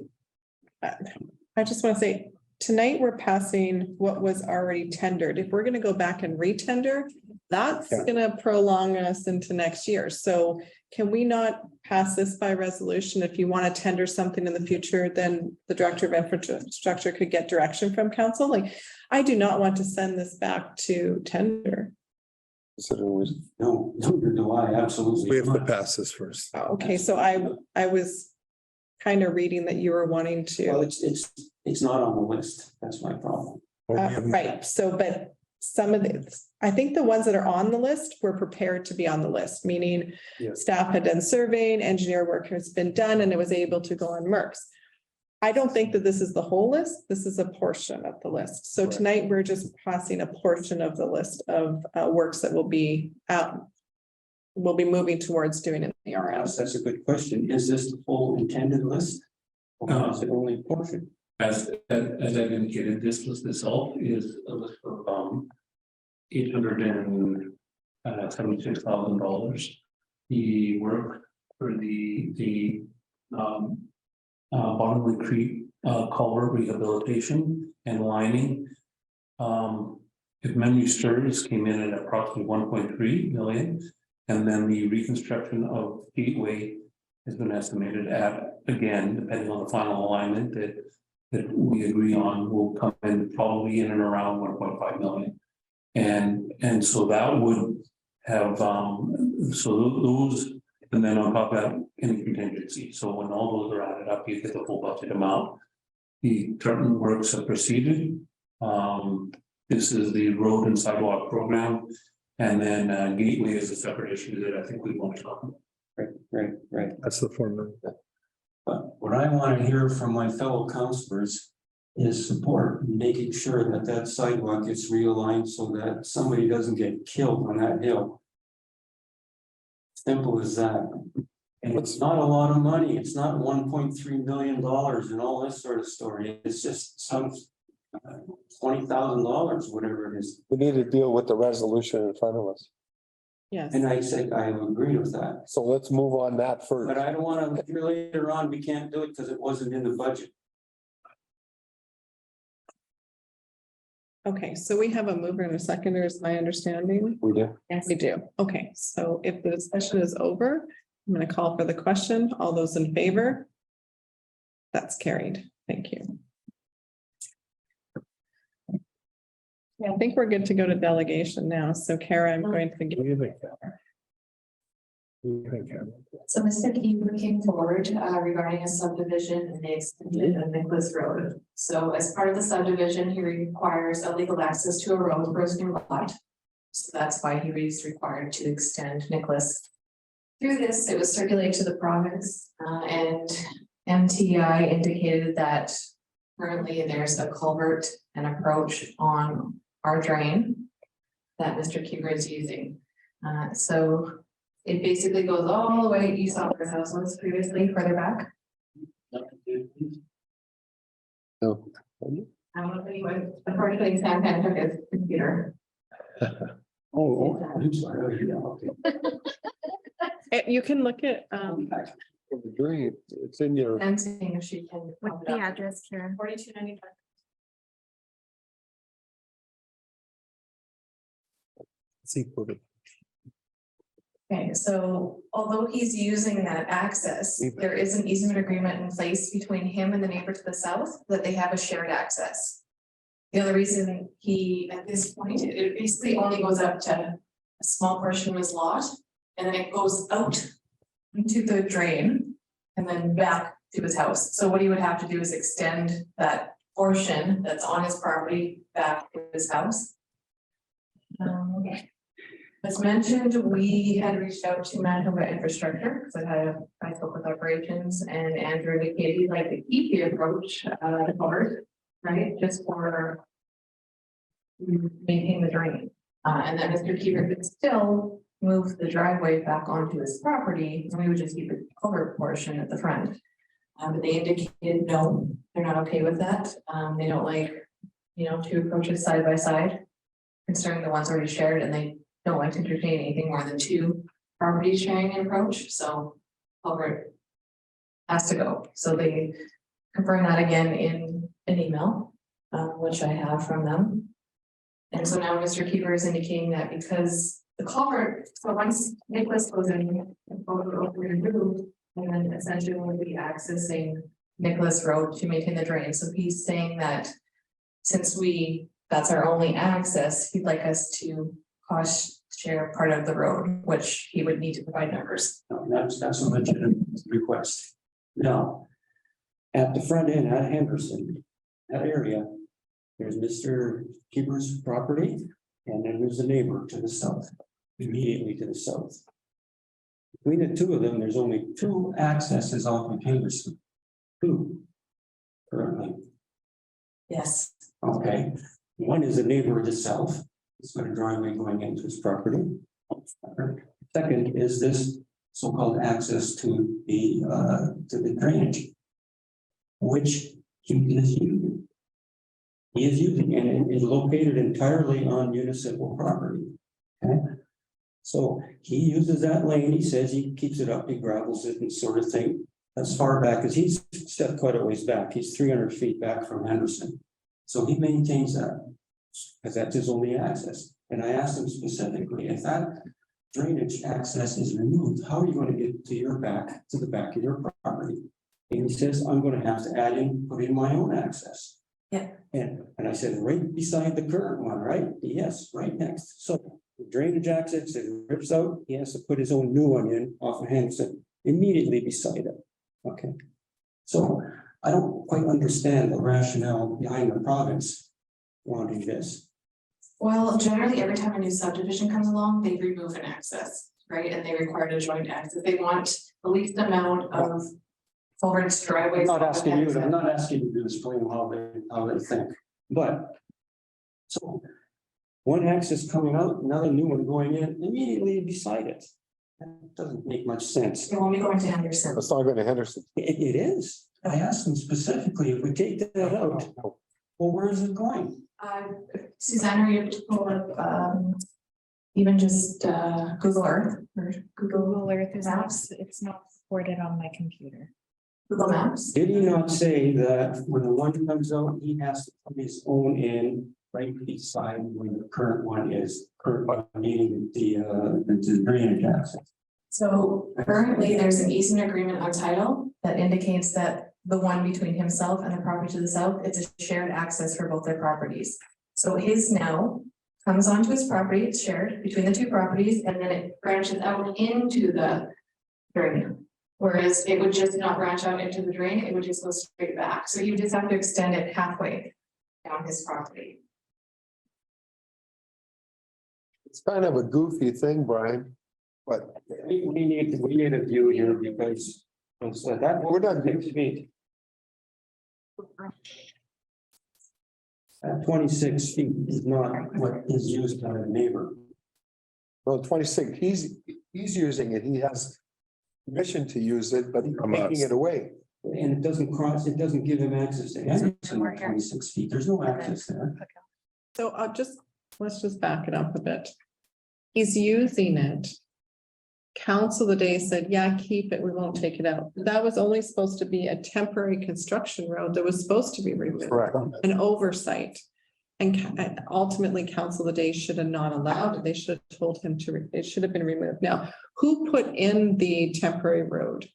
I just want to say, tonight we're passing what was already tendered. If we're going to go back and re-tender, that's going to prolong us into next year. So can we not pass this by resolution? If you want to tender something in the future, then the director of infrastructure could get direction from council. Like, I do not want to send this back to tender. No, neither do I, absolutely. We have to pass this first. Okay, so I was kind of reading that you were wanting Well, to, it's not on the list. That's my problem. right, so, but some of the, I think the ones that are on the list were prepared to be on the list, meaning Yes. staff had done surveying, engineer work has been done, and it was able to go on Mercs. I don't think that this is the whole list. This is a portion of the list. So Correct. tonight we're just passing a portion of the list of works that will be we'll be moving towards doing in the RS. That's a good question. Is this the full intended list? Or is it only a portion? As I've indicated, this list itself is a list of $876,000. The work for the Bonneville Creek culvert rehabilitation and lining. If memory serves, came in at approximately 1.3 million. And then the reconstruction of Gateway has been estimated at, again, depending on the final alignment that we agree on, will come in probably in and around 1.5 million. And so that would have, so those, and then on top of that, any contingency. So when all those are added up, you get the full budget amount. The certain works have proceeded. This is the road and sidewalk program. And then Gateway is a separate issue that I think we want to talk about. Right. That's the formula. But what I want to hear from my fellow councilors is support, making sure that that sidewalk gets realigned so that somebody doesn't get killed on that hill. Simple as that. And it's not a lot of money. It's not $1.3 million and all this sort of story. It's just some $20,000, whatever it is. We need to deal with the resolution in front of us. Yes. And I said, I agree with that. So let's move on that first. But I don't want to hear later on, we can't do it because it wasn't in the budget. Okay, so we have a mover and a seconder, is my understanding. We do. Yes, we do. Okay, so if the discussion is over, I'm going to call for the question. All those in favor? That's carried. Thank you. Yeah, I think we're good to go to delegation now. So Kara, I'm going to give What do you think? What do you think, Kevin? So Mr. Kefer came forward regarding a subdivision in the extension of Nicholas Road. So as part of the subdivision, he requires a legal access to a road for his new lot. So that's why he was required to extend Nicholas. Through this, it was circulated to the province and MTI indicated that currently there's a culvert and approach on our drain that Mr. Kefer is using. So it basically goes all the way east off his house was previously further back. No. I don't know if anyone, unfortunately, Sam had took his computer. Oh, I'm sorry. You can look at, The dream, it's in your. I'm seeing if she can. What's the address, Karen? 4295. Okay, so although he's using that access, there is an easement agreement in place between him and the neighbor to the south that they have a shared access. The other reason he, at this point, it basically only goes up to a small portion of his lot, and then it goes out into the drain. and then back to his house. So what he would have to do is extend that portion that's on his property back to his house. As mentioned, we had reached out to Manitoba Infrastructure, because I spoke with operations, and Andrew indicated he'd like to keep the approach, forward, right, just for maintaining the drain. And then Mr. Kefer could still move the driveway back onto his property, and we would just keep the cover portion at the front. But they indicated, no, they're not okay with that. They don't like, two approaches side by side, considering the ones already shared, and they don't like to entertain anything more than two properties sharing an approach, so culvert has to go. So they confirm that again in an email, which I have from them. And so now Mr. Kefer is indicating that because the culvert, so once Nicholas goes in, the culvert will be removed, and then essentially we'll be accessing Nicholas Road to maintain the drain. So he's saying that since that's our only access, he'd like us to cost share part of the road, which he would need to provide numbers. No, that's a legitimate request. Now, at the front end at Henderson, that area, there's Mr. Keeper's property, and then there's a neighbor to the south, immediately to the south. Between the two of them, there's only two accesses off of Henderson. Two, currently. Yes. Okay, one is the neighbor of the south. It's got a driveway going into his property. Second is this so-called access to the drainage, which he is using. He is using, and it is located entirely on municipal property. Okay, so he uses that lane. He says he keeps it up, he gravels it, and sort of thing as far back as he's set quite a ways back. He's 300 feet back from Henderson, so he maintains that, because that's his only access. And I asked him specifically, if that drainage access is removed, how are you going to get to the back of your property? And he says, I'm going to have to put in my own access. Yeah. And I said, right beside the current one, right? Yes, right next. So the drainage access, it rips out, he has to put his own new one in off of Henderson, immediately beside it. Okay. So I don't quite understand the rationale behind the province wanting this. Well, generally, every time a new subdivision comes along, they remove an access, right? And they require a joint access. They want the least amount of culverts, driveways. I'm not asking you to explain how they think, but so one access coming out, another new one going in immediately beside it. That doesn't make much sense. They won't be going to Henderson. It's not going to Henderson. It is. I asked them specifically, if we take that out, well, where is it going? Suzanne, are you able to pull up, even just, Google Earth or Google Earth is not, Maps? it's not supported on my computer. Google Maps? Did he not say that when the one comes out, he has to put his own in right beside where the current one is, meaning the drainage access? So currently, there's an easement agreement on title that indicates that the one between himself and the property to the south, it's a shared access for both their properties. So his now comes onto his property, it's shared between the two properties, and then it branches out into the drain. Whereas it would just not branch out into the drain, it would just go straight back. So you just have to extend it halfway down his property. It's kind of a goofy thing, Brian, but We need a view here because that We're not- makes me. At 26 feet is not what is used by a neighbor. well, 26, he's using it. He has permission to use it, but he's From taking us. it away. And it doesn't give him access to Henderson at 26 feet. There's no access there. So let's just back it up a bit. He's using it. Council the day said, yeah, keep it, we won't take it out. That was only supposed to be a temporary construction road that was supposed to be removed. Correct. An oversight. And ultimately, council the day should have not allowed it. They should have told him it should have been removed. Now, who put in the temporary road?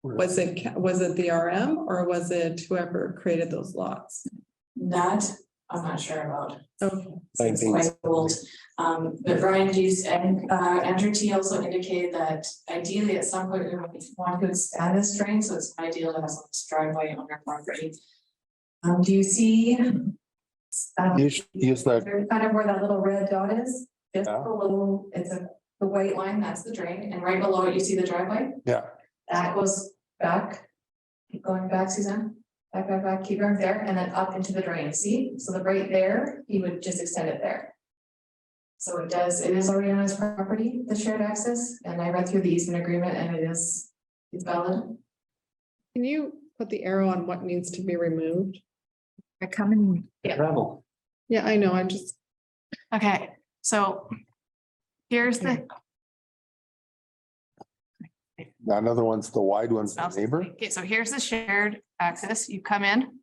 Was it the RM or was it whoever created those lots? That I'm not sure about. Okay. It's quite old. But Brian Juice and Andrew T also indicated that ideally at some point we might want to expand this drain, so it's ideal to have some driveway on our property. Do you see? Use that, Kind of where that little red dot is, just Yeah. below, the white line, that's the drain, and right below it, you see the driveway? yeah, That goes back. Keep going back, Suzanne. Back, keep going there, and then up into the drain, see? So the right there, he would just extend it there. So it is already on his property, the shared access, and I read through the easement agreement and it's valid. Can you put the arrow on what needs to be removed? I come in. Travel. Yeah, I know, I just, Okay, so here's the, another one's the wide one's the neighbor. okay, so here's the shared access. You come in.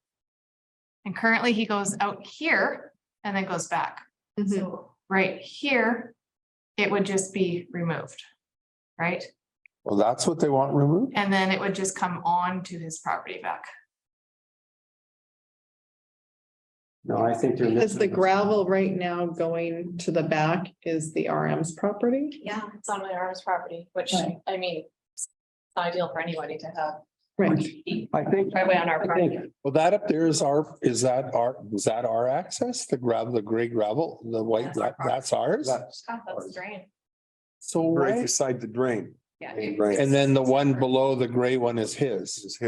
And currently he goes out here and then goes back. So right here, it would just be removed. Right? Well, that's what they want removed? And then it would just come on to his property back. No, I think they're. is the gravel right now going to the back is the RM's property? Yeah, it's on my arm's property, which I mean, it's ideal for anybody to have. Right. I think, Driveway on our property. well, that up there is our access, the gravel, the gray gravel, the white, that's ours? That's the drain. So right beside the drain. Yeah. And then the one below the gray one is his.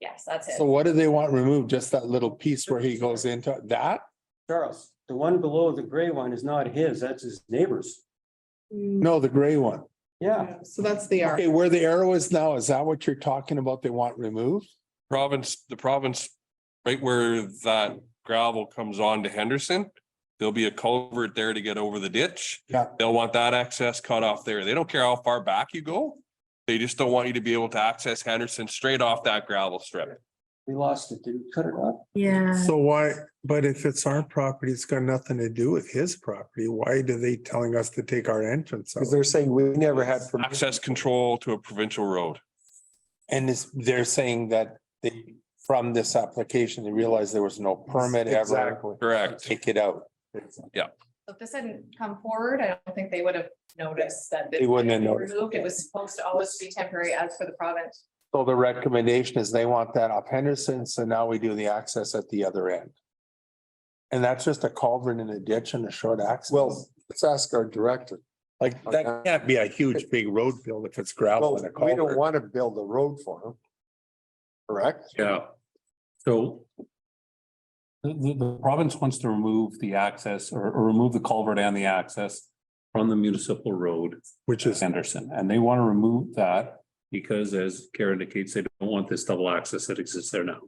Yes, that's it. So what do they want removed? Just that little piece where he goes into that? Charles, the one below the gray one is not his, that's his neighbor's. No, the gray one. Yeah, So that's the R. Okay, where the arrow is now, is that what you're talking about? They want removed? The province, right where that gravel comes on to Henderson, there'll be a culvert there to get over the ditch. Yeah. They'll want that access cut off there. They don't care how far back you go. They just don't want you to be able to access Henderson straight off that gravel strip. we lost it, did we cut it off? Yeah. So why, but if it's our property, it's got nothing to do with his property. Why do they telling us to take our entrance out? Because they're saying we never had. permission. Access control to a provincial road. And they're saying that they, from this application, they realized there was no permit ever. Exactly. Correct. Take it out. So if this hadn't come forward, I don't think they would have noticed that. They wouldn't have it was noticed. removed. It was supposed to always be temporary as for the province. So the recommendation is they want that off Henderson, so now we do the access at the other end. And that's just a culvert in a ditch and a short access. Well, let's ask our director. Like, that can't be a huge, big road build if it's gravel and a We don't culvert. want to build a road for them. Correct? Yeah. So. The province wants to remove the access or remove the culvert and the access from the municipal road, Which is, Henderson, and they want to remove that. Because as Karen indicates, they don't want this double access that exists there now.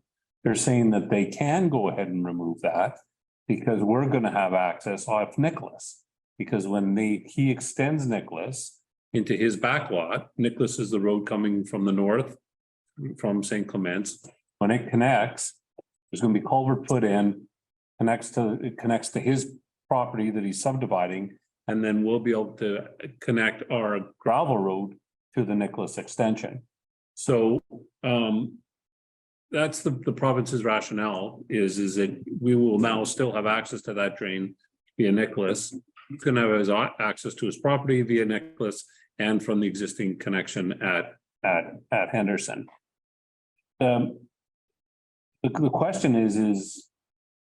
They're saying that they can go ahead and remove that. Because we're gonna have access off Nicholas. Because when he extends Nicholas into his back lot, Nicholas is the road coming from the north. From St. Clements, when it connects, there's gonna be culvert put in. It connects to his property that he's subdividing. And then we'll be able to connect our gravel road to the Nicholas extension. So that's the province's rationale is that we will now still have access to that drain via Nicholas. He's gonna have his access to his property via Nicholas and from the existing connection at Henderson. The question is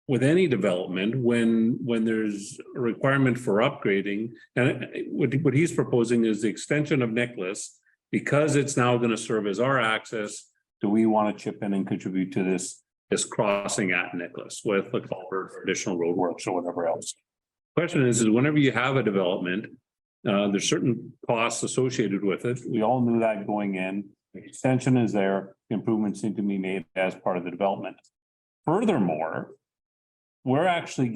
with any development, when there's a requirement for upgrading, and what he's proposing is the extension of Nicholas, because it's now going to serve as our access, do we want to chip in and contribute to this crossing at Nicholas with the culvert or additional roadworks or whatever else? Question is whenever you have a development, there's certain costs associated with it. We all knew that going in. The extension is there, improvements need to be made as part of the development. Furthermore, we're actually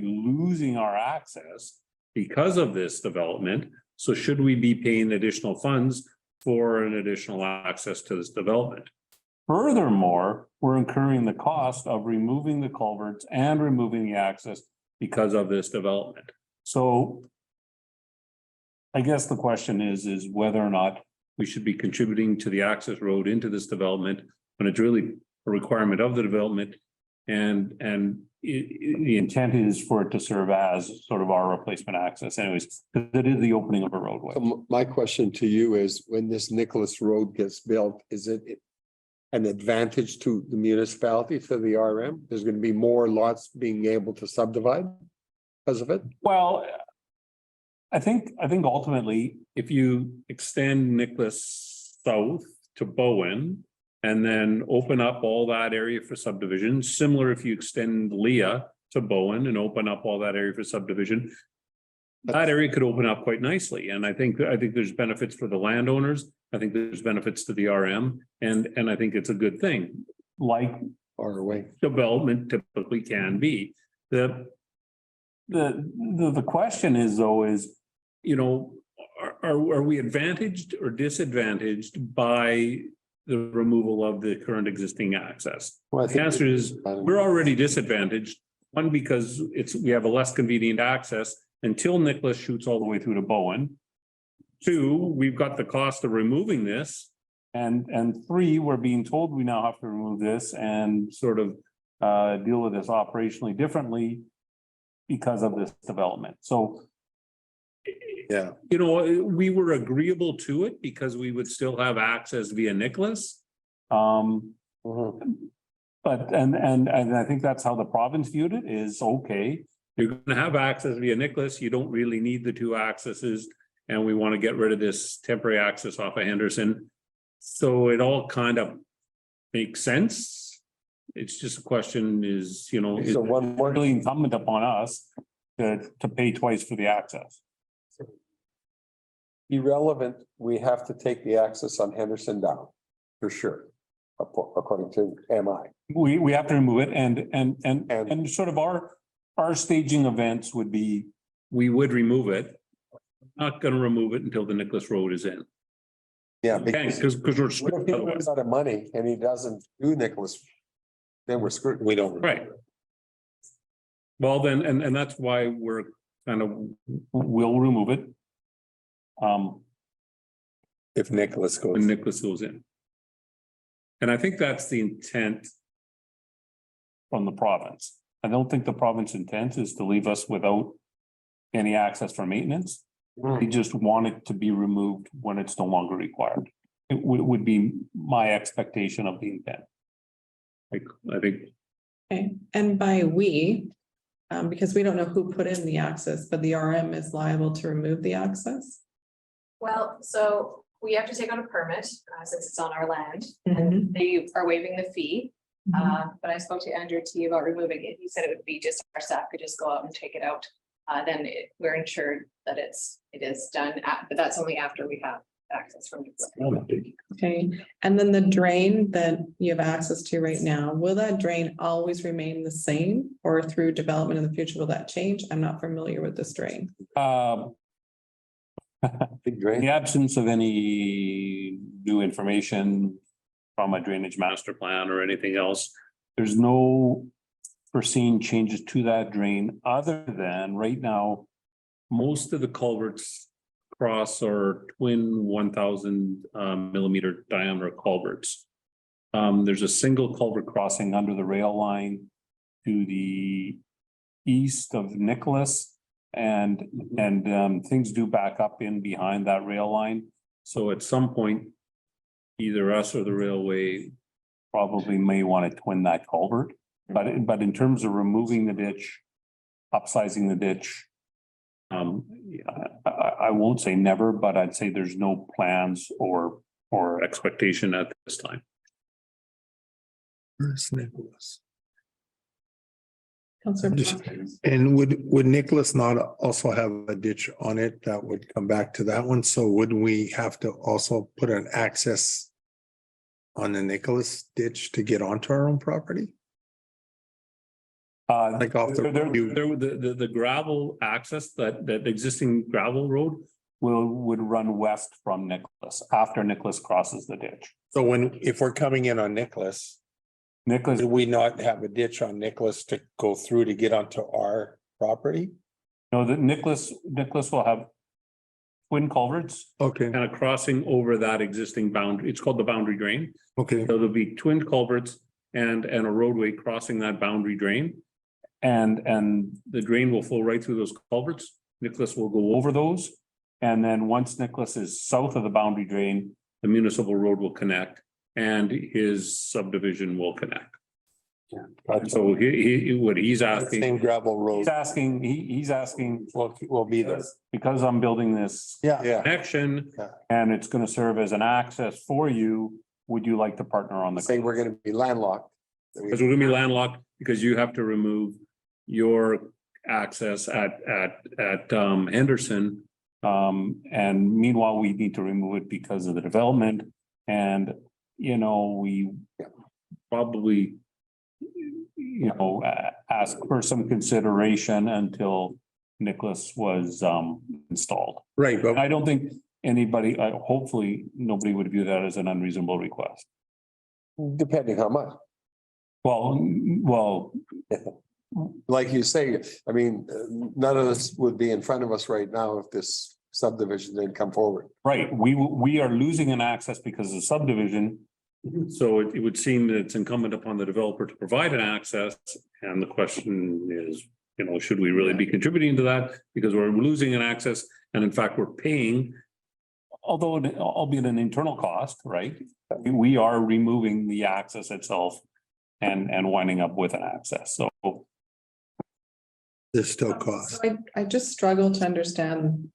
losing our access because of this development. So should we be paying additional funds for an additional access to this development? Furthermore, we're incurring the cost of removing the culverts and removing the access because of this development. So I guess the question is whether or not we should be contributing to the access road into this development when it's really a requirement of the development And the intent is for it to serve as sort of our replacement access anyways, because it is the opening of a roadway. My question to you is, when this Nicholas Road gets built, is it an advantage to the municipality, to the RM? There's gonna be more lots being able to subdivide because of it? Well, I think ultimately, if you extend Nicholas south to Bowen and then open up all that area for subdivision, similar if you extend Leah to Bowen and open up all that area for subdivision, that area could open up quite nicely. And I think there's benefits for the landowners. I think there's benefits to the RM, and I think it's a good thing, like Far away. development typically can be. The question is though, you know, are we advantaged or disadvantaged by the removal of the current existing access? Well, I The think- answer is, we're already disadvantaged. One, because we have a less convenient access until Nicholas shoots all the way through to Bowen. Two, we've got the cost of removing this. And three, we're being told we now have to remove this and sort of deal with this operationally differently because of this development. So, Yeah. you know, we were agreeable to it because we would still have access via Nicholas. But I think that's how the province viewed it, is okay, you're gonna have access via Nicholas, you don't really need the two accesses. And we want to get rid of this temporary access off of Henderson. So it all kind of makes sense. It's just a question is, you know, is So one more, really incumbent upon us to pay twice for the access. irrelevant, we have to take the access on Henderson down, for sure, according to MI. We have to remove it and sort of our staging events would be, we would remove it. Not gonna remove it until the Nicholas Road is in. Yeah, Because we're what if screwed he otherwise. runs out of money and he doesn't do Nicholas? Then we're screwed. We don't. Right. Well, then, and that's why we're kind of, we'll remove it. If Nicholas goes. When Nicholas goes in. And I think that's the intent from the province. I don't think the province intent is to leave us without any access for maintenance. They just want it to be removed when it's no longer required. It would be my expectation of the intent. Like, I think, Okay, and by we, because we don't know who put in the access, but the RM is liable to remove the access. Well, so we have to take out a permit, since it's on our land, Mhm. and they are waiving the fee. Mhm. But I spoke to Andrew T about removing it. He said it would be just our staff could just go out and take it out. Then we're ensured that it is done, but that's only after we have access from. Okay, and then the drain that you have access to right now, will that drain always remain the same? Or through development in the future, will that change? I'm not familiar with this drain. Big in drain. the absence of any new information from a drainage master plan or anything else, there's no foreseen changes to that drain, other than right now, most of the culverts cross or twin 1,000 millimeter diameter culverts. There's a single culvert crossing under the rail line to the east of Nicholas, and things do back up in behind that rail line. So at some point, either us or the railway probably may want to twin that culvert. But in terms of removing the ditch, upsizing the ditch, I won't say never, but I'd say there's no plans or expectation at this time. Where's Nicholas? Counselor And would Nicholas not also have a ditch on it that would come back to that one? So would we have to also put an access on the Nicholas ditch to get onto our own property? Like off The gravel access, that existing gravel road would run west from Nicholas after Nicholas crosses the ditch. So if we're coming in on Nicholas, do we not have a ditch on Nicholas to go through to get onto our property? No, that Nicholas will have twin culverts. Okay. And a crossing over that existing boundary. It's called the boundary drain. Okay. So there'll be twin culverts and a roadway crossing that boundary drain. And the drain will flow right through those culverts. Nicholas will go over those. And then once Nicholas is south of the boundary drain, the municipal road will connect and his subdivision will connect. And so what he's asking. Same gravel road. He's asking. Will be there. Because I'm building this. Yeah. Connection. Yeah. And it's gonna serve as an access for you. Would you like to partner on the? Say we're gonna be landlocked. Because we're gonna be landlocked because you have to remove your access at Henderson. And meanwhile, we need to remove it because of the development and, you know, we probably, you know, ask for some consideration until Nicholas was installed. Right, but I don't think anybody, hopefully, nobody would view that as an unreasonable request. depending how much. Well, Like you say, I mean, none of this would be in front of us right now if this subdivision didn't come forward. right, we are losing an access because of subdivision. So it would seem that it's incumbent upon the developer to provide an access, and the question is, you know, should we really be contributing to that? Because we're losing an access, and in fact, we're paying, although albeit an internal cost, right? We are removing the access itself and winding up with an access, so. There's still cost. I just struggle to understand.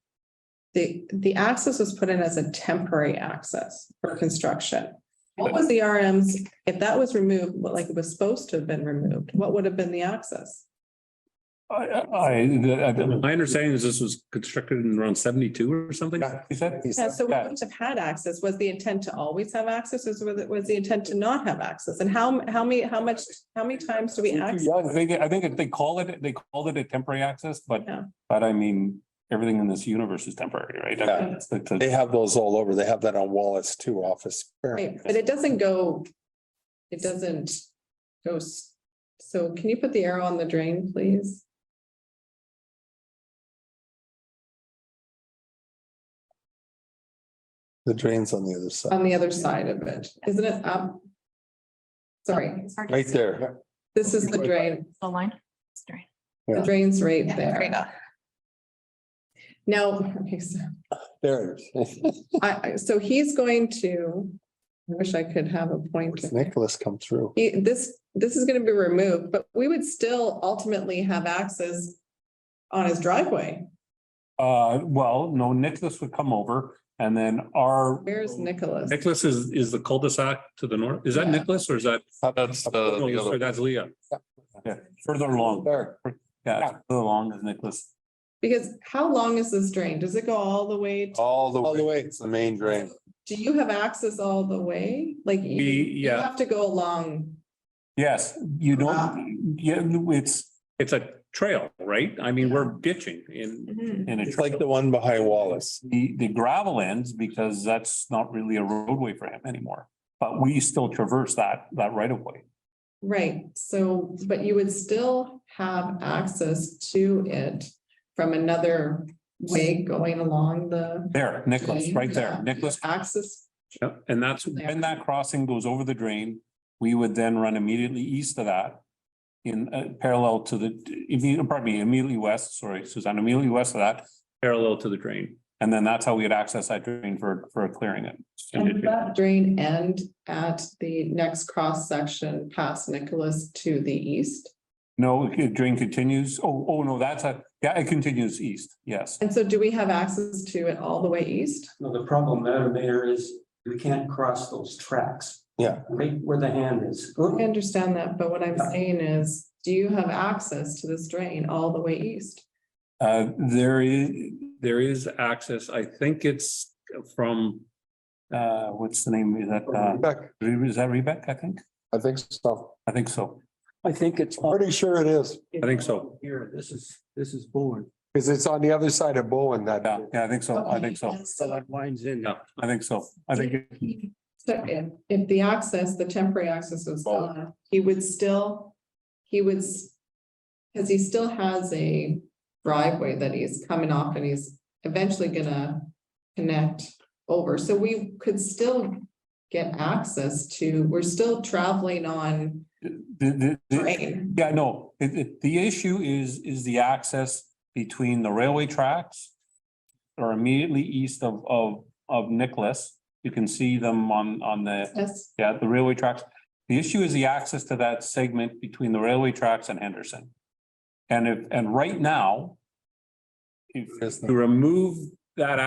The access was put in as a temporary access for construction. What was the RM's, if that was removed, like it was supposed to have been removed, what would have been the access? My understanding is this was constructed in around 72 or something, you said? Yeah, so we wouldn't have had access. Was the intent to always have access, or was the intent to not have access? And how many times do we access? I think they called it a temporary access, but I mean, everything in this universe is temporary, right? Yeah. They have those all over. They have that on Wallace too, office. Right, but it doesn't go. So can you put the arrow on the drain, please? The drain's on the other side. On the other side of it, isn't it up? Sorry, Right there. this is the drain. The line. The drain's right There you there. go. Now, okay, so There it is. so he's going to, I wish I could have a pointer. Nicholas come through. This is gonna be removed, but we would still ultimately have access on his driveway. Well, no, Nicholas would come over and then Where's Nicholas? Nicholas is the cul-de-sac to the north. Is that Yeah. Nicholas or is that? That's No, sorry, that's Leah. Yeah, further along. There. Yeah, further along is Nicholas. Because how long is this drain? Does it go all the way? All the way. It's the main drain. Do you have access all the way? Like you Yeah. have to go along. Yes, you don't, yeah, it's a trail, right? I mean, we're ditching in a It's like the one behind Wallace. the gravel ends because that's not really a roadway for him anymore. But we still traverse that right of way. Right, so, but you would still have access to it from another way going along the. There, Nicholas, right there, Yeah. Nicholas. Access, Yep, and that's when that crossing goes over the drain, we would then run immediately east of that. In parallel to immediately west, sorry, Suzanne, immediately west of that, parallel to the drain. And then that's how we had access that drain for clearing it. and that drain end at the next cross section past Nicholas to the east. No, the drain continues. Oh, no, it continues east, yes. And so do we have access to it all the way east? No, the problem there is we can't cross those tracks. Yeah. Right where the hand is. I understand that, but what I'm saying is, do you have access to this drain all the way east? There is access. I think it's from, what's the name? Is that, Rebec, I think? I think so. I think so. I think it's. Pretty sure it is. I think so. Here, this is Bowen. Because it's on the other side of Bowen that. Yeah, I think so. I think so. So that winds in. Yeah, I think so. I think. So if the access, the temporary access was gone, he would, because he still has a driveway that he's coming off and he's eventually gonna connect over. So we could still get access to, we're still traveling on Drain. Yeah, no, the issue is the access between the railway tracks. Or immediately east of Nicholas. You can see them on the, Yes, the railway tracks. The issue is the access to that segment between the railway tracks and Henderson. And right now. If you remove that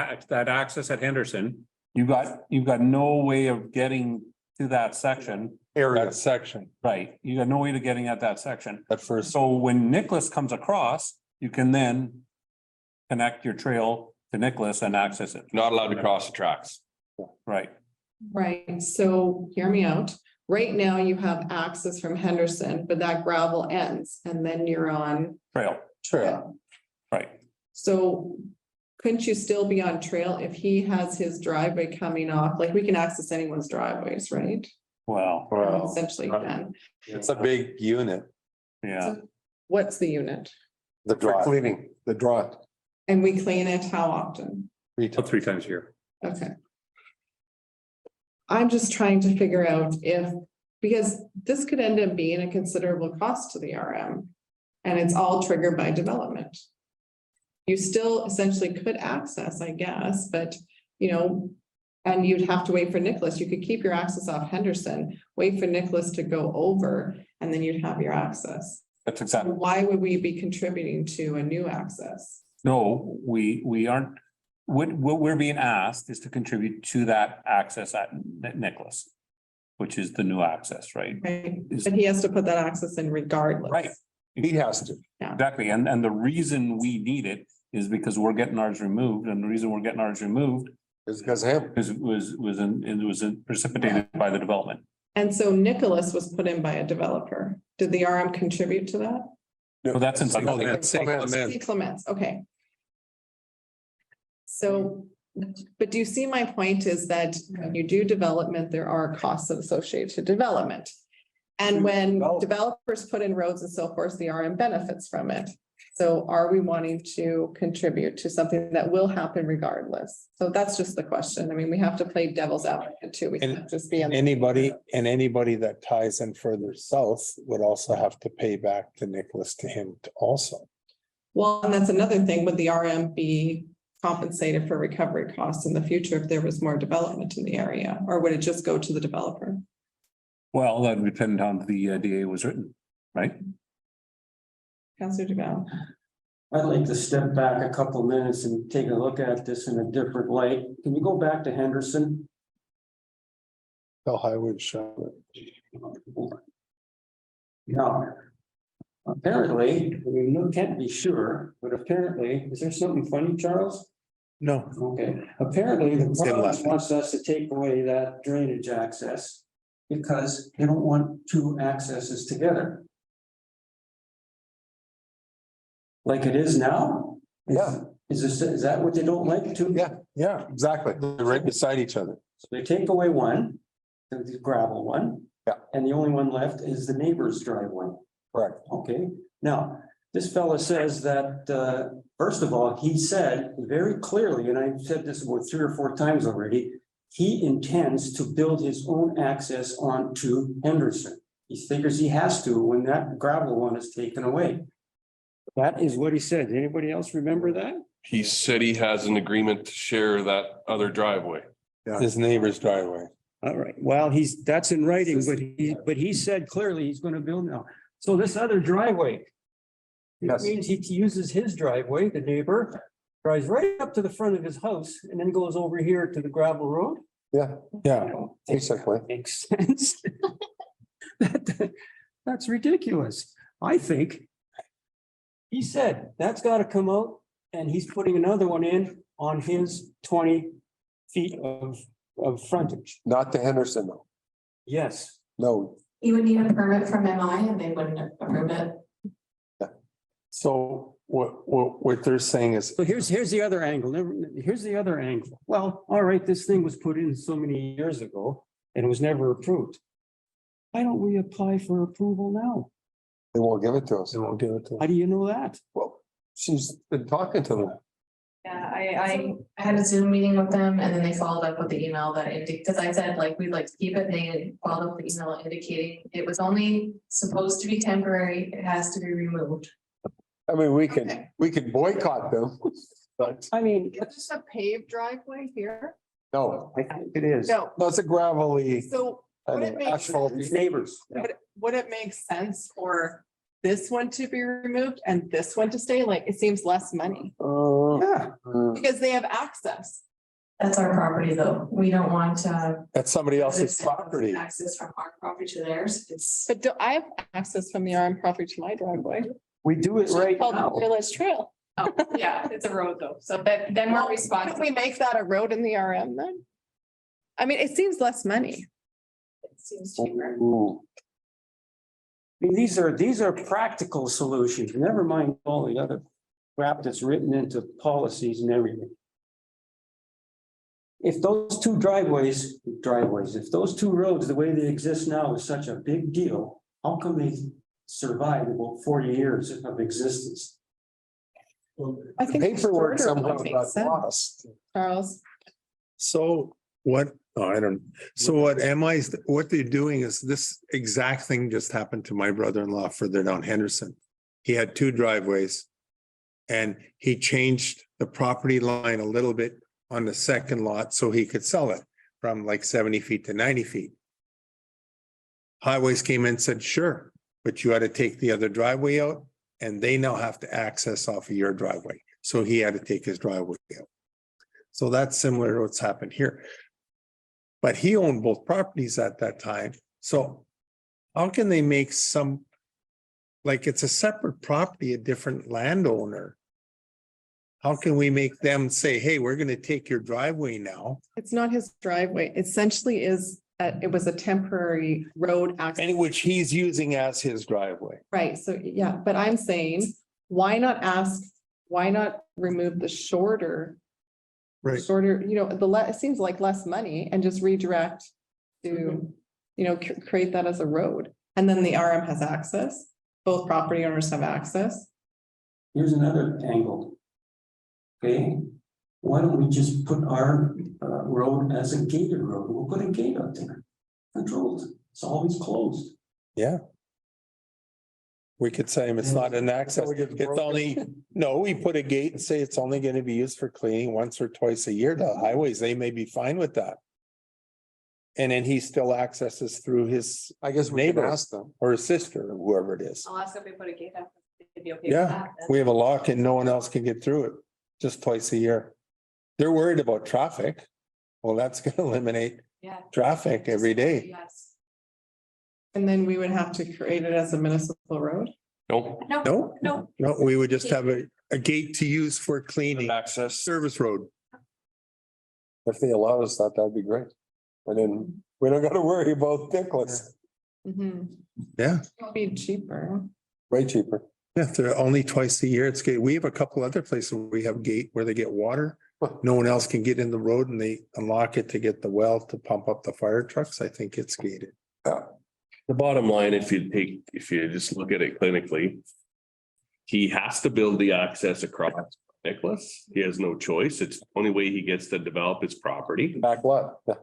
access at Henderson, you've got no way of getting to that section. Area section Right, you got no way to getting at that section. at first. So when Nicholas comes across, you can then connect your trail to Nicholas and access it. Not allowed to cross the tracks. Right, right. So hear me out. Right now you have access from Henderson, but that gravel ends and then you're on trail, Trail. right. So couldn't you still be on trail if he has his driveway coming off? Like we can access anyone's driveways, right? Well, Essentially then. It's a big unit. yeah, What's the unit? The draw. Cleaning, the draw. And we clean it how often? 3 times a year. Okay. I'm just trying to figure out if, because this could end up being a considerable cost to the RM. And it's all triggered by development. You still essentially could access, I guess, but and you'd have to wait for Nicholas. You could keep your access off Henderson, wait for Nicholas to go over, and then you'd have your access. That's exactly. Why would we be contributing to a new access? No, we aren't. What we're being asked is to contribute to that access at Nicholas, which is the new access, right? Right, but he has to put that access in regardless. Right. He has to. Exactly, and the reason we need it is because we're getting ours removed, and the reason we're getting ours removed It's because of him. was precipitated by the development. And so Nicholas was put in by a developer. Did the RM contribute to that? So that's in. No, that's St. Clement. C. Clements, okay. So, but do you see my point is that when you do development, there are costs associated to development. And when developers put in roads and so forth, the RM benefits from it. So are we wanting to contribute to something that will happen regardless? So that's just the question. I mean, we have to play devil's advocate too. We can't just be. Anybody that ties in further south would also have to pay back to Nicholas to him also. Well, and that's another thing. Would the RM be compensated for recovery costs in the future if there was more development in the area? Or would it just go to the developer? Well, that would depend on how the DA was written, right? Councillor DeBelle. I'd like to step back a couple minutes and take a look at this in a different light. Can you go back to Henderson? Tell Highwood show Now, apparently, we can't be sure, but apparently, is there something funny, Charles? No. Okay, apparently the It's in left. province wants us to take away that drainage access because they don't want two accesses together. Like it is now? Yeah. Is that what they don't like to? Yeah, exactly. They're right beside each other. So they take away one, the gravel one. Yeah. And the only one left is the neighbor's driveway. Correct. Okay, now, this fella says that, first of all, he said very clearly, and I've said this about 3 or 4 times already, he intends to build his own access onto Henderson. He figures he has to when that gravel one is taken away. That is what he said. Anybody else remember that? He said he has an agreement to share that other driveway. His neighbor's driveway. All right, well, that's in writing, but he said clearly he's gonna build now. So this other driveway. It Yes. means he uses his driveway, the neighbor, drives right up to the front of his house and then goes over here to the gravel road. Yeah, basically. Makes sense. That's ridiculous. I think. He said that's gotta come out and he's putting another one in on his 20 feet of frontage. Not to Henderson though. Yes. No. You would need a permit from MI and they wouldn't approve it. So what they're saying is, So here's the other angle. Here's the other angle. Well, all right, this thing was put in so many years ago and it was never approved. Why don't we apply for approval now? they won't give it to us. They won't give it to How do you know that? Well, she's been talking to them. Yeah, I had a Zoom meeting with them and then they followed up with the email that because I said like, we'd like to keep it. And they followed up the email indicating it was only supposed to be temporary. It has to be removed. I mean, we can boycott them, but I mean, Is this a paved driveway here? no, I think it is. No, no, it's a gravelly so would kind it of make asphalt. sense? Neighbors. Yeah. Would it make sense for this one to be removed and this one to stay? Like, it seems less money Yeah. because they have access. That's our property though. We don't want That's somebody else's property. access from our property to theirs. It's. But I have access from the RM property to my driveway. We do it right Called now. Village Trail. Oh, yeah, it's a road though. So then we're Can responsible. we make that a road in the RM then? I mean, it seems less money. It seems cheaper. Ooh, I mean, these are practical solutions, never mind all the other crap that's written into policies and everything. If those two driveways, if those two roads, the way they exist now is such a big deal, how come they survived about 40 years of existence? I think. paperwork shorter somehow would make got sense. lost. Charles, So what, oh, I don't, so what they're doing is this exact thing just happened to my brother-in-law further down Henderson. He had two driveways. And he changed the property line a little bit on the second lot so he could sell it from like 70 feet to 90 feet. Highways came in and said, sure, but you had to take the other driveway out and they now have to access off of your driveway. So he had to take his driveway out. So that's similar to what's happened here. But he owned both properties at that time. So how can they make some, like it's a separate property, a different landowner? How can we make them say, hey, we're going to take your driveway now? it's not his driveway. Essentially it was a temporary road access. And which he's using as his driveway. Right, so yeah, but I'm saying, why not remove the shorter? Right. Shorter, it seems like less money and just redirect to, create that as a road. And then the RM has access, both property owners have access. Here's another angle. Okay, why don't we just put our road as a gated road? We'll put a gate up there. Controlled, it's always closed. Yeah. We could say it's not an access, it's only, no, we put a gate and say it's only going to be used for cleaning once or twice a year. The highways, they may be fine with that. And then he still accesses through his, I guess we can neighbor ask them. or his sister, or whoever it is. I'll ask if we put a gate up. They'd be okay with Yeah, that. we have a lock and no one else can get through it, just twice a year. They're worried about traffic. Well, that's gonna eliminate Yeah. traffic every day. Yes. And then we would have to create it as a municipal road. No, No, no, we would just have a gate to use for cleaning, access. service road. If they allow us that, that'd be great. And then we don't gotta worry about Nicholas, Yeah, It'll be cheaper. way cheaper. yeah, if they're only twice a year, it's gate. We have a couple other places where we have gate where they get water. No one else can get in the road and they unlock it to get the well to pump up the fire trucks. I think it's gated. The bottom line, if you just look at it clinically. He has to build the access across Nicholas. He has no choice. It's the only way he gets to develop his property. Back lot, yeah.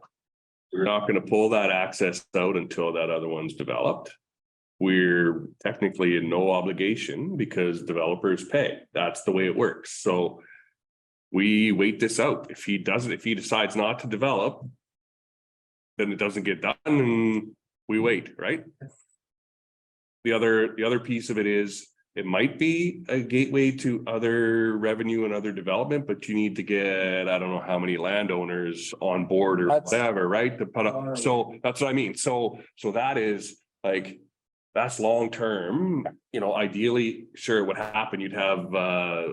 We're not gonna pull that access out until that other one's developed. We're technically in no obligation because developers pay. That's the way it works. So. We wait this out. If he decides not to develop. Then it doesn't get done and we wait, right? The other piece of it is, it might be a gateway to other revenue and other development, but you need to get, I don't know how many landowners on board or whatever, right? To put up, so that's what I mean. So that is like, that's long-term, ideally, sure, what happened, you'd have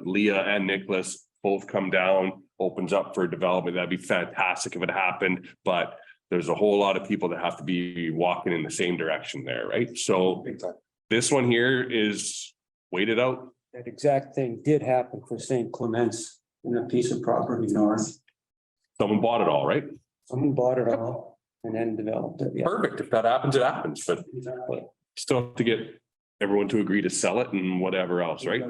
Leah and Nicholas both come down, opens up for development. That'd be fantastic if it happened, but there's a whole lot of people that have to be walking in the same direction there, right? So this one here is waited out. That exact thing did happen for St. Clements in a piece of property north. Someone bought it all, right? Someone bought it all and then developed it. Yeah. Perfect. If that happens, it happens, but Exactly. still have to get everyone to agree to sell it and whatever else, right?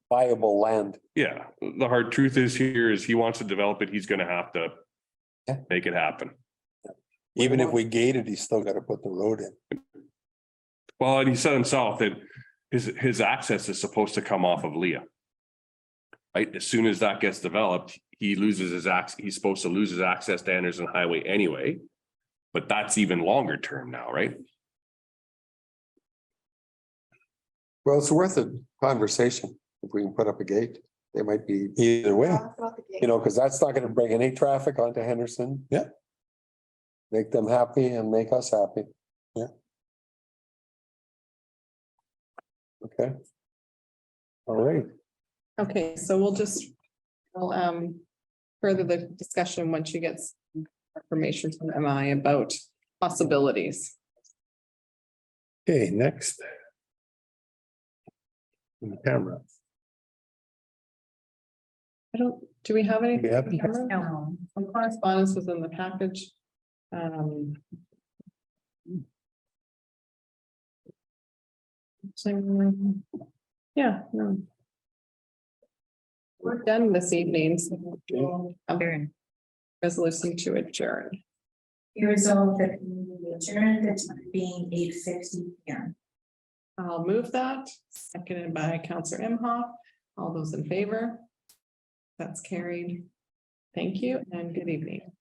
viable land. Yeah, the hard truth is here is he wants to develop it, he's gonna have to Yeah. make it happen. Even if we gate it, he's still gotta put the road in. Well, and he said himself that his access is supposed to come off of Leah. Right, as soon as that gets developed, he loses his he's supposed to lose his access to Henderson Highway anyway. But that's even longer term now, right? Well, it's worth a conversation if we can put up a gate. They might be either way, you know, because that's not gonna bring any traffic onto Henderson. Yeah. Make them happy and make us happy. Yeah. Okay. All right. Okay, so we'll further the discussion once you get some information from MI about possibilities. Okay, next. In the camera. Do we have anything? We have- on camera? No. Some correspondence was in the package. Yeah, no. We're done this evening. So we'll have a resolution to adjourn. Be resolved that we adjourn the time being 8:50 p.m. I'll move that, seconded by Counselor Imhoff. All those in favor? That's carried. Thank you and good evening.